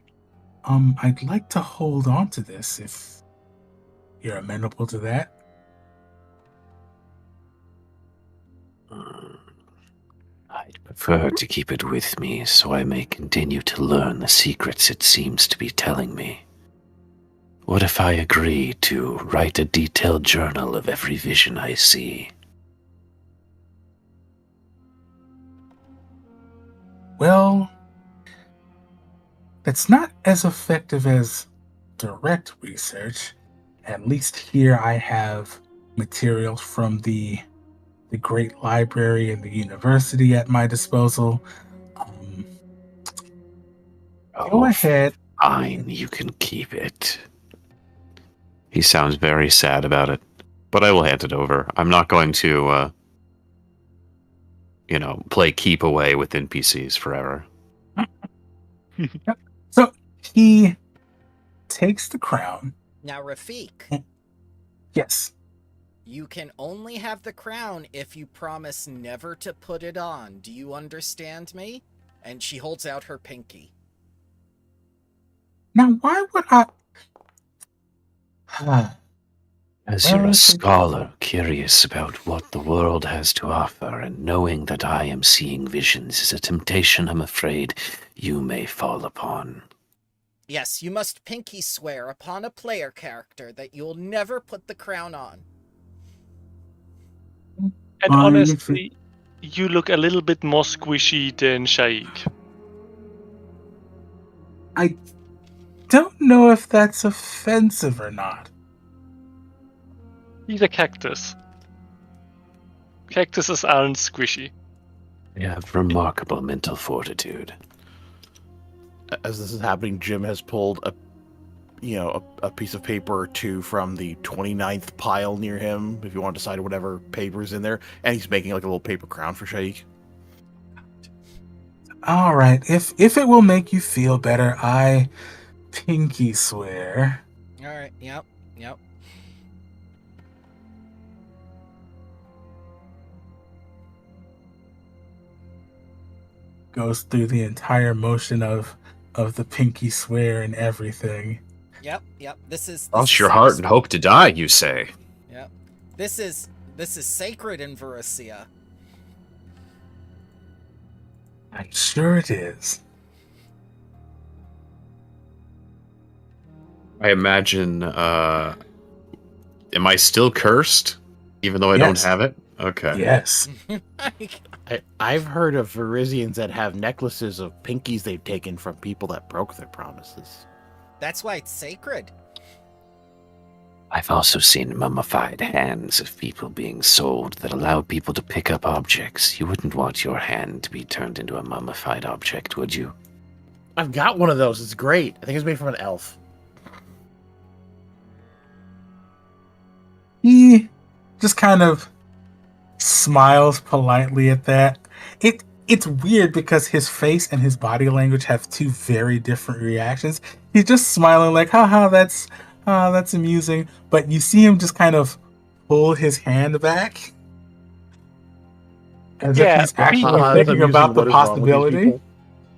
I'd like to hold on to this if you're amenable to that. I'd prefer to keep it with me so I may continue to learn the secrets it seems to be telling me. What if I agree to write a detailed journal of every vision I see? Well, that's not as effective as direct research. At least here I have materials from the great library and the university at my disposal. Go ahead. Fine, you can keep it. He sounds very sad about it, but I will hand it over. I'm not going to, play keep away with NPCs forever. So he takes the crown. Now, Rafik. Yes. You can only have the crown if you promise never to put it on. Do you understand me? And she holds out her pinky. Now, why would I... As you're a scholar, curious about what the world has to offer, and knowing that I am seeing visions is a temptation I'm afraid you may fall upon. Yes, you must pinky swear upon a player character that you'll never put the crown on. And honestly, you look a little bit more squishy than Shaik. I don't know if that's offensive or not. He's a cactus. Cactuses aren't squishy. You have remarkable mental fortitude. As this is happening, Jim has pulled a piece of paper or two from the 29th pile near him, if you want to decide whatever paper's in there, and he's making like a little paper crown for Shaik. All right, if it will make you feel better, I pinky swear. All right, yep. Goes through the entire motion of the pinky swear and everything. Yep. This Cross your heart and hope to die, you say. Yep. This is sacred in Varissia. I'm sure it is. I imagine, am I still cursed? Even though I don't have it? Okay. Yes. I've heard of Varisians that have necklaces of pinkies they've taken from people that broke their promises. That's why it's sacred. I've also seen mummified hands of people being sold that allow people to pick up objects. You wouldn't want your hand to be turned into a mummified object, would you? I've got one of those. It's great. I think it's made from an elf. He just kind of smiles politely at that. It's weird because his face and his body language have two very different reactions. He's just smiling like, haha, that's amusing. But you see him just kind of pull his hand back. As if he's actually thinking about the possibility.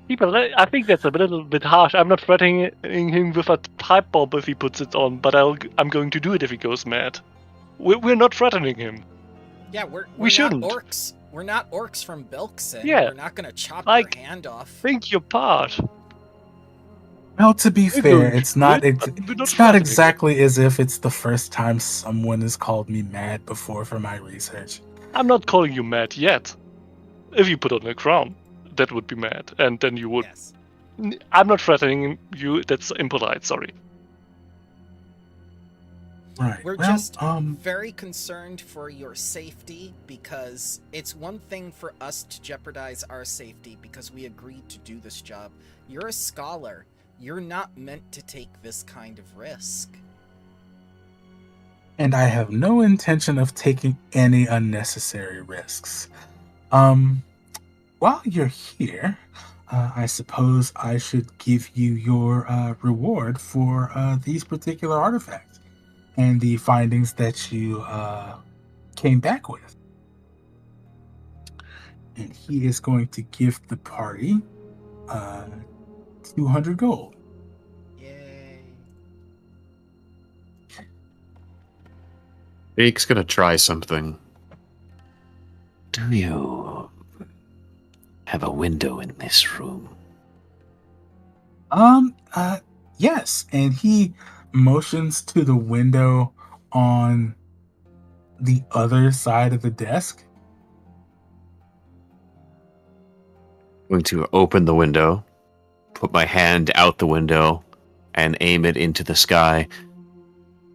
People, I think that's a little bit harsh. I'm not threatening him with a pipe bomb if he puts it on, but I'm going to do it if he goes mad. We're not threatening him. Yeah, we shouldn't. Not orcs. We're not orcs from Bilkson. Yeah. We're not going to chop your hand off. Think your part. Well, to be fair, it's not exactly as if it's the first time someone has called me mad before for my research. I'm not calling you mad yet. If you put on a crown, that would be mad, and then you would. Yes. I'm not threatening you. That's impolite. Sorry. Right. We're just very concerned for your safety, because it's one thing for us to jeopardize our safety because we agreed to do this job. You're a scholar. You're not meant to take this kind of risk. And I have no intention of taking any unnecessary risks. While you're here, I suppose I should give you your reward for these particular artifacts and the findings that you came back with. And he is going to give the party 200 gold. Yay. Jake's gonna try something. Do you have a window in this room? Yes, and he motions to the window on the other side of the desk. I'm going to open the window, put my hand out the window, and aim it into the sky.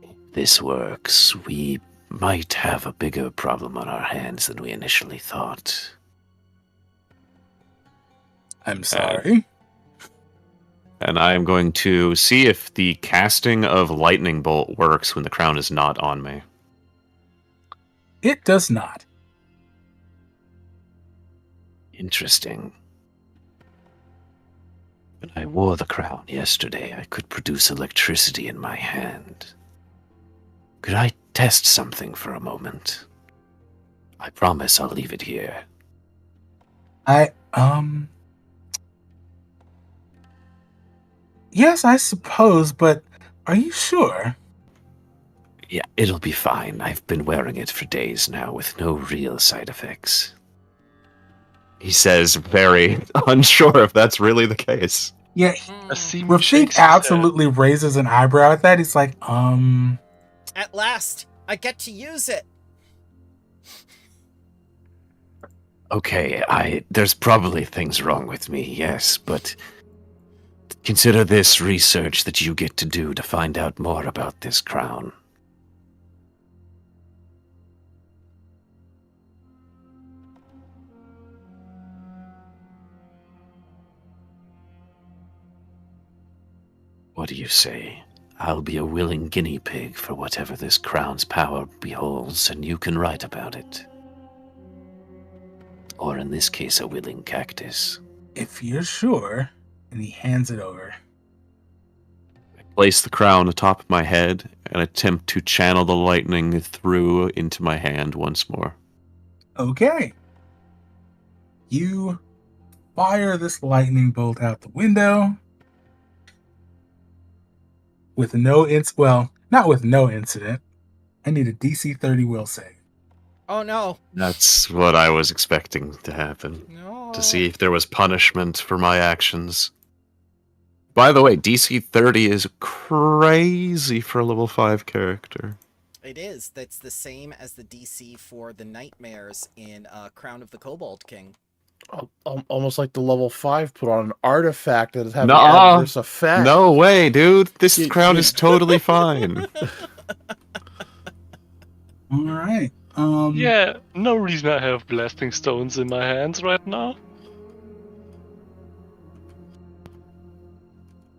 If this works, we might have a bigger problem on our hands than we initially thought. I'm sorry. And I am going to see if the casting of lightning bolt works when the crown is not on me. It does not. Interesting. When I wore the crown yesterday, I could produce electricity in my hand. Could I test something for a moment? I promise I'll leave it here. Yes, I suppose, but are you sure? Yeah, it'll be fine. I've been wearing it for days now with no real side effects. He says, very unsure if that's really the case. Yeah, Rafik Rafik absolutely raises an eyebrow at that. He's like, At last, I get to use it. Okay, there's probably things wrong with me, yes, but consider this research that you get to do to find out more about this crown. What do you say? I'll be a willing guinea pig for whatever this crown's power beholds, and you can write about it. Or in this case, a willing cactus. if you're sure, and he hands it over. I place the crown atop my head and attempt to channel the lightning through into my hand once more. Okay. You fire this lightning bolt out the window with not with no incident. I need a DC 30 will save. Oh no. That's what I was expecting to happen. No. To see if there was punishment for my actions. By the way, DC 30 is crazy for a level 5 character. It is. That's the same as the DC for the nightmares in Crown of the Kobold King. Almost like the level 5 put on an artifact that is having Nuh-uh. adverse effect. No way, dude. This crown is totally fine. All right. Yeah, no reason I have blasting stones in my hands right now.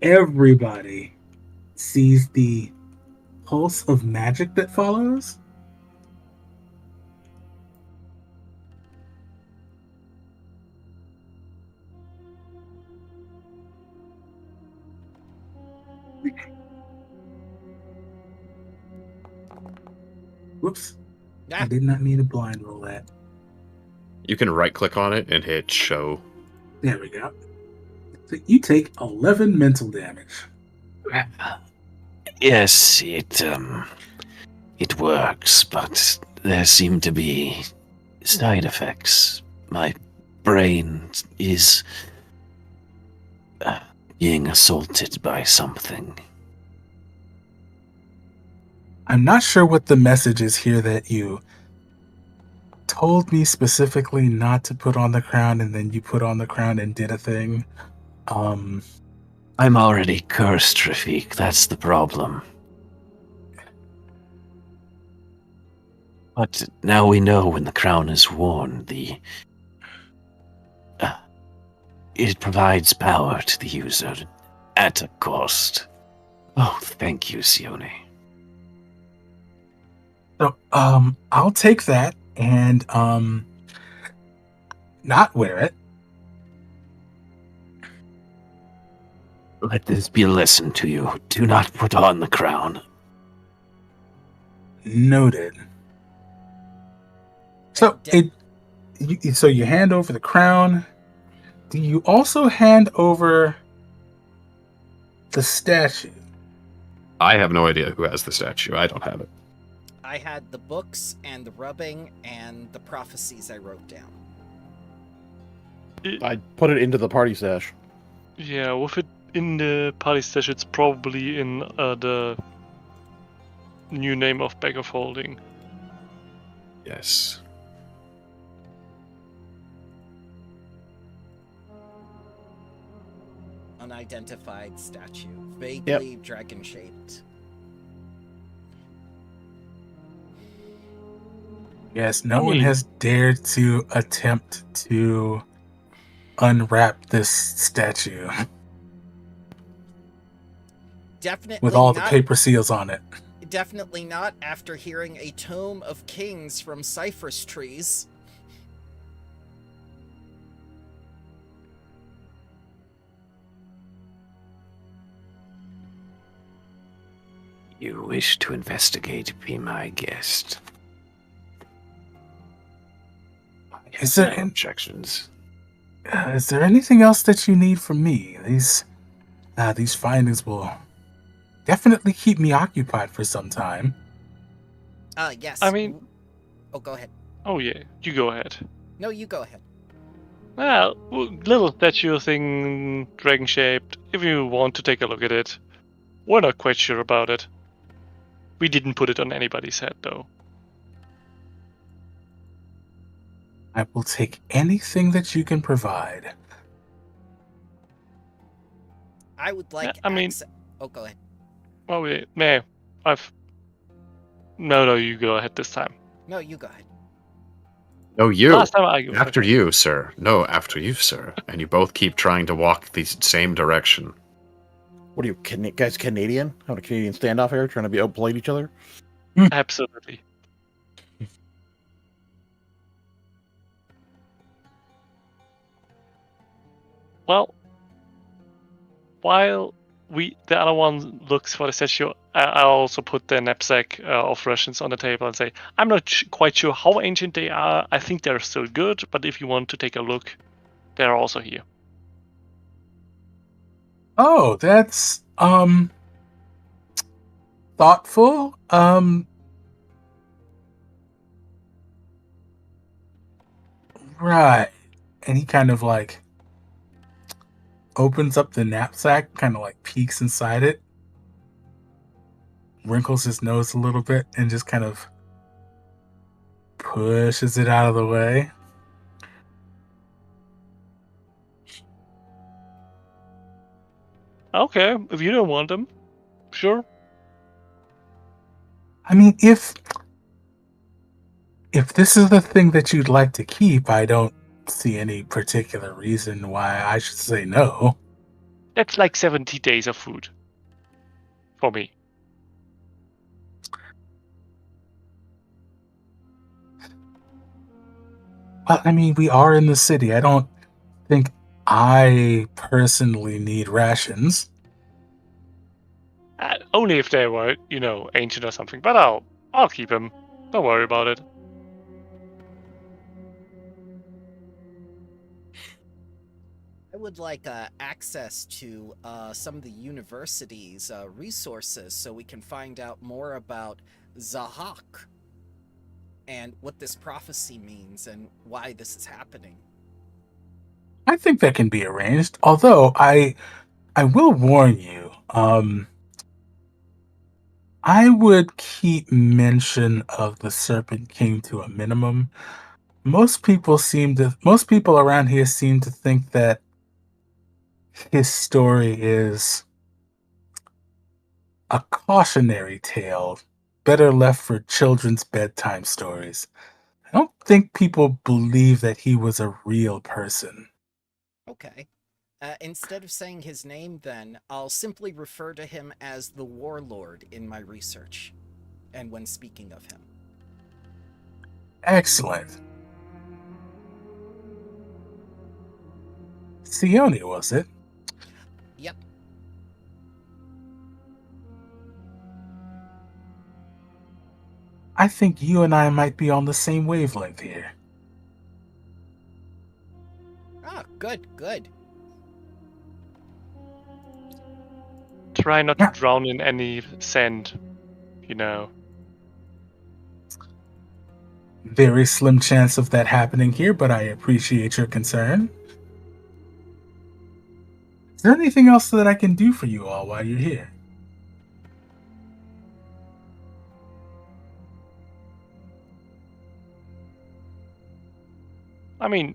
Everybody sees the pulse of magic that follows. Whoops. I did not mean to blind roll that. You can right click on it and hit show. There we go. So you take 11 mental damage. Yes, it works, but there seem to be side effects. My brain is being assaulted by something. I'm not sure what the message is here that you told me specifically not to put on the crown, and then you put on the crown and did a thing. I'm already cursed, Rafik. That's the problem. But now we know when the crown is worn, it provides power to the user at a cost. Oh, thank you, Sione. So, I'll take that and, not wear it. Let this be a lesson to you. Do not put on the crown. Noted. So, so you hand over the crown. Do you also hand over the statue? I have no idea who has the statue. I don't have it. I had the books and the rubbing and the prophecies I wrote down. I put it into the party stash. Yeah, with it in the party stash, it's probably in the new name of Bag of Holding. Yes. Unidentified statue, vaguely dragon-shaped. Yes, no one has dared to attempt to unwrap this statue. Definitely with all not, the paper seals on it. Definitely not after hearing a tome of kings from cypress trees. You wish to investigate, be my guest. Is there no objections? Is there anything else that you need from me? These findings will definitely keep me occupied for some time. Yes. I mean... Oh, go ahead. Oh, yeah. You go ahead. No, you go ahead. Well, little statue thing, dragon-shaped. If you want to take a look at it. We're not quite sure about it. We didn't put it on anybody's head, though. I will take anything that you can provide. I would like Oh, go ahead. Oh, wait. No. No, you go ahead this time. No, you go ahead. No, you. Last time I go after you, sir. No, after you, sir. And you both keep trying to walk the same direction. What are you, guys Canadian? Having a Canadian standoff here, trying to be outplayed each other? Absolutely. Well, while the other one looks for the statue, I also put the knapsack of Russians on the table and say, I'm not quite sure how ancient they are. I think they're still good, but if you want to take a look, they're also here. Oh, that's thoughtful. Right. And he kind of like opens up the knapsack, kind of like peeks inside it, wrinkles his nose a little bit, and just kind of pushes it out of the way. Okay, if you don't want them, sure. I mean, if this is the thing that you'd like to keep, I don't see any particular reason why I should say no. That's like 70 days of food. For me. Well, I mean, we are in the city. I don't think I personally need rations. Only if they were, ancient or something. But I'll keep them. Don't worry about it. I would like access to some of the university's resources so we can find out more about Zahak and what this prophecy means and why this is happening. I think that can be arranged, although I will warn you, I would keep mention of the Serpent King to a minimum. Most people around here seem to think that his story is a cautionary tale, better left for children's bedtime stories. I don't think people believe that he was a real person. Okay. Instead of saying his name, then, I'll simply refer to him as the Warlord in my research, and when speaking of him. Excellent. Sione, was it? Yep. I think you and I might be on the same wavelength here. Ah, good. Try not to drown in any sand, Very slim chance of that happening here, but I appreciate your concern. Is there anything else that I can do for you all while you're here? I mean,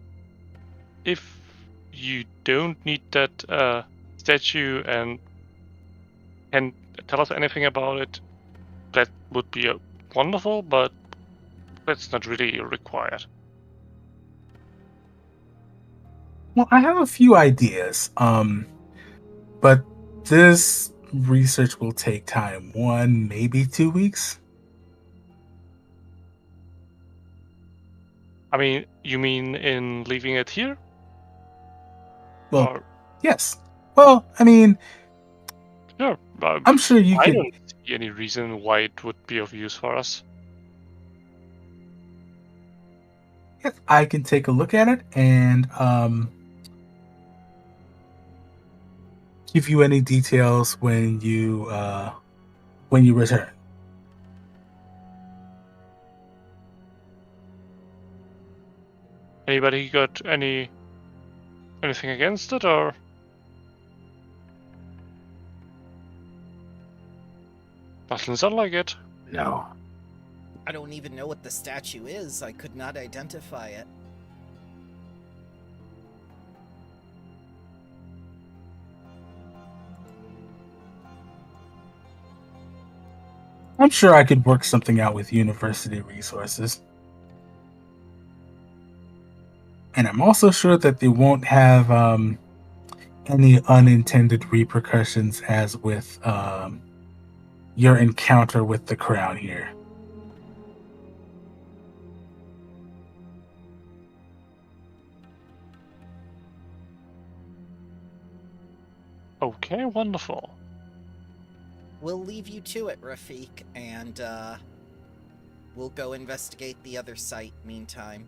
if you don't need that statue and tell us anything about it, that would be wonderful, but That's not really required. Well, I have a few ideas, but this research will take time. 1, maybe 2 weeks. I mean, you mean in leaving it here? Well, Or... yes. Well, I mean, sure. I'm sure you could. I don't see any reason why it would be of use for us. Yes, I can take a look at it and give you any details when you return. Anybody got anything against it, or? Doesn't sound like it. No. I don't even know what the statue is. I could not identify it. I'm sure I could work something out with university resources. And I'm also sure that they won't have any unintended repercussions as with your encounter with the crown here. Okay, wonderful. We'll leave you to it, Rafik, and we'll go investigate the other site meantime.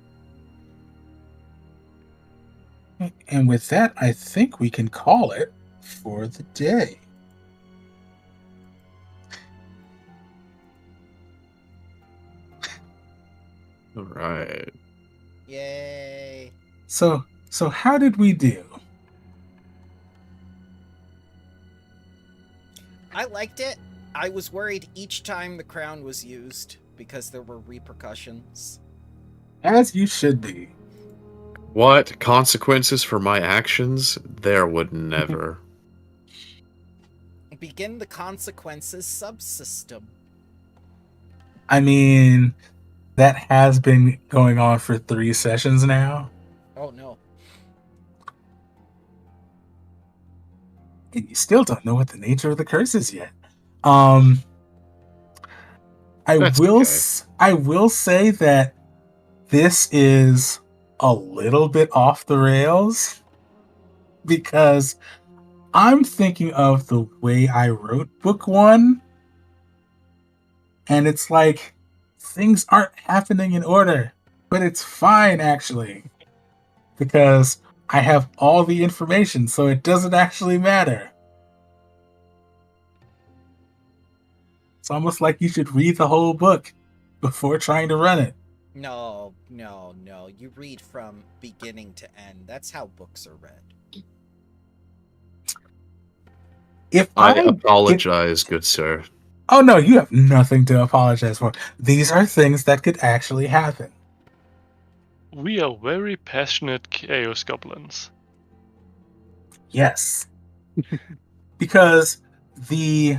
And with that, I think we can call it for the day. All right. Yay. So how did we do? I liked it. I was worried each time the crown was used because there were repercussions. As you should be. What? Consequences for my actions? There would never. Begin the consequences subsystem. I mean, that has been going on for 3 sessions now. Oh no. And you still don't know what the nature of the curse is yet. I will say that this is a little bit off the rails because I'm thinking of the way I wrote book 1, and it's like things aren't happening in order, but it's fine actually because I have all the information, so it doesn't actually matter. It's almost like you should read the whole book before trying to run it. No. You read from beginning to end. That's how books are read. If I apologize, good sir. Oh no, you have nothing to apologize for. These are things that could actually happen. We are very passionate Chaos Goblins. Yes. Because the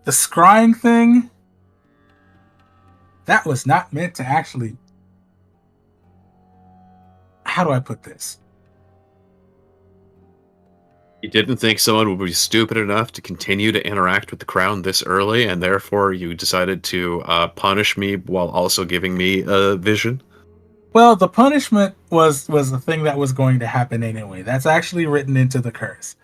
scrying thing, that was not meant to actually... How do I put this? You didn't think someone would be stupid enough to continue to interact with the crown this early, and therefore you decided to punish me while also giving me a vision? Well, the punishment was the thing that was going to happen anyway. That's actually written into the curse.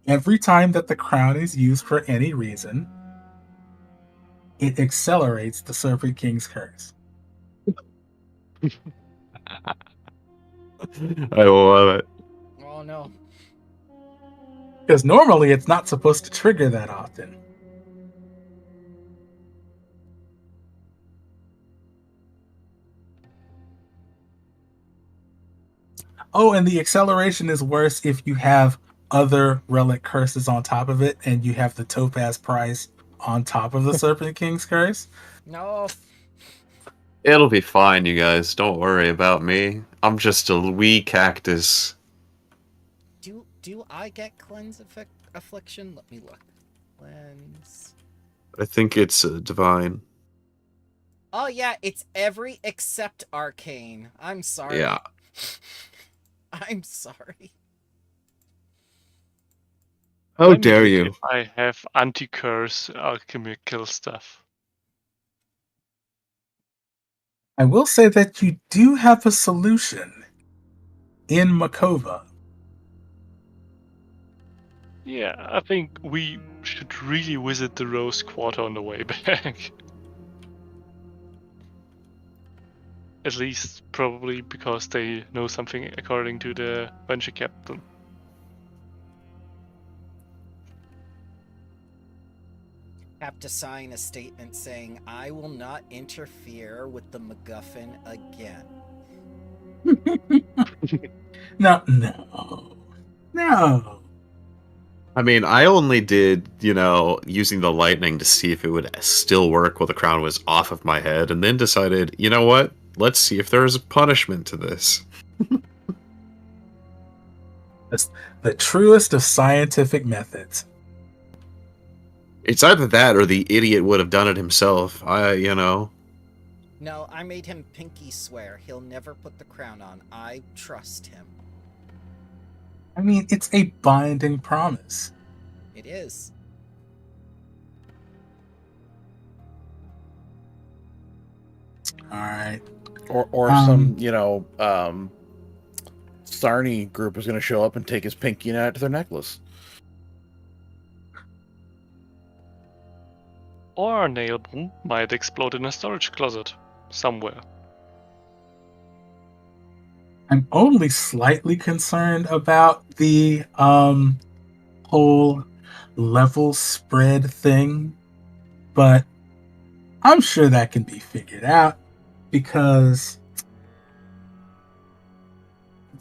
Every time that the crown is used for any reason, it accelerates the Serpent King's curse. I love it. Oh no. Because normally it's not supposed to trigger that often. Oh, and the acceleration is worse if you have other relic curses on top of it, and you have the Topaz Price on top of the Serpent King's curse. No. It'll be fine, you guys. Don't worry about me. I'm just a wee cactus. Do I get cleanse affliction? Let me look. Cleanse. I think it's divine. Oh yeah, it's every except arcane. I'm sorry. Yeah. I'm sorry. How Let me dare look you? if I have anti-curse alchemical stuff. I will say that you do have a solution in Makova. Yeah, I think we should really visit the Rose Quarter on the way back. At least, probably because they know something according to the venture captain. Have to sign a statement saying, I will not interfere with the MacGuffin again. No. I mean, I only did, using the lightning to see if it would still work while the crown was off of my head, and then decided, you know what? Let's see if there's a punishment to this. That's the truest of scientific methods. It's either that or the idiot would have done it himself. No, I made him pinky swear he'll never put the crown on. I trust him. I mean, it's a binding promise. It is. All right. Or some, Sarni group is going to show up and take his pinky and add it to their necklace. Or a nail bomb might explode in a storage closet somewhere. I'm only slightly concerned about the whole level spread thing, but I'm sure that can be figured out because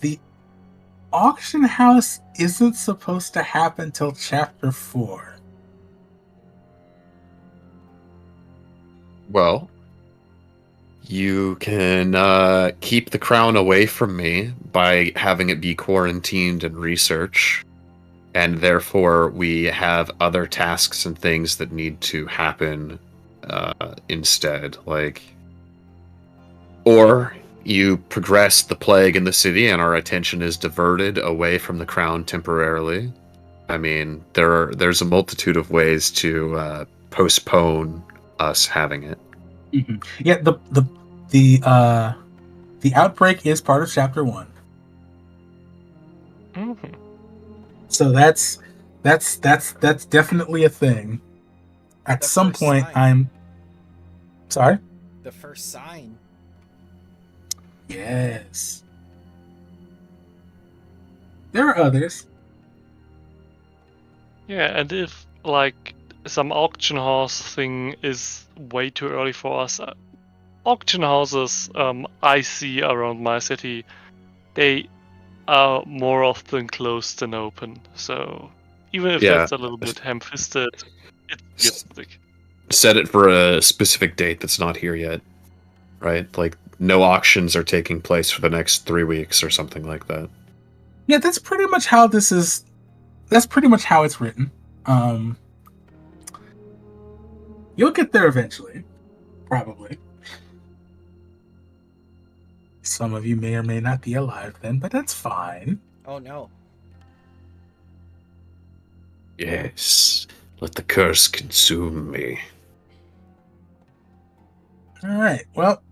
the auction house isn't supposed to happen till chapter 4. Well, you can keep the crown away from me by having it be quarantined and research, and therefore we have other tasks and things that need to happen instead. Or you progress the plague in the city and our attention is diverted away from the crown temporarily. I mean, there's a multitude of ways to postpone us having it. Mm-hmm. Yeah, the outbreak is part of chapter 1. Mm-hmm. So that's definitely a thing. At some point, I'm sorry. The first sign. Yes. There are others. Yeah, and if some auction house thing is way too early for us, auction houses I see around my city, they are more often closed than open. So even if that's a little bit ham-fisted, it's realistic. Set it for a specific date that's not here yet, right? Like no auctions are taking place for the next 3 weeks or something like that. Yeah, that's pretty much how this is. That's pretty much how it's written. You'll get there eventually, probably. Some of you may or may not be alive then, but that's fine. Oh no. Yes, let the curse consume me. All right. Well,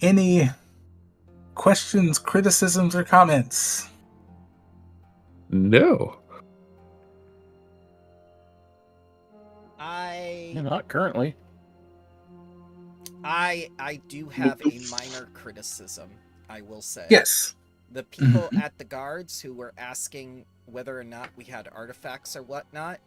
any questions, criticisms, or comments? No. Not currently. I do have a minor criticism, I will say. Yes. The people at the guards who were asking whether or not we had artifacts or whatnot,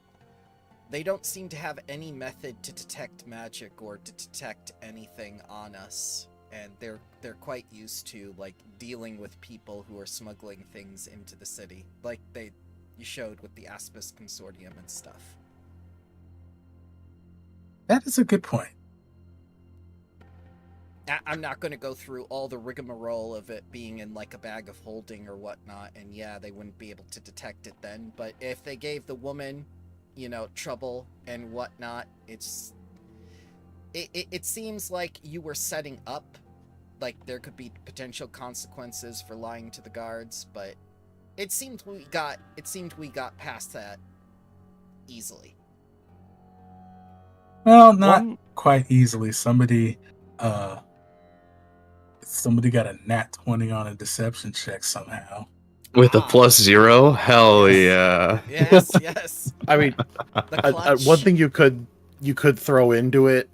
they don't seem to have any method to detect magic or to detect anything on us. And they're quite used to dealing with people who are smuggling things into the city, like you showed with the Aspis Consortium and stuff. That is a good point. I'm not going to go through all the rigmarole of it being in like a bag of holding or whatnot, and yeah, they wouldn't be able to detect it then. But if they gave the woman, trouble and whatnot, it seems like you were setting up, like there could be potential consequences for lying to the guards, but it seemed we got past that easily. Well, not quite easily. Somebody got a nat 20 on a deception check somehow. With a +0? Hell yes. yeah. Yes. I mean, one thing you could throw into it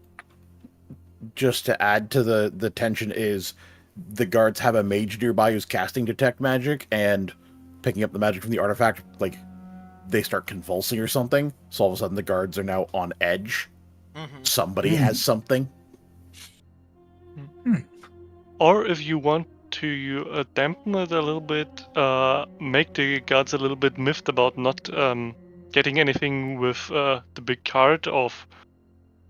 just to add to the tension is the guards have a mage nearby who's casting detect magic and picking up the magic from the artifact, like they start convulsing or something. So all of a sudden the guards are now on edge. Mm-hmm. Somebody has something. Or if you want to dampen it a little bit, make the guards a little bit miffed about not getting anything with the big card of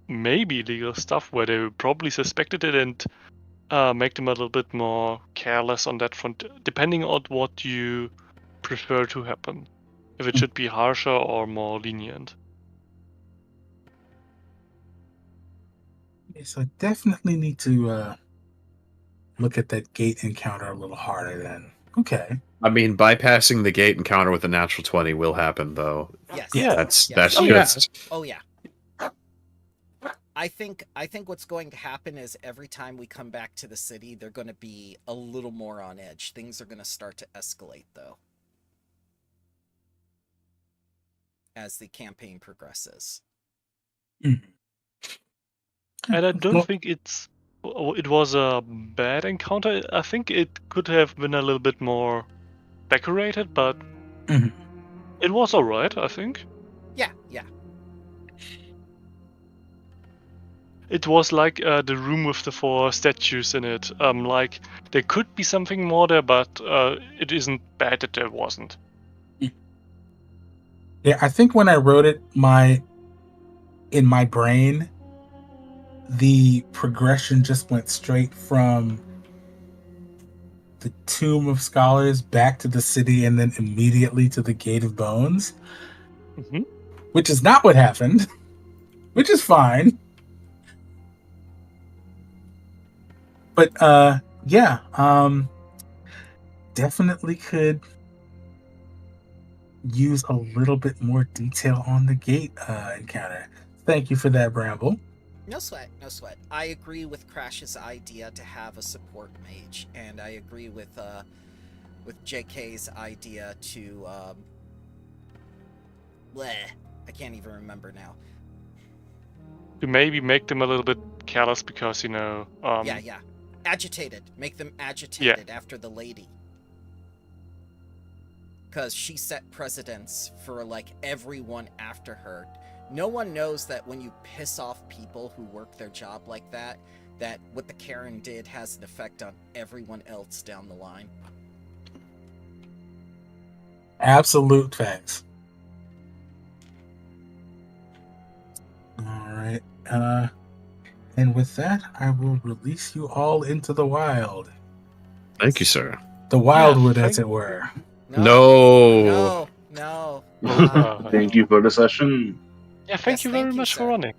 maybe illegal stuff where they probably suspected it, and make them a little bit more careless on that front, depending on what you prefer to happen. If it should be harsher or more lenient. Yes, I definitely need to look at that gate encounter a little harder then. Okay. I mean, bypassing the gate encounter with a natural 20 will happen, though. Yes. Yeah. That's just... Oh, yeah. I think what's going to happen is every time we come back to the city, they're going to be a little more on edge. Things are going to start to escalate, though, as the campaign progresses. And I don't think it was a bad encounter. I think it could have been a little bit more decorated, but it was alright, I think. Yeah. It was like the room with the 4 statues in it. Like, there could be something more there, but it isn't bad that there wasn't. Yeah, I think when I wrote it, in my brain, the progression just went straight from the Tomb of Scholars back to the city and then immediately to the Gate of Bones, which is not what happened, which is fine. But definitely could use a little bit more detail on the gate encounter. Thank you for that, Bramble. No sweat. I agree with Crash's idea to have a support mage, and I agree with JK's idea to I can't even remember now. To maybe make them a little bit careless because, agitated. Make them agitated after the lady. Because she set precedents for, everyone after her. No one knows that when you piss off people who work their job like that what the Karen did has an effect on everyone else down the line. Absolute facts. All right. And with that, I will release you all into the wild. Thank you, sir. The wildwood, as it were. No. Thank you for the session. Yeah, thank you very much for running.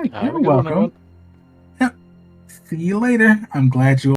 You're welcome. Yep. See you later. I'm glad you